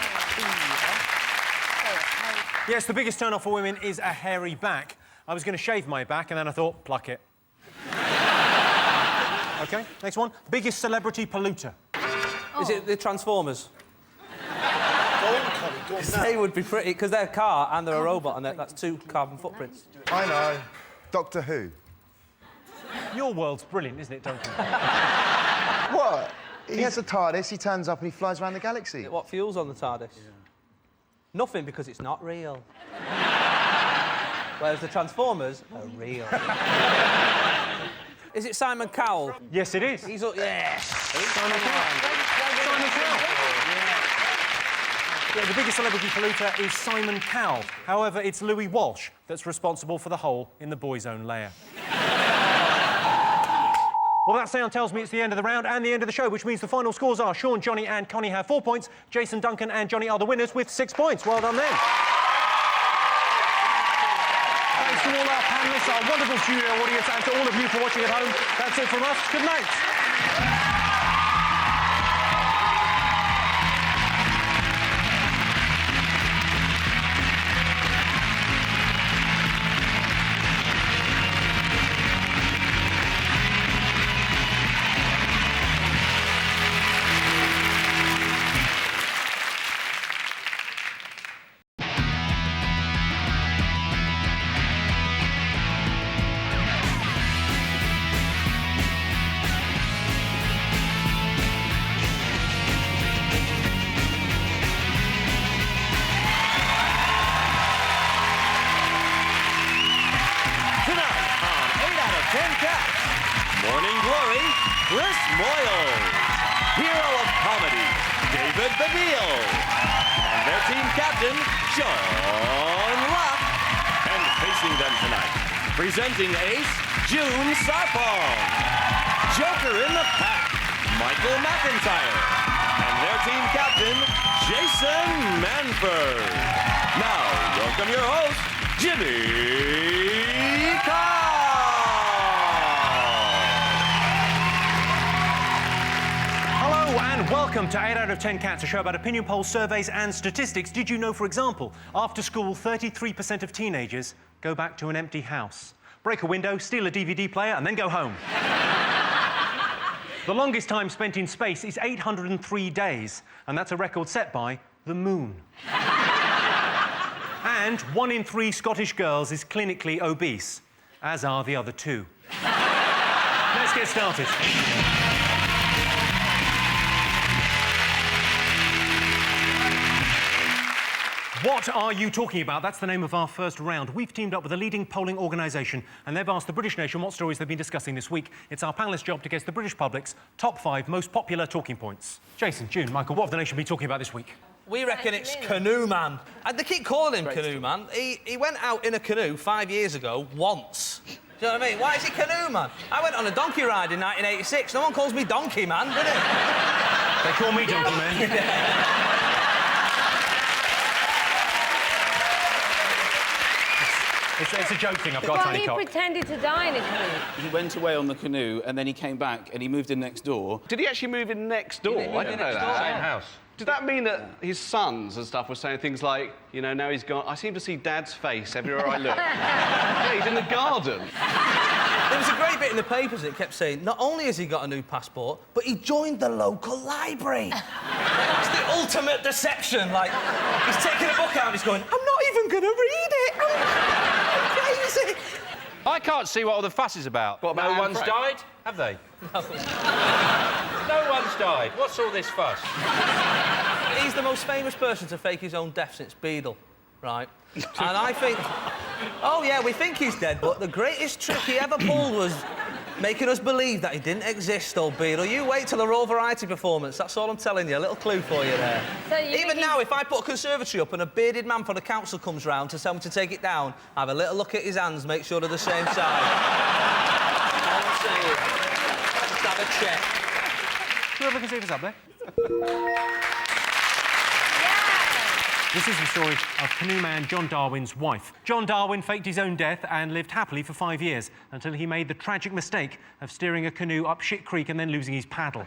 Yes, the biggest turn-off for women is a hairy back. I was going to shave my back, and then I thought, pluck it. OK, next one. Biggest celebrity polluter. Is it the Transformers? They would be pretty, because they're a car and they're a robot, and that's 2 carbon footprints. I know. Doctor Who. Your world's brilliant, isn't it, Duncan? What? He has a TARDIS, he turns up and he flies around the galaxy. What fuel's on the TARDIS? Yeah. Nothing, because it's not real. Whereas the Transformers are real. Is it Simon Cowell? Yes, it is. He's up, yes. Simon Cowell. Simon Cowell. Yeah, the biggest celebrity polluter is Simon Cowell. However, it's Louis Walsh that's responsible for the hole in the boys' own lair. Well, that sound tells me it's the end of the round and the end of the show, which means the final scores are Sean, Johnny and Connie have 4 points. Jason, Duncan and Johnny are the winners with 6 points. Well done, then. Thanks to all our panellists, our wonderful studio audience, and to all of you for watching at home. That's it from us. Good night. Morning Glory, Chris Moyles. Hero of Comedy, David Baddiel. And their team captain, John Locke. And facing them tonight, presenting ace, June Sarpong. Joker in the pack, Michael McIntyre. And their team captain, Jason Manford. Now, welcome your host, Jimmy Carr. And welcome to 8 out of 10 Cats, a show about opinion polls, surveys and statistics. Did you know, for example, after school, 33% of teenagers go back to an empty house? Break a window, steal a DVD player and then go home. The longest time spent in space is 803 days, and that's a record set by the moon. And 1 in 3 Scottish girls is clinically obese, as are the other 2. Let's get started. What are you talking about? That's the name of our first round. We've teamed up with a leading polling organisation and they've asked the British nation what stories they've been discussing this week. It's our panellists' job to guess the British public's top 5 most popular talking points. Jason, June, Michael, what have the nation been talking about this week? We reckon it's Canoe Man. And they keep calling him Canoe Man. He went out in a canoe 5 years ago once. Do you know what I mean? Why is he Canoe Man? I went on a donkey ride in 1986. No one calls me Donkey Man, does it? They call me Donkey Man. It's a joke thing, I've got a tiny cock. He pretended to die in a canoe. He went away on the canoe and then he came back and he moved in next door. Did he actually move in next door? I didn't know that. Same house. Did that mean that his sons and stuff were saying things like, you know, now he's gone... I seem to see Dad's face everywhere I look. Yeah, he's in the garden. There was a great bit in the papers that kept saying, not only has he got a new passport, but he joined the local library. It's the ultimate deception. Like, he's taking a book out and he's going, I'm not even going to read it. I'm crazy. I can't see what all the fuss is about. What about no Anne one's Frank? died, have they? No one's died. What's all this fuss? He's the most famous person to fake his own death since Beadle, right? And I think... Oh, yeah, we think he's dead, but the greatest trick he ever pulled was making us believe that he didn't exist, old Beadle. You wait till a Royal Variety performance, that's all I'm telling you. A little clue for you there. So Even now, if I put a conservatory up and a bearded man from the council comes round to tell me to take it down, I have a little look at his hands, make sure they're the same size. Just have a check. Whoever can see this up there. This is the story of canoe man John Darwin's wife. John Darwin faked his own death and lived happily for 5 years until he made the tragic mistake of steering a canoe up shit creek and then losing his paddle.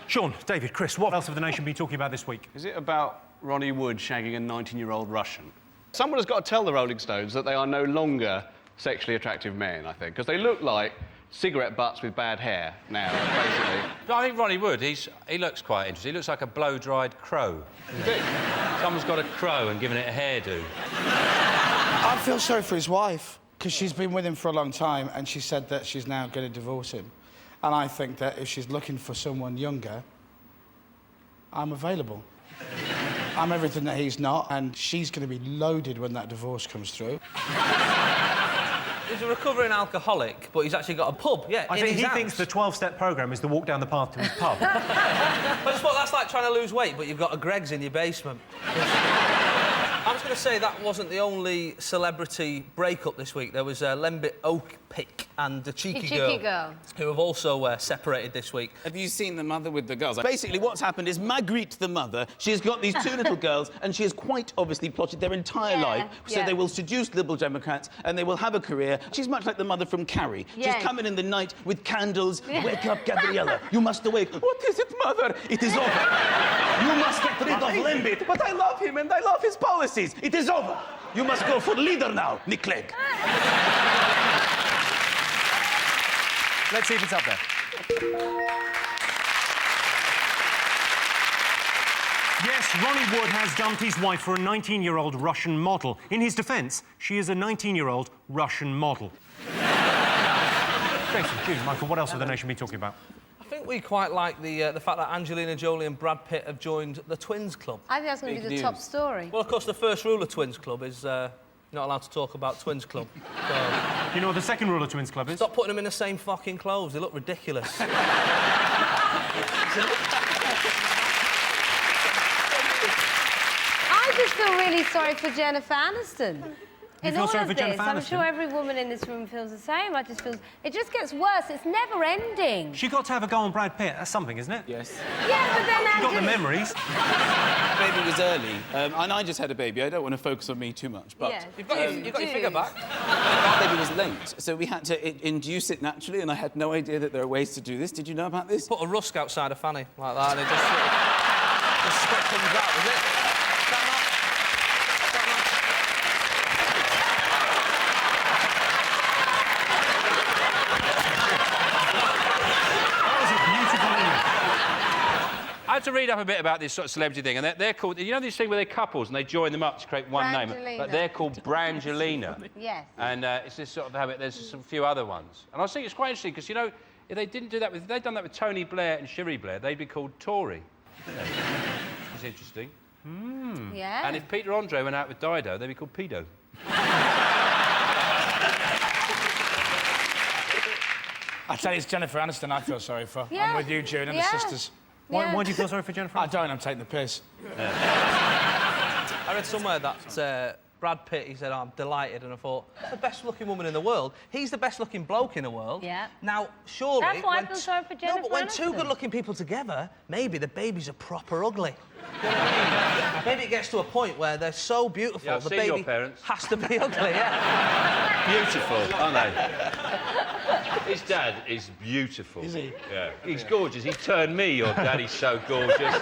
Sean, David, Chris, what else have the nation been talking about this week? Is it about Ronnie Wood shagging a 19-year-old Russian? Someone has got to tell the Rolling Stones that they are no longer sexually attractive men, I think, because they look like cigarette butts with bad hair now, basically. I think Ronnie Wood, he looks quite interesting. He looks like a blow-dried crow. Someone's got a crow and given it a hairdo. I feel sorry for his wife, because she's been with him for a long time and she said that she's now going to divorce him. And I think that if she's looking for someone younger, I'm available. I'm everything that he's not, and she's going to be loaded when that divorce comes through. He's a recovering alcoholic, but he's actually got a pub, yeah, I think he thinks the 12-step programme is the walk down the path to his pub. I just thought that's like trying to lose weight, but you've got a Greggs in your basement. I was going to say that wasn't the only celebrity breakup this week. There was Lembit Oakpick and the Cheeky Girl, who have also separated this week. Have you seen the mother with the girls? Basically, what's happened is Marguerite, the mother, she's got these two little girls, and she has quite obviously plotted their entire life so they will seduce Liberal Democrats and they will have a career. She's much like the mother from Carrie. Yes. She's coming in the night with candles. Wake up, Gabriella. You must awake. What is it, mother? It is over. You must get rid of Lembit. But I love him and I love his policies. It is over. You must go for leader now, Nick Clegg. Let's see if it's up there. Yes, Ronnie Wood has dumped his wife for a 19-year-old Russian model. In his defence, she is a 19-year-old Russian model. Jason, June, Michael, what else have the nation been talking about? I think we quite like the fact that Angelina Jolie and Brad Pitt have joined the Twins Club. I think that's going to be the top story. Well, of course, the first rule of Twins Club is not allowed to talk about Twins Club. So... You know what the second rule of Twins Club is? Stop putting them in the same fucking clothes. They look ridiculous. I just feel really sorry for Jennifer Aniston. In all of this, I'm sure every woman in this room feels the same. I just feel... It just gets worse. It's never ending. She got to have a go on Brad Pitt. That's something, isn't it? Yes. Yeah, but then She got the memories. Baby was early, and I just had a baby. I don't want to focus on me too much, but... Yeah, you've got your figure back. Our baby was late, so we had to induce it naturally, and I had no idea that there are ways to do this. Did you know about this? Put a rusk outside a fanny like that, and it just comes out, is it? I had to read up a bit about this sort of celebrity thing, and they're called... You know this thing where they're couples and they join them up to create one name? But they're called Brangelina. Yes. And it's this sort of habit. There's a few other ones. And I was thinking it's quite interesting, because, you know, if they didn't do that with... If they'd done that with Tony Blair and Cherie Blair, they'd be called Tory. It's interesting. Yeah. And if Peter Andre went out with Dido, they'd be called Pedo. I tell you, it's Jennifer Aniston I feel sorry for. Yeah. I'm with you, June, and the sisters. Why do you feel sorry for Jennifer? I don't, I'm taking the piss. I read somewhere that Brad Pitt, he said, I'm delighted, and I thought, the best-looking woman in the world. He's the best-looking bloke in the world. Yeah. Now, surely... That's why I feel sorry for Jennifer No, but when Aniston. two good-looking people together, maybe the babies are proper ugly. You know what I mean? Maybe it gets to a point where they're so beautiful, Yeah, I've the seen baby your parents. has to be ugly, yeah. Beautiful, aren't they? His dad is beautiful. Is he? Yeah. He's gorgeous. He turned me, your daddy's so gorgeous.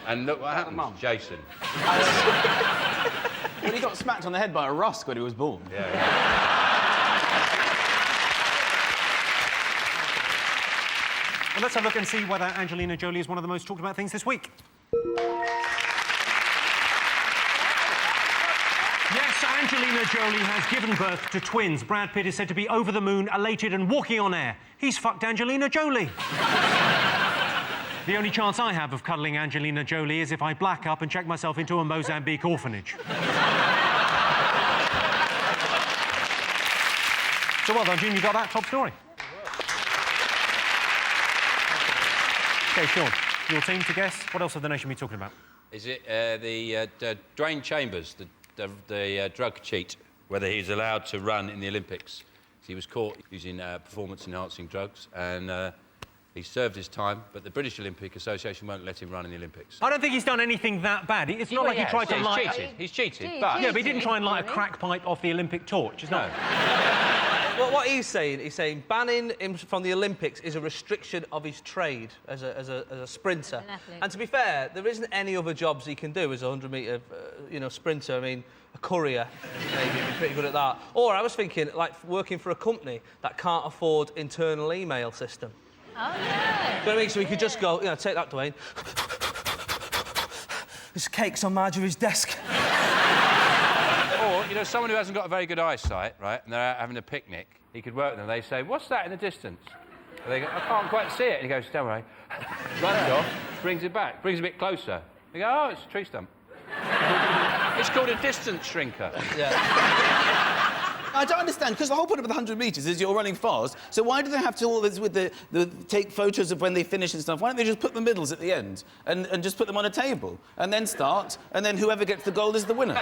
And look what happened, Jason. Well, he got smacked on the head by a rusk when he was born. Yeah. Well, let's have a look and see whether Angelina Jolie is one of the most talked about things this week. Yes, Angelina Jolie has given birth to twins. Brad Pitt is said to be over the moon, elated and walking on air. He's fucked Angelina Jolie. The only chance I have of cuddling Angelina Jolie is if I black up and check myself into a Mozambique orphanage. So well done, Jim, you got that top story. OK, Sean, your team to guess. What else have the nation been talking about? Is it the Dwayne Chambers, the drug cheat, whether he's allowed to run in the Olympics? He was caught using performance-enhancing drugs, and he served his time, but the British Olympic Association won't let him run in the Olympics. I don't think he's done anything that bad. It's not like he tried to light... He's cheated, but... Yeah, but he didn't try and light a crack pipe off the Olympic torch, it's not... Well, what he's saying banning him from the Olympics is a restriction of his trade as a sprinter. And to be fair, there isn't any other jobs he can do as a 100-metre, sprinter. I mean, a courier, maybe, he'd be pretty good at that. Or I was thinking, like, working for a company that can't afford internal email system. Oh, yeah. You know what I mean? So he could just go, take that, Dwayne. There's cakes on Marjorie's desk. Or, someone who hasn't got a very good eyesight, right, and they're out having a picnic, he could work with them. They say, what's that in the distance? And they go, I can't quite see it. And he goes, don't worry. Runs off, brings it back, brings it a bit closer. They go, oh, it's a tree stump. It's called a distance shrinker. Yeah. I don't understand, because the whole point of the 100 metres is you're running fast, so why do they have to all this with the take photos of when they finish and stuff? Why don't they just put the middles at the end and just put them on a table and then start, and then whoever gets the gold is the winner?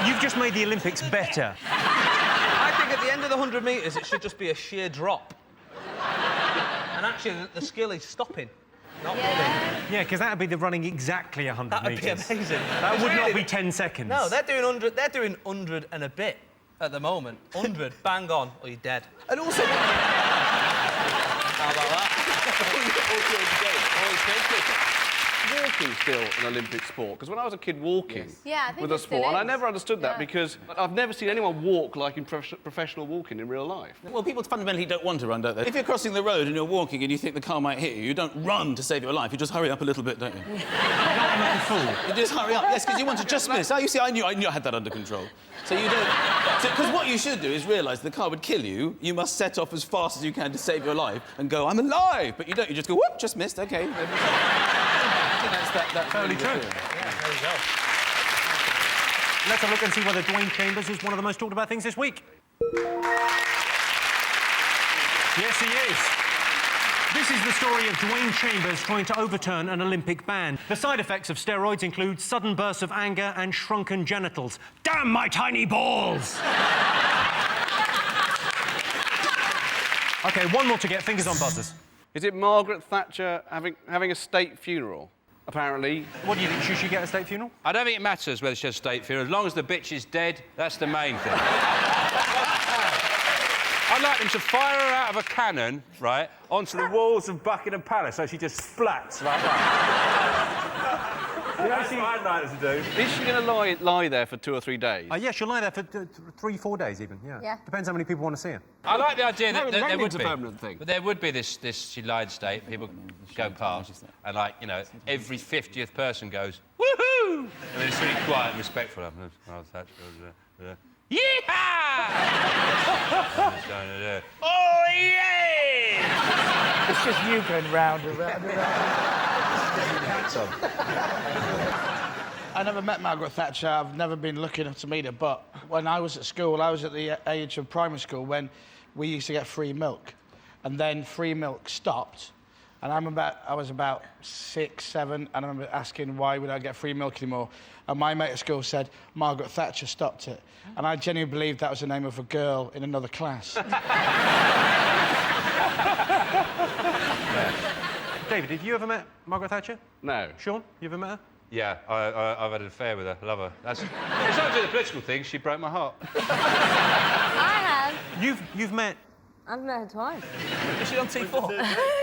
You've just made the Olympics better. I think at the end of the 100 metres, it should just be a sheer drop. And actually, the skill is stopping. Not running. Yeah, because that would be the running exactly 100 metres. That would be amazing. That would not be 10 seconds. No, they're doing 100. They're doing 100 and a bit at the moment. 100, bang on, or you're dead. And also... How about that? Walking still an Olympic sport? Because when I was a kid, walking was a sport, and I never understood that because I've never seen anyone walk like in professional walking in real life. Well, people fundamentally don't want to run, don't they? If you're crossing the road and you're walking and you think the car might hit you, you don't run to save your life, you just hurry up a little bit, don't you? You just hurry up, yes, because you want to just miss. Oh, you see, I knew I had that under control. So you don't... Because what you should do is realise the car would kill you, you must set off as fast as you can to save your life and go, I'm alive! But you don't, you just go, whoop, just missed, OK. I think that's totally true. Yeah, there you go. Let's have a look and see whether Dwayne Chambers is one of the most talked about things this week. Yes, he is. This is the story of Dwayne Chambers trying to overturn an Olympic ban. The side effects of steroids include sudden bursts of anger and shrunken genitals. Damn my tiny balls! OK, one more to get. Fingers on buzzers. Is it Margaret Thatcher having a state funeral? Apparently. What do you think? Should she get a state funeral? I don't think it matters whether she has a state funeral. As long as the bitch is dead, that's the main thing. I'd like them to fire her out of a cannon, right, onto the walls of Buckingham Palace so she just splats like that. That's what I'd like her to do. Is she going to lie there for 2 or 3 days? Yeah, she'll lie there for 3-4 days even, yeah. Depends how many people want to see her. I like the idea that there would be. a permanent thing. But there would be this she lied state, people go past, and, like, every 50th person goes, woohoo! And then it's really quiet and respectful. Yeehaw! Oh, yeah! It's just you going round and round and round. I never met Margaret Thatcher. I've never been lucky enough to meet her. But when I was at school, I was at the age of primary school when we used to get free milk. And then free milk stopped. And I was about 6, 7, and I remember asking why we don't get free milk anymore. And my mate at school said, Margaret Thatcher stopped it. And I genuinely believed that was the name of a girl in another class. David, have you ever met Margaret Thatcher? No. Sean, you ever met her? Yeah, I've had an affair with her. I love her. It's not to do the political thing. She broke my heart. I have. You've met... I've met her twice. Is she on T4?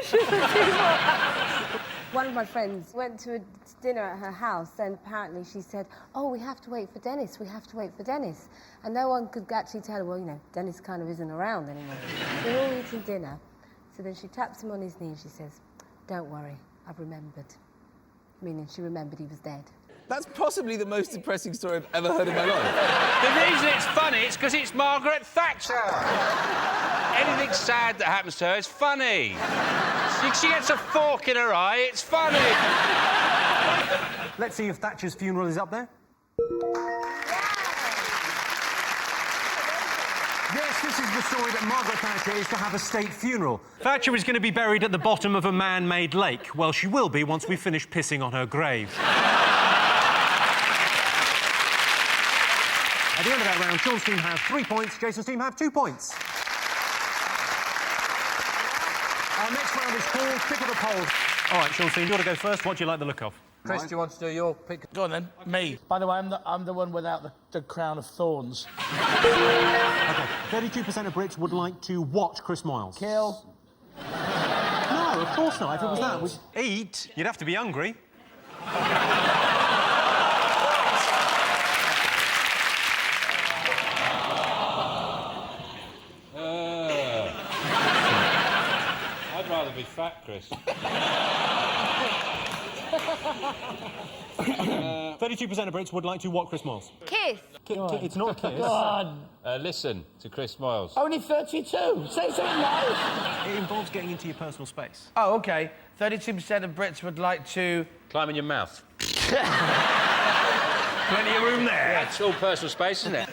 She's on T4. One of my friends went to a dinner at her house, and apparently she said, oh, we have to wait for Dennis, we have to wait for Dennis. And no one could actually tell her, well, you know, Dennis kind of isn't around anymore. So we're all eating dinner. So then she taps him on his knee and she says, don't worry, I've remembered. Meaning she remembered he was dead. That's possibly the most depressing story I've ever heard in my life. The reason it's funny is because it's Margaret Thatcher. Anything sad that happens to her is funny. She gets a fork in her eye, it's funny. Let's see if Thatcher's funeral is up there. Yes, this is the story that Margaret Thatcher is to have a state funeral. Thatcher is going to be buried at the bottom of a man-made lake. Well, she will be once we finish pissing on her grave. At the end of that round, Sean's team have 3 points, Jason's team have 2 points. Our next round is called Pick of the Poll. All right, Sean's team, you want to go first? What do you like the look of? Chris, do you want to do your pick? Go on, then. Me. By the way, I'm the one without the crown of thorns. OK, 32% of Brits would like to watch Chris Moyles. Kill. No, of course not. If it was that, eat. You'd have to be hungry. I'd rather be fat, Chris. 32% of Brits would like to watch Chris Moyles. Kiss. It's not a kiss. God. Listen to Chris Moyles. Only 32. Say something nice. It involves getting into your personal space. Oh, OK. 32% of Brits would like to... Climb in your mouth. Plenty of room there. Yeah, it's all personal space, isn't it?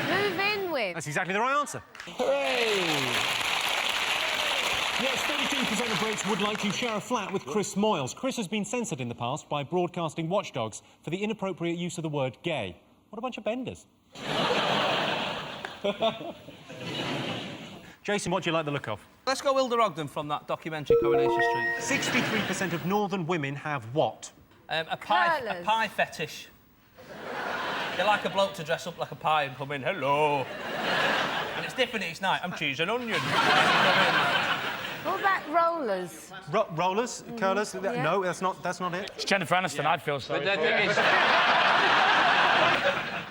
Move in with. That's exactly the right answer. Hooray! Yes, 32% of Brits would like to share a flat with Chris Moyles. Chris has been censored in the past by broadcasting watchdogs for the inappropriate use of the word gay. What a bunch of benders. Jason, what do you like the look of? Let's go Wilder Ogden from that documentary, Coronation Street. 63% of northern women have what? A pie fetish. They like a bloke to dress up like a pie and come in, hello. And it's different each night. I'm cheese and onion. What about rollers? Rollers? Curlers? Yeah. No, that's not it. It's Jennifer Aniston, I'd feel sorry. But the thing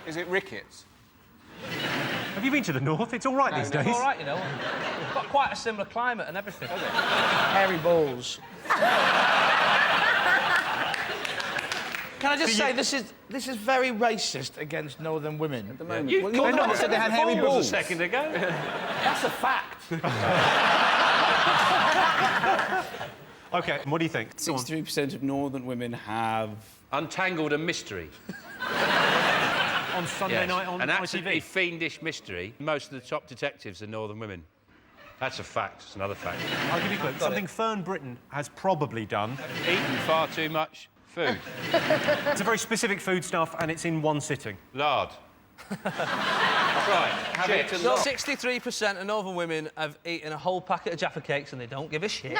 is it rickets? Have you been to the north? It's all right these days. It's all right, you know. We've got quite a similar climate and everything. Hairy balls. Can I just say, this is very racist against northern women. At the moment. You're the one that said they had hairy balls a second ago. That's a fact. OK, what do you think? 63% of northern women have... Untangled a mystery. On Sunday night on an absolutely ITV. fiendish mystery. Most of the top detectives are northern women. That's a fact. It's another fact. I'll give you a clue. Something Fern Britton has probably done. Eaten far too much food. It's a very specific foodstuff, and it's in one sitting. Lard. Right. Have it. So 63% of northern women have eaten a whole packet of Jaffa cakes and they don't give a shit. No.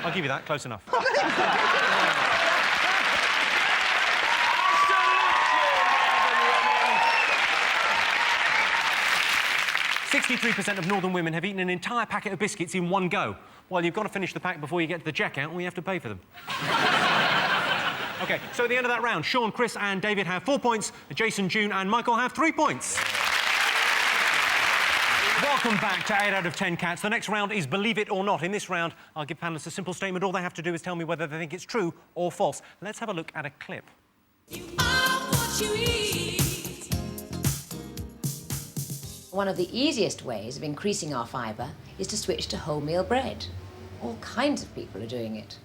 I'll give you that. Close enough. 63% of northern women have eaten an entire packet of biscuits in one go. Well, you've got to finish the pack before you get to the checkout, or you have to pay for them. OK, so at the end of that round, Sean, Chris and David have 4 points. Jason, June and Michael have 3 points. Welcome back to 8 out of 10 Cats. The next round is Believe It or Not. In this round, I'll give panellists a simple statement. All they have to do is tell me whether they think it's true or false. Let's have a look at a clip. You are what you eat. One of the easiest ways of increasing our fibre is to switch to wholemeal bread. All kinds of people are doing it.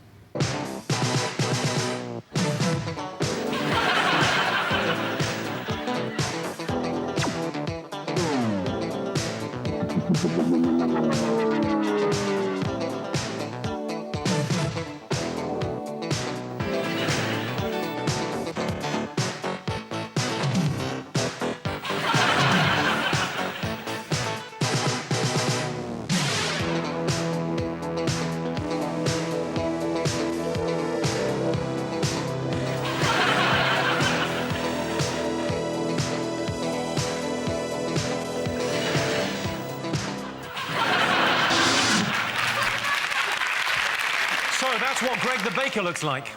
So that's what Greg the Baker looks like.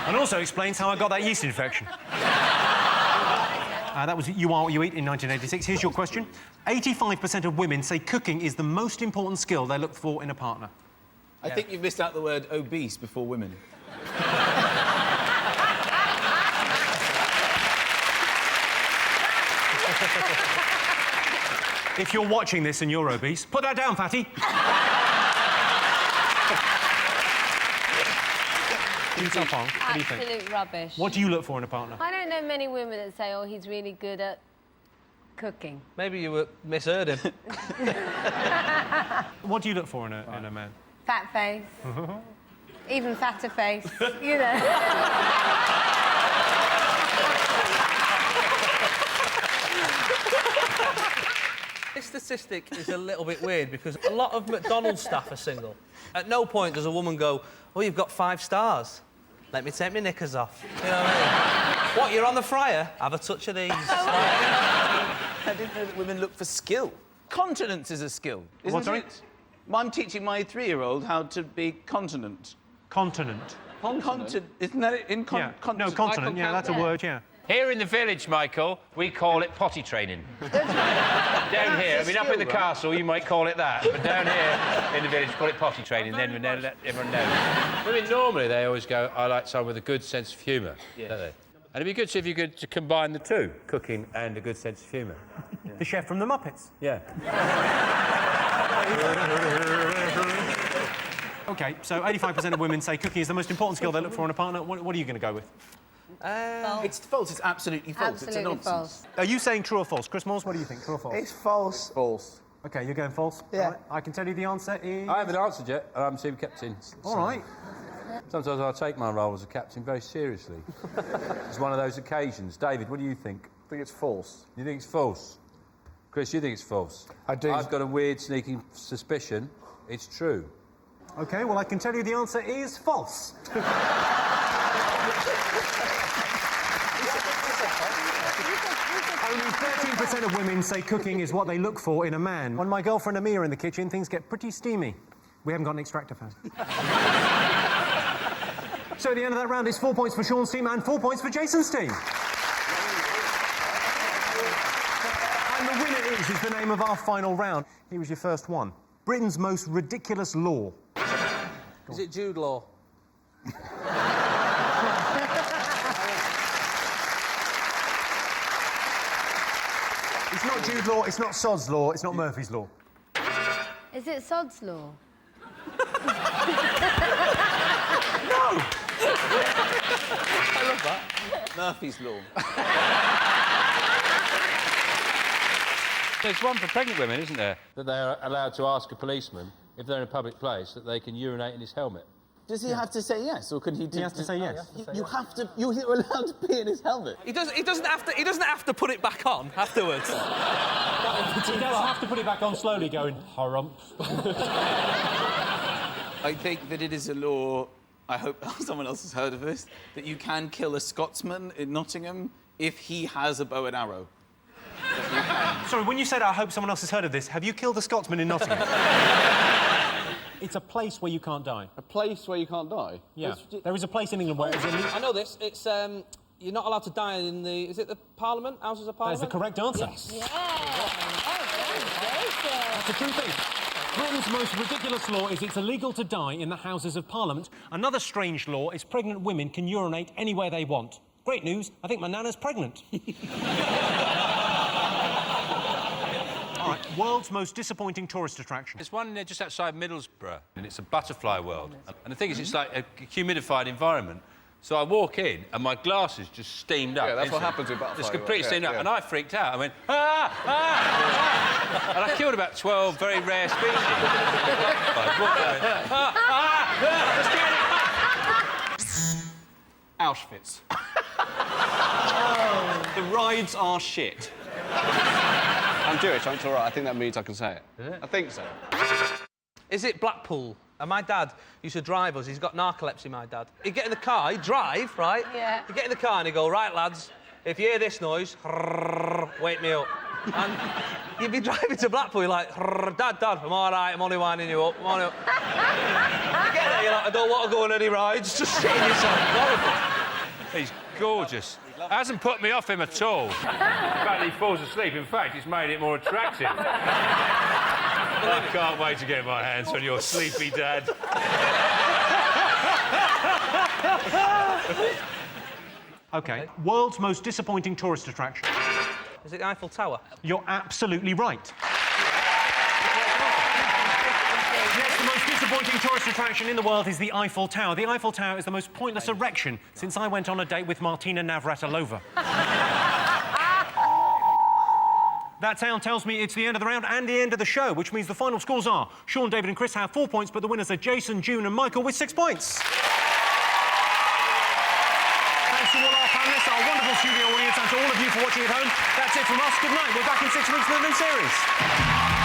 And also explains how I got that yeast infection. That was You Are What You Eat in 1986. Here's your question. 85% of women say cooking is the most important skill they look for in a partner. I think you've missed out the word obese before women. If you're watching this and you're obese, put that down, fatty. What do you think? Absolute rubbish. What do you look for in a partner? I don't know many women that say, oh, he's really good at cooking. Maybe you misheard him. What do you look for in a man? Fat face. Even fatter face, you know. This statistic is a little bit weird because a lot of McDonald's staff are single. At no point does a woman go, oh, you've got 5 stars. Let me take my knickers off. You know what I mean? What, you're on the fryer? Have a touch of these. I didn't know that women look for skill. Continence is a skill, isn't it? I'm teaching my 3-year-old how to be continent. Continent? Isn't that it? Yeah. No, continent, yeah, that's a word, yeah. Here in the village, Michael, we call it potty training. Down here, I mean, up in the castle, you might call it that, but down here in the village, call it potty training, then we let everyone know. I mean, normally they always go, I like someone with a good sense of humour, don't they? And it'd be good if you could combine the two, cooking and a good sense of humour. Yeah. The chef from the Muppets. Yeah. OK, so 85% of women say cooking is the most important skill they look for in a partner. What are you going to go with? It's false. It's absolutely false. It's a nonsense. False. Are you saying true or false? Chris Moores, what do you think? True or false? It's false. False. OK, you're going false? Yeah. Right. I can tell you the answer is... I haven't answered yet, and I'm team captain. All right. Sometimes I take my role as a captain very seriously. It's one of those occasions. David, what do you think? I think it's false. You think it's false? Chris, you think it's false? I do. I've got a weird, sneaking suspicion it's true. OK, well, I can tell you the answer is false. Only 13% of women say cooking is what they look for in a man. When my girlfriend and me are in the kitchen, things get pretty steamy. We haven't got an extractor fan. So at the end of that round, it's 4 points for Sean's team and 4 points for Jason's team. And the winner is the name of our final round. Here was your first one. Britain's most ridiculous law. Is it Jude Law? It's not Jude Law, it's not Sod's Law, it's not Murphy's Law. Is it Sod's Law? No! I love that. Murphy's Law. There's one for pregnant women, isn't there? That they're allowed to ask a policeman, if they're in a public place, that they can urinate in his helmet. Does he have to say yes, or can he do... He has to say yes. You have to... You're allowed to pee in his helmet. He doesn't have to put it back on afterwards. He'll have to put it back on slowly, going, harump. I think that it is a law, I hope someone else has heard of this, that you can kill a Scotsman in Nottingham if he has a bow and arrow. Sorry, when you said I hope someone else has heard of this, have you killed a Scotsman in Nottingham? It's a place where you can't die. A place where you can't die? Yeah. There is a place in England where it's illegal. I know this. It's, you're not allowed to die in the... Is it the Parliament? Houses of Parliament? That is the correct answer. Yes. That's a true thing. Britain's most ridiculous law is it's illegal to die in the Houses of Parliament. Another strange law is pregnant women can urinate anywhere they want. Great news, I think my nana's pregnant. All right. World's most disappointing tourist attraction. There's one just outside Middlesbrough, and it's a butterfly world. And the thing is, it's like a humidified environment. So I walk in, and my glasses just steamed up. Yeah, that's what instantly. happens with butterfly It's completely work, steamed yeah, up, yeah. and I freaked out. I went, ah, ah, ah! And I killed about 12 very rare species. Auschwitz. The rides are shit. I'm Jewish, so it's all right. I think that means I can say it. Is it? I think so. Is it Blackpool? And my dad used to drive us. He's got narcolepsy, my dad. He'd get in the car, he'd drive, right? Yeah. He'd get in the car and he'd go, right, lads, if you hear this noise, wake me up. And you'd be driving to Blackpool, you're like, Dad, I'm all right, I'm only winding you up, I'm only... You get there, you're like, I don't want to go on any rides, just sit in yourself. Horrible. He's gorgeous. Hasn't put me off him at all. The fact that he falls asleep, in fact, it's made it more attractive. I can't wait to get my hands on your sleepy dad. OK, world's most disappointing tourist attraction. Is it the Eiffel Tower? You're absolutely right. Yes, the most disappointing tourist attraction in the world is the Eiffel Tower. The Eiffel Tower is the most pointless erection since I went on a date with Martina Navratilova. That sound tells me it's the end of the round and the end of the show, which means the final scores are Sean, David and Chris have 4 points, but the winners are Jason, June and Michael with 6 points. Thanks to all our panellists, our wonderful studio audience, and to all of you for watching at home. That's it from us. Good night. We're back in 6 weeks with a new series.